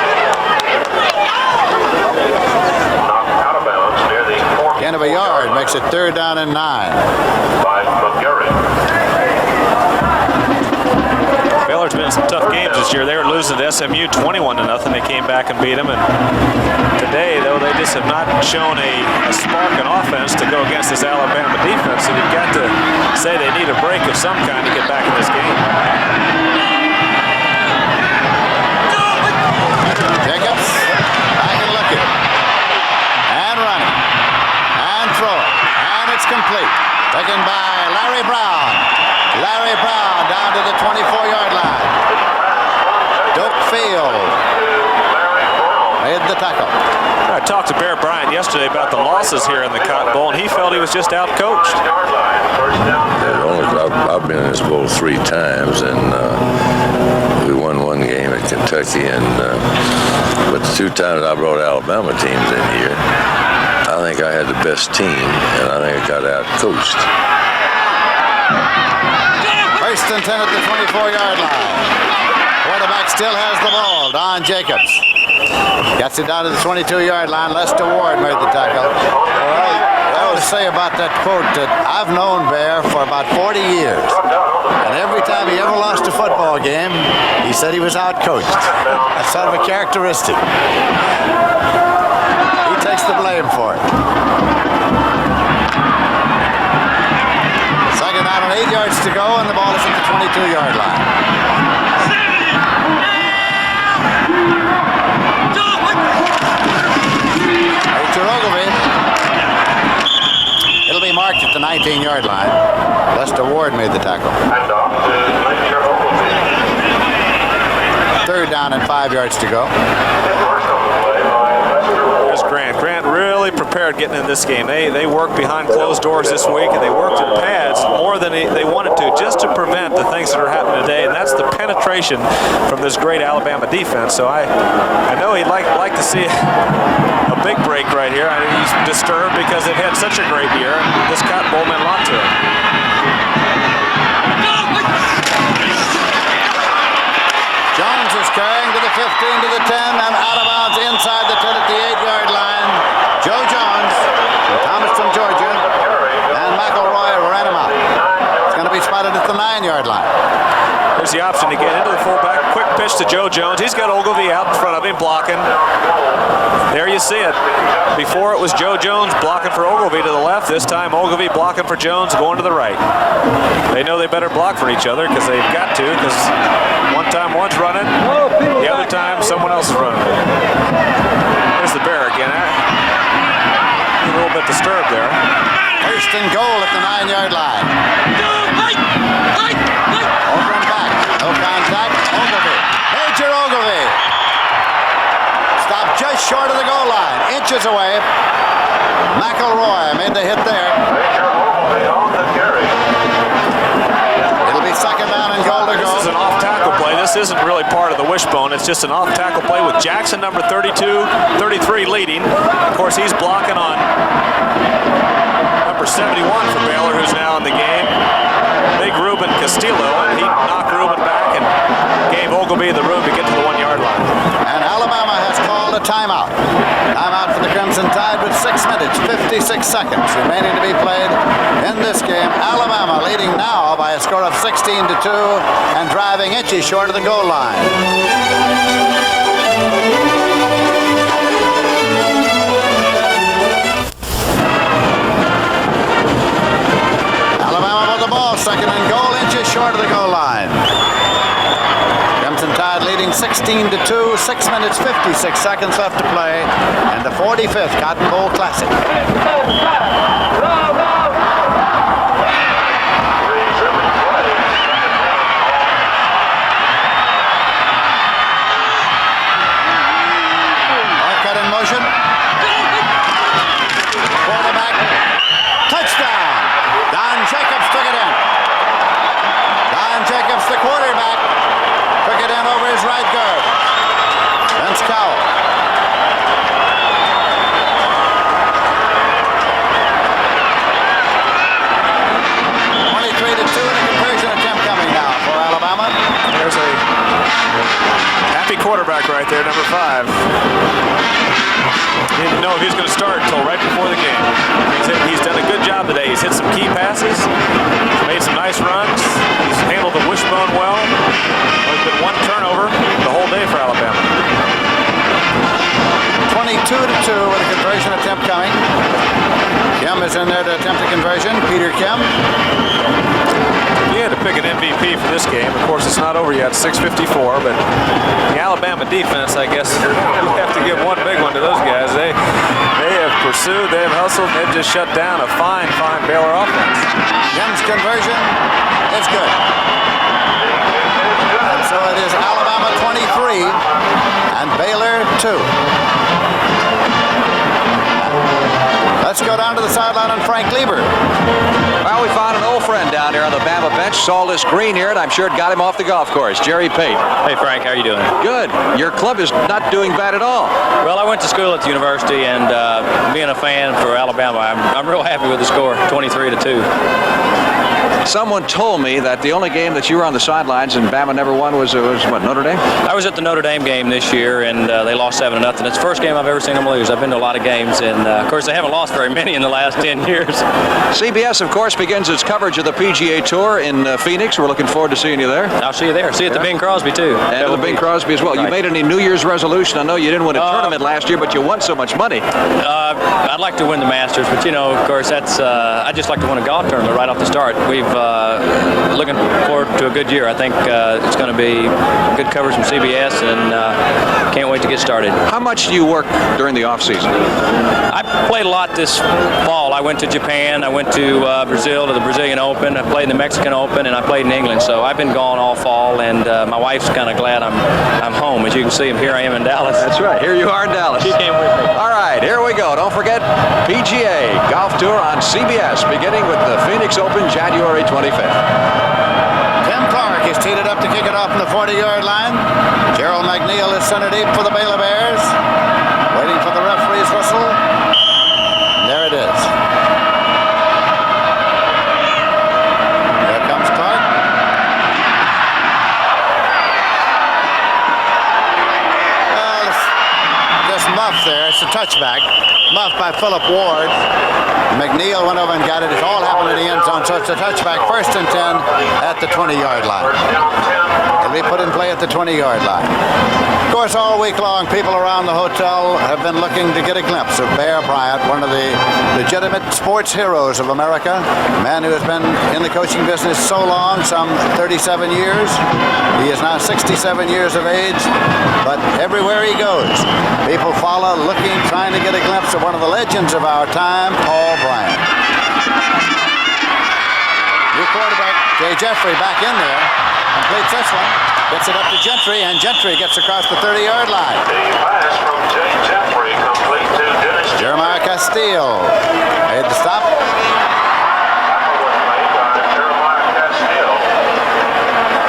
Out of bounds near the 40. End of a yard makes it third down and 9. By McGarry. Baylor's been in some tough games this year. They were losing to SMU 21-0. They came back and beat them. And today, though, they just have not shown a spark in offense to go against this Alabama defense. So you've got to say they need a break of some kind to get back in this game. Jacobs, back and looking. And running. And throwing. And it's complete. Taken by Larry Brown. Larry Brown down to the 24-yard line. Doak Field made the tackle. I talked to Bear Bryant yesterday about the losses here in the Cotton Bowl, and he felt he was just out-coached. I've been in this bowl 3 times, and we won one game at Kentucky, and but the 2 times I brought Alabama teams in here, I think I had the best team, and I think I got out-coached. First and 10 at the 24-yard line. Quarterback still has the ball. Don Jacobs gets it down to the 22-yard line. Lester Ward made the tackle. I would say about that quote that I've known Bear for about 40 years. And every time he ever lost a football game, he said he was out-coached. That's sort of a characteristic. He takes the blame for it. Second down and 8 yards to go, and the ball is at the 22-yard line. Major Ogilvie. It'll be marked at the 19-yard line. Lester Ward made the tackle. Third down and 5 yards to go. There's Grant. Grant really prepared getting in this game. They worked behind closed doors this week, and they worked in pads more than they wanted to, just to prevent the things that are happening today, and that's the penetration from this great Alabama defense. So I know he'd like to see a big break right here. I mean, he's disturbed because they've had such a great year, and this Cotton Bowl meant a lot to him. Jones is carrying to the 15, to the 10, and out of bounds inside the 10 at the 8-yard line. Joe Jones, Thomas from Georgia, and McElroy ran him out. It's going to be spotted at the 9-yard line. There's the option to get into the fullback. Quick pitch to Joe Jones. He's got Ogilvie out in front of him blocking. There you see it. Before it was Joe Jones blocking for Ogilvie to the left. This time Ogilvie blocking for Jones going to the right. They know they better block for each other because they've got to, because one time one's running, the other time someone else is running. There's the Bear again. A little bit disturbed there. First and goal at the 9-yard line. Over and back. No contact. Ogilvie. Major Ogilvie. Stopped just short of the goal line. Inches away. McElroy made the hit there. Major Ogilvie on the carry. It'll be second down and goal to go. This is an off-tackle play. This isn't really part of the wishbone. It's just an off-tackle play with Jackson, number 32, 33 leading. Of course, he's blocking on number 71 for Baylor, who's now in the game. Big Ruben Castillo, and he knocked Ruben back and gave Ogilvie the room to get to the 1-yard line. seconds remaining to be played in this game. Alabama leading now by a score of 16-2 and driving inches short of the goal line. Alabama with the ball, second and goal, inches short of the goal line. Crimson Tide leading 16-2, 6 minutes 56 seconds left to play in the 45th Cotton Bowl Classic. Marquette in motion. Quarterback. Touchdown. Don Jacobs took it in. Don Jacobs, the quarterback, took it in over his right guard. Vince Cowell. There's a happy quarterback right there, number 5. Didn't know if he was going to start until right before the game. He's done a good job today. He's hit some key passes, made some nice runs. He's handled the wishbone well. There's been one turnover the whole day for Alabama. 22-2 with a conversion attempt coming. Kim is in there to attempt a conversion. Peter Kim. He had to pick an MVP for this game. Of course, it's not over yet, 6:54, but the Alabama defense, I guess, you have to give one big one to those guys. They have pursued, they have hustled, and they've just shut down a fine Baylor offense. Kim's conversion is good. And so it is Alabama 23 and Baylor 2. Let's go down to the sideline on Frank Lieber. Well, we found an old friend down there on the Bama bench. Saw this green here, and I'm sure it got him off the golf course. Jerry Pate. Hey, Frank, how are you doing? Good. Your club is not doing bad at all. Well, I went to school at the university, and being a fan for Alabama, I'm real happy with the score, 23-2. Someone told me that the only game that you were on the sidelines and Bama never won was what, Notre Dame? I was at the Notre Dame game this year, and they lost 7-0. It's the first game I've ever seen them lose. I've been to a lot of games, and of course, they haven't lost very many in the last 10 years. CBS, of course, begins its coverage of the PGA Tour in Phoenix. We're looking forward to seeing you there. I'll see you there. See you at the Bing Crosby, too. And the Bing Crosby as well. Right. You made any New Year's resolution? I know you didn't win a tournament last year, but you won so much money. I'd like to win the Masters, but, of course, that's I just like to win a golf tournament right off the start. We've looking forward to a good year. I think it's going to be good coverage from CBS, and can't wait to get started. How much do you work during the off season? I played a lot this fall. I went to Japan. I went to Brazil to the Brazilian Open. I played in the Mexican Open, and I played in England. So I've been gone all fall, and my wife's kind of glad I'm home. As you can see, here I am in Dallas. That's right. Here you are in Dallas. She came with me. All right, here we go. Don't forget PGA Golf Tour on CBS, beginning with the Phoenix Open January 25th. Tim Clark is teed it up to kick it off from the 40-yard line. Gerald McNeil is center deep for the Baylor Bears. Waiting for the referee's whistle. And there it is. Here comes Clark. Well, just muffed there. It's a touchback. Muffed by Philip Ward. McNeil went over and got it. It all happened in the end zone, so it's a touchback. 1st and 10 at the 20-yard line. It'll be put in play at the 20-yard line. Of course, all week long, people around the hotel have been looking to get a glimpse of Bear Bryant, one of the legitimate sports heroes of America, a man who has been in the coaching business so long, some 37 years. He is now 67 years of age, but everywhere he goes, people follow, looking, trying to get a glimpse of one of the legends of our time, Paul Bryant. New quarterback, Jay Jeffrey, back in there. Completes this one. Gets it up to Gentry, and Gentry gets across the 30-yard line. The pass from Jay Jeffrey complete to Dennis Jeremiah Castile made the stop. Tackle was made by Jeremiah Castile.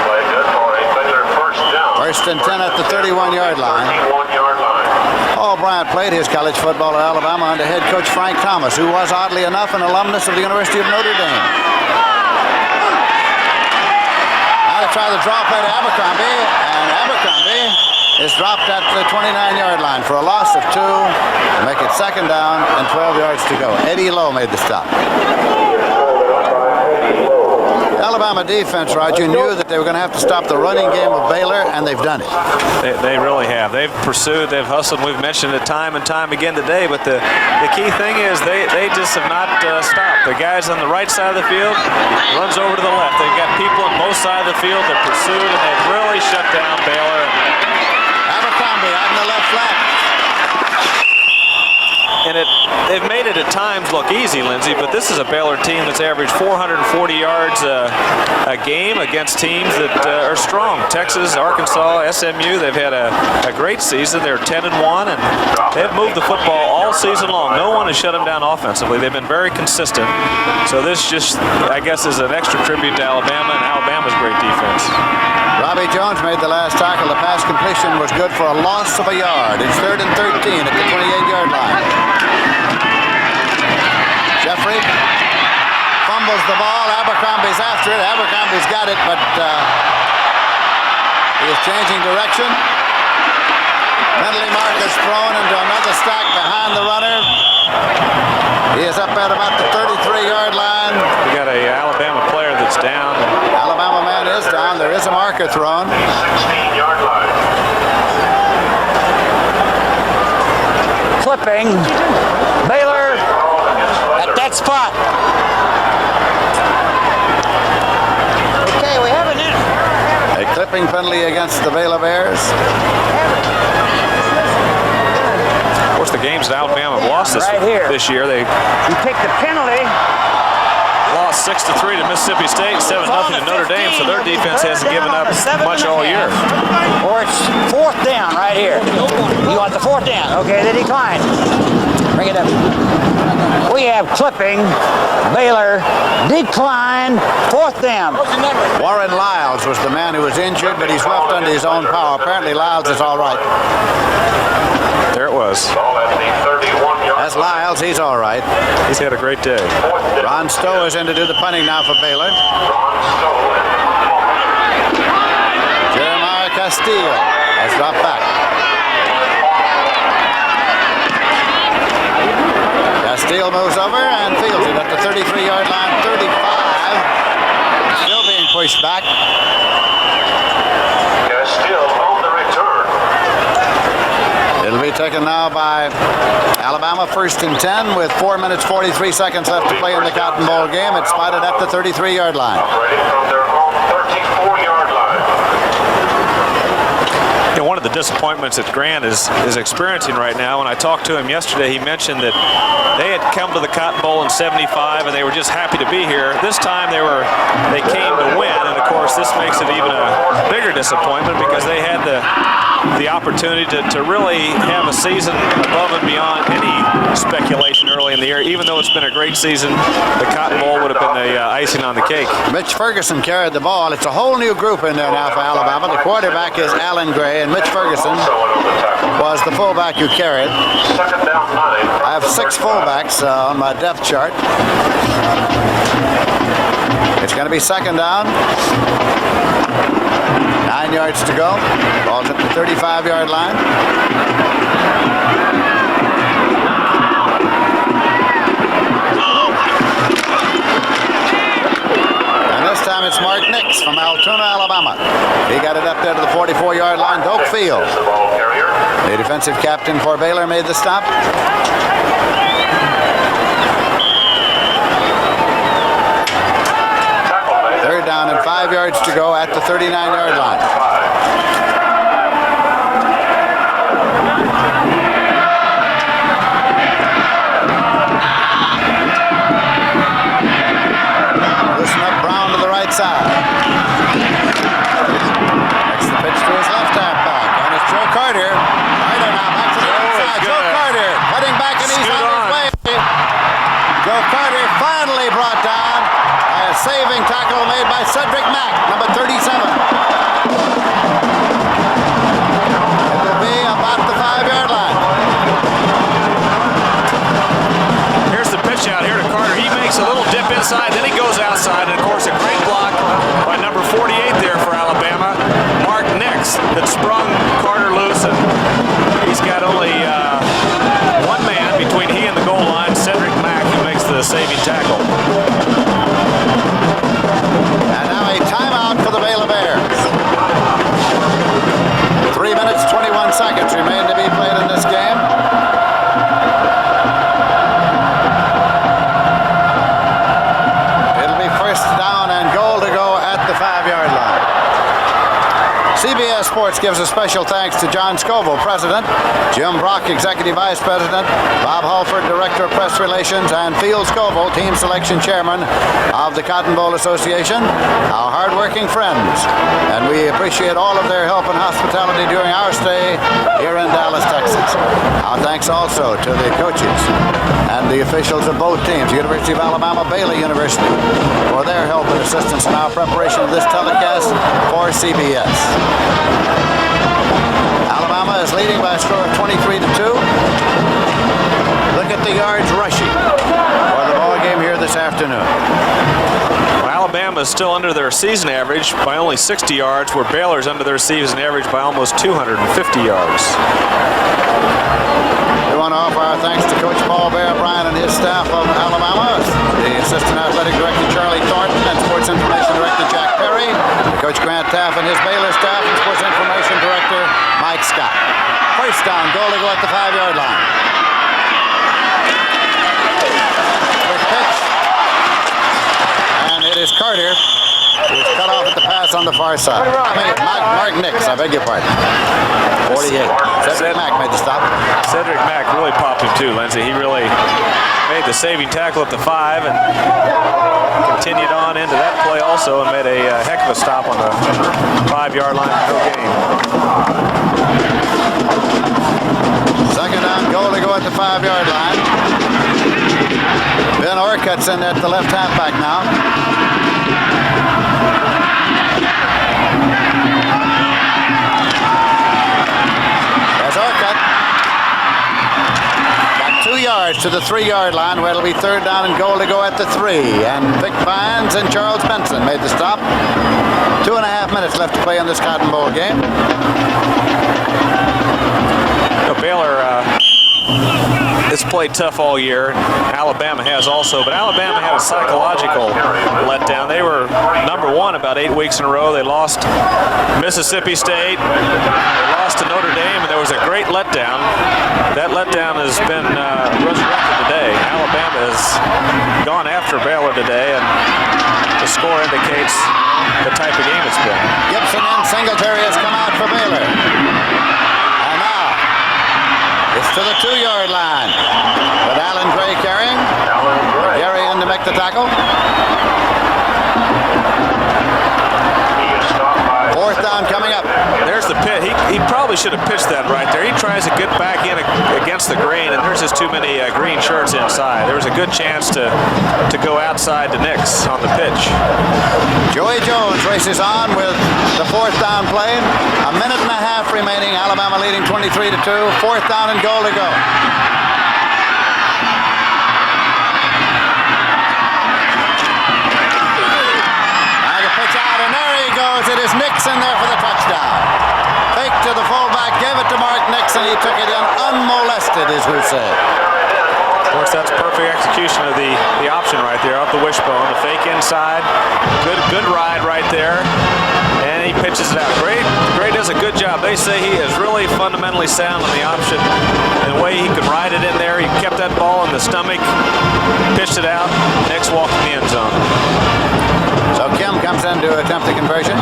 Played good for a Baylor first down. 1st and 10 at the 31-yard line. 31-yard line. Paul Bryant played his college football at Alabama under head coach Frank Thomas, who was, oddly enough, an alumnus of the University of Notre Dame. Now they try the draw play to Abercrombie, and Abercrombie is dropped at the 29-yard line for a loss of 2. Make it second down and 12 yards to go. Eddie Lowe made the stop. Alabama defense, Roger, knew that they were going to have to stop the running game of Baylor, and they've done it. They really have. They've pursued, they've hustled. We've mentioned it time and time again today, but the key thing is they just have not stopped. The guys on the right side of the field runs over to the left. They've got people on both sides of the field that pursued, and they've really shut down Baylor. Abercrombie out in the left flat. And they've made it at times look easy, Lindsey, but this is a Baylor team that's averaged 440 yards a game against teams that are strong. Texas, Arkansas, SMU, they've had a great season. They're 10-1, and they've moved the football all season long. No one has shut them down offensively. They've been very consistent. So this just, I guess, is an extra tribute to Alabama and Alabama's great defense. Robbie Jones made the last tackle. The pass completion was good for a loss of a yard. It's 3rd and 13 at the 28-yard line. Jeffrey fumbles the ball. Abercrombie's after it. Abercrombie's got it, but he is changing direction. Penalty mark is thrown into another stack behind the runner. He is up at about the 33-yard line. We got a Alabama player that's down. Alabama man is down. There is a marker thrown. 16-yard line. Clipping. Baylor at that spot. Okay, we have it in. A clipping penalty against the Baylor Bears. Of course, the games that Alabama have lost this year, they take the penalty. Lost 6-3 to Mississippi State, 7-0 to Notre Dame, so their defense hasn't given up much all year. Or it's 4th down right here. You want the 4th down? Okay, they decline. Bring it up. We have clipping. Baylor decline. 4th down. Warren Lyles was the man who was injured, but he's left under his own power. Apparently Lyles is all right. There it was. That's Lyles. He's all right. He's had a great day. Ron Stowe is in to do the punting now for Baylor. Jeremiah Castillo has dropped back. Castillo moves over and fields it at the 33-yard line, 35. Still being pushed back. Still on the return. It'll be taken now by Alabama, 1st and 10 with 4 minutes 43 seconds left to play in the Cotton Bowl game. It's spotted at the 33-yard line. Operating from their own 34-yard line. You know, one of the disappointments that Grant is experiencing right now, when I talked to him yesterday, he mentioned that they had come to the Cotton Bowl in '75 and they were just happy to be here. This time they came to win, and of course this makes it even a bigger disappointment because they had the opportunity to really have a season above and beyond any speculation early in the year. Even though it's been a great season, the Cotton Bowl would have been the icing on the cake. Mitch Ferguson carried the ball. It's a whole new group in there now for Alabama. The quarterback is Alan Gray, and Mitch Ferguson was the fullback who carried. I have 6 fullbacks on my depth chart. It's going to be second down. 9 yards to go. Ball's at the 35-yard line. And this time it's Mark Nix from Altoona, Alabama. He got it up there to the 44-yard line. Doak Field, the defensive captain for Baylor, made the stop. Third down and 5 yards to go at the 39-yard line. Listen up, Brown to the right side. Makes the pitch to his left-hand back, and it's Joe Carter. Carter now back to the right side. Joe Carter cutting back, and he's on his way. Joe Carter finally brought down by a saving tackle made by Cedric Mack, number 37. It will be about the 5-yard line. Here's the pitch out here to Carter. He makes a little dip inside, then he goes outside, and of course a great block by number 48 there for Alabama, Mark Nix, that sprung Carter loose, and he's got only one man gives a special thanks to John Scoville, President, Jim Brock, Executive Vice President, Bob Halford, Director of Press Relations, and Phil Scoville, Team Selection Chairman of the Cotton Bowl Association, our hardworking friends. And we appreciate all of their help and hospitality during our stay here in Dallas, Texas. Our thanks also to the coaches and the officials of both teams, University of Alabama, Baylor University, for their help and assistance in our preparation of this telecast for CBS. Alabama is leading by a score of 23-2. Look at the yards rushing for the ball game here this afternoon. Well, Alabama is still under their season average by only 60 yards, where Baylor's under their season average by almost 250 yards. We want to offer our thanks to Coach Paul Bear Bryant and his staff of Alabama, the Assistant Athletic Director Charlie Thornton, and Sports Information Director Jack Perry, to Coach Grant Taff and his Baylor staff, and Sports Information Director Mike Scott. First down, goal to go at the 5-yard line. Quick pitch. And it is Carter who is cut off at the pass on the far side. Mark Nix, I beg your pardon. 48. Cedric Mack made the stop. Cedric Mack really popped him too, Lindsey. He really made the saving tackle at the 5 and continued on into that play also and made a heck of a stop on the 5-yard line for no gain. Second down, goal to go at the 5-yard line. Ben Orcutt's in at the left halfback now. Got 2 yards to the 3-yard line, where it'll be third down and goal to go at the 3. And Vic Vines and Charles Benson made the stop. 2.5 minutes left to play in this Cotton Bowl game. Baylor has played tough all year. Alabama has also, but Alabama had a psychological letdown. They were number 1 about 8 weeks in a row. They lost Mississippi State. They lost to Notre Dame, and there was a great letdown. That letdown has been resurrected today. Alabama has gone after Baylor today, and the score indicates the type of game it's been. Gibson and Singletary has come out for Baylor. And now it's to the 2-yard line with Alan Gray carrying. Gary in to make the tackle. Fourth down coming up. There's the pit. He probably should have pitched that right there. He tries to get back in against the green, and there's just too many green shirts inside. There was a good chance to go outside to Nix on the pitch. Joey Jones races on with the fourth down play. A minute and a half remaining. Alabama leading 23-2. Fourth down and goal to go. Now the pitch out, and there he goes. It is Nix in there for the touchdown. Fake to the fullback, gave it to Mark Nix, and he took it in unmolested, as we say. Of course, that's perfect execution of the option right there, off the wishbone. The fake inside, good ride right there, and he pitches it out. Gray does a good job. They say he is really fundamentally sound on the option. The way he could ride it in there, he kept that ball in the stomach, pitched it out, Nix walked in the end zone. So Kim comes in to attempt the conversion.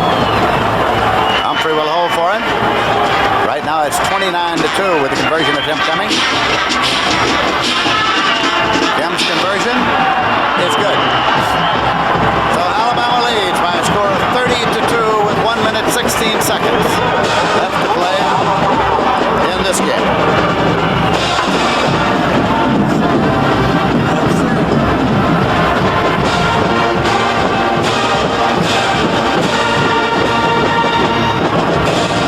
Humphrey will hold for it. Right now it's 29-2 with the conversion attempt coming. Kim's conversion is good. So Alabama leads by a score of 30-2 with 1 minute 16 seconds left to play in this game.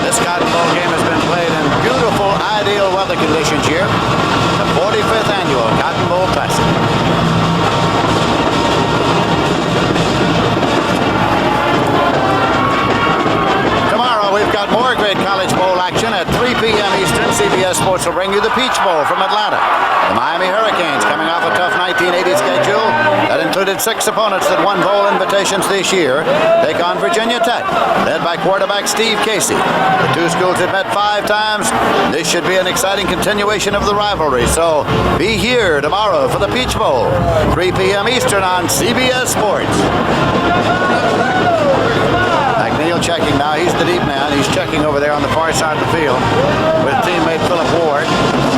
This Cotton Bowl game has been played in beautiful, ideal weather conditions here. The 45th annual Cotton Bowl Classic. Tomorrow we've got more great College Bowl action at 3 p.m. Eastern. CBS Sports will bring you the Peach Bowl from Atlanta. The Miami Hurricanes, coming off a tough 1980 schedule that included 6 opponents that won bowl invitations this year, take on Virginia Tech, led by quarterback Steve Casey. The two schools have met 5 times. This should be an exciting continuation of the rivalry. So be here tomorrow for the Peach Bowl, 3 p.m. Eastern on CBS Sports. McNeil checking now. He's the deep man. He's checking over there on the far side of the field with teammate Philip Ward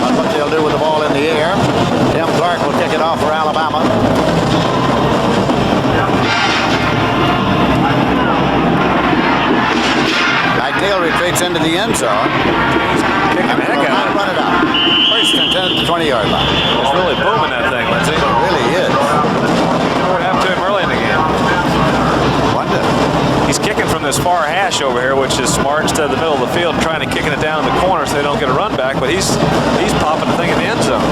on what they'll do with the ball in the air. Tim Clark will kick it off for Alabama. McNeil retreats into the end zone. And will not run it out. First and 10 at the 20-yard line. It's really booming, that thing, Lindsey. It really is. What happened to him early in the game? Wonder. He's kicking from this far hash over here, which is smart, instead of the middle of the field, trying to kicking it down in the corner so they don't get a run back, but he's popping the thing in the end zone.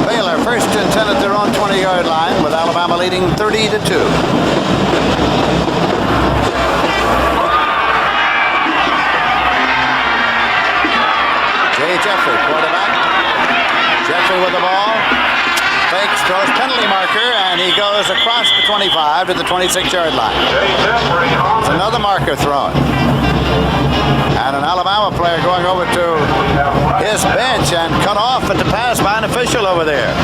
Baylor first and 10 at their own 20-yard line with Alabama leading 30-2. Jeffrey, quarterback. Jeffrey with the ball. Fakes, throws penalty marker, and he goes across the 25 to the 26-yard line. It's another marker thrown. And an Alabama player going over to his bench and cut off at the pass by an official over there.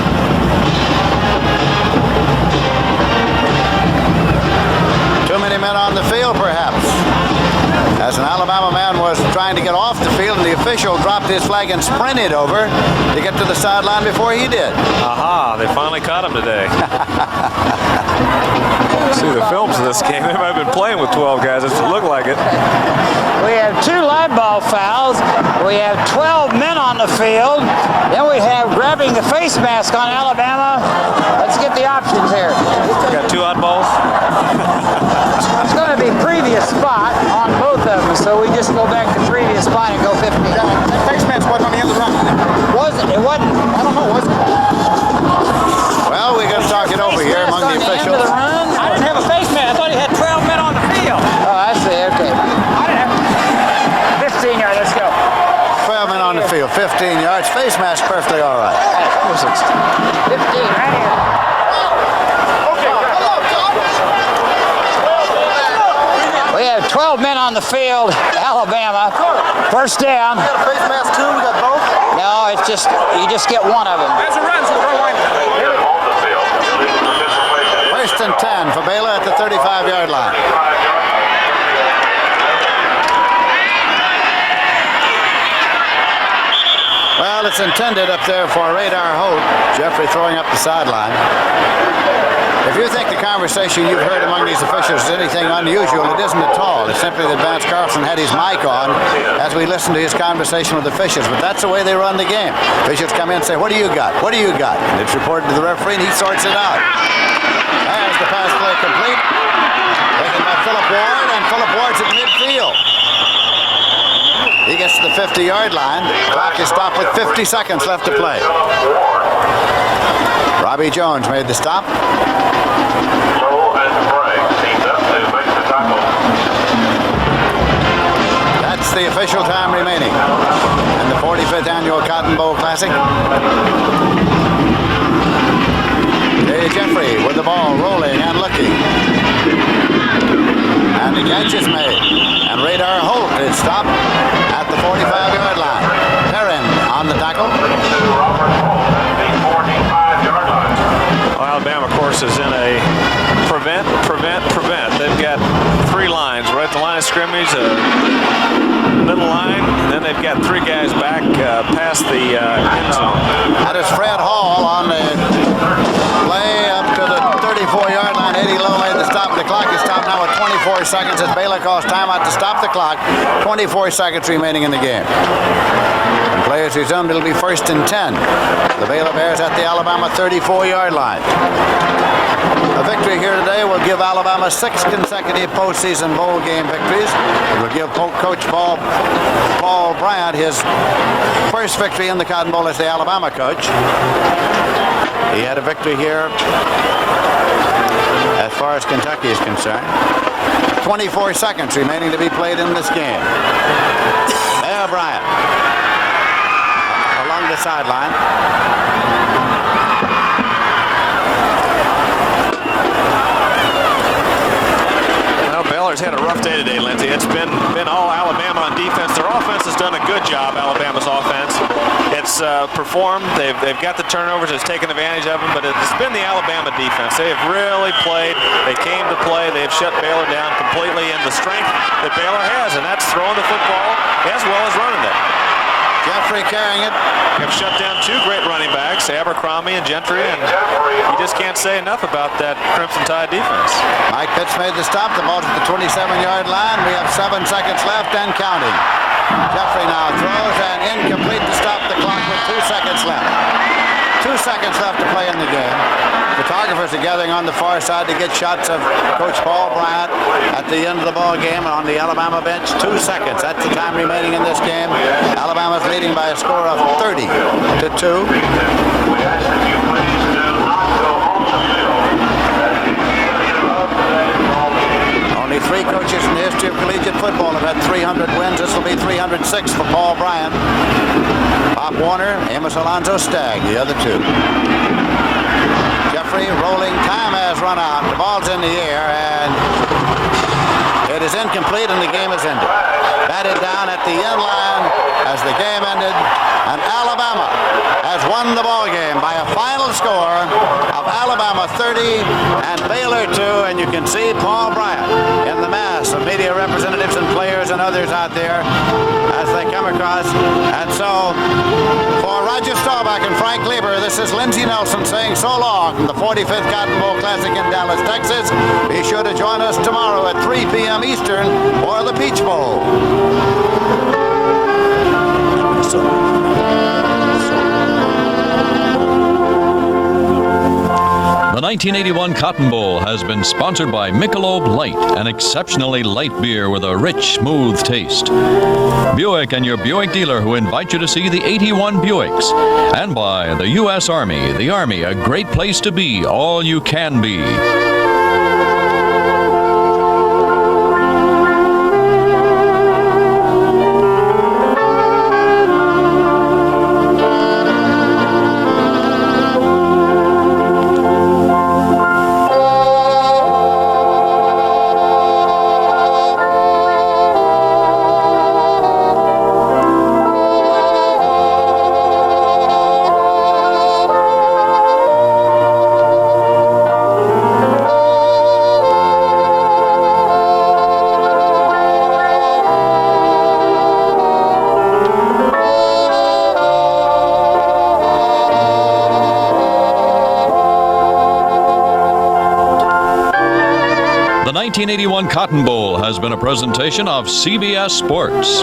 Too many men on the field, perhaps. As an Alabama man was trying to get off the field, and the official dropped his flag and sprinted over to get to the sideline before he did. Aha, they finally caught him today. See the films of this game. They might have been playing with 12 guys. It looked like it. We have 2 live ball fouls. We have 12 men on the field. Then we have grabbing the face mask on Alabama. Let's get the options here. Got 2 oddballs. It's going to be previous spot on both of them, so we just go back to previous spot and go 15. That face mask wasn't on the end of the run. Wasn't? It wasn't. I don't know, was it? Well, we're going to talk it over here among the officials. I didn't have a face mask. I thought he had 12 men on the field. Oh, I see. Okay. I didn't have 15 yards. Let's go. 12 men on the field, 15 yards. Face mask perfectly all right. 15 right here. We have 12 men on the field, Alabama. First down. We got a face mask too? We got both? No, it's just, you just get one of them. First and 10 for Baylor at the 35-yard line. Well, it's intended up there for Radar Holt. Jeffrey throwing up the sideline. If you think the conversation you've heard among these officials is anything unusual, it isn't at all. It's simply that Vance Carlson had his mic on as we listened to his conversation with officials. But that's the way they run the game. Officials come in and say, "What do you got? What do you got?" And it's reported to the referee, and he sorts it out. There's the pass play complete. Taken by Philip Ward, and Philip Ward's at midfield. He gets to the 50-yard line. Clock is stopped with 50 seconds left to play. Robbie Jones made the stop. That's the official time remaining in the 45th Annual Cotton Bowl Classic. Jay Jeffrey with the ball rolling and looking. And the catch is made. And Radar Holt is stopped at the 45-yard line. Perrin on the tackle. Well, Alabama, of course, is in a prevent. They've got 3 lines. Right at the line of scrimmage, a middle line, and then they've got 3 guys back past the end zone. That is Fred Hall on the play up to the 34-yard line. Eddie Lowe made the stop. The clock is stopped now at 24 seconds as Baylor calls timeout to stop the clock. 24 seconds remaining in the game. And players resumed. It'll be first and 10. The Baylor Bears at the Alabama 34-yard line. A victory here today will give Alabama 6 consecutive postseason bowl game victories. It will give Coach Paul Bryant his first victory in the Cotton Bowl as the Alabama coach. He had a victory here as far as Kentucky is concerned. 24 seconds remaining to be played in this game. There, Bryant along the sideline. Baylor's had a rough day today, Lindsey. It's been all Alabama on defense. Their offense has done a good job, Alabama's offense. It's has performed. They've got the turnovers, has taken advantage of them, but it's been the Alabama defense. They have really played. They came to play. They've shut Baylor down completely, and the strength that Baylor has, and that's throwing the football as well as running it. Jeffrey carrying it. Have shut down two great running backs, Abercrombie and Gentry, and you just can't say enough about that Crimson Tide defense. Mike Pitts made the stop. The ball's at the 27-yard line. We have 7 seconds left and counting. Jeffrey now throws and incomplete to stop the clock with 2 seconds left. 2 seconds left to play in the game. Photographers are gathering on the far side to get shots of Coach Paul Bryant at the end of the ball game on the Alabama bench. 2 seconds. That's the time remaining in this game. Alabama's leading by a score of 30-2. We ask that you please do not go home the field. Only 3 coaches in the history of collegiate football have had 300 wins. This will be 306 for Paul Bryant. Pop Warner, Amos Alonzo Stagg, the other two. Jeffrey rolling, time has run out. The ball's in the air, and it is incomplete, and the game is ended. Batted down at the end line as the game ended, and Alabama has won the ball game by a final score of Alabama 30 and Baylor 2, and you can see Paul Bryant in the mass of media representatives and players and others out there as they come across. And so, for Roger Staubach and Frank Lieber, this is Lindsey Nelson saying so long from the 45th Cotton Bowl Classic in Dallas, Texas. Be sure to join us tomorrow at 3 p.m. Eastern for the Peach Bowl. The 1981 Cotton Bowl has been sponsored by Michelob Light, an exceptionally light beer with a rich, smooth taste. Buick and your Buick dealer who invite you to see the 81 Buicks. And by the U.S. Army. The Army, a great place to be, all you can be. The 1981 Cotton Bowl has been a presentation of CBS Sports.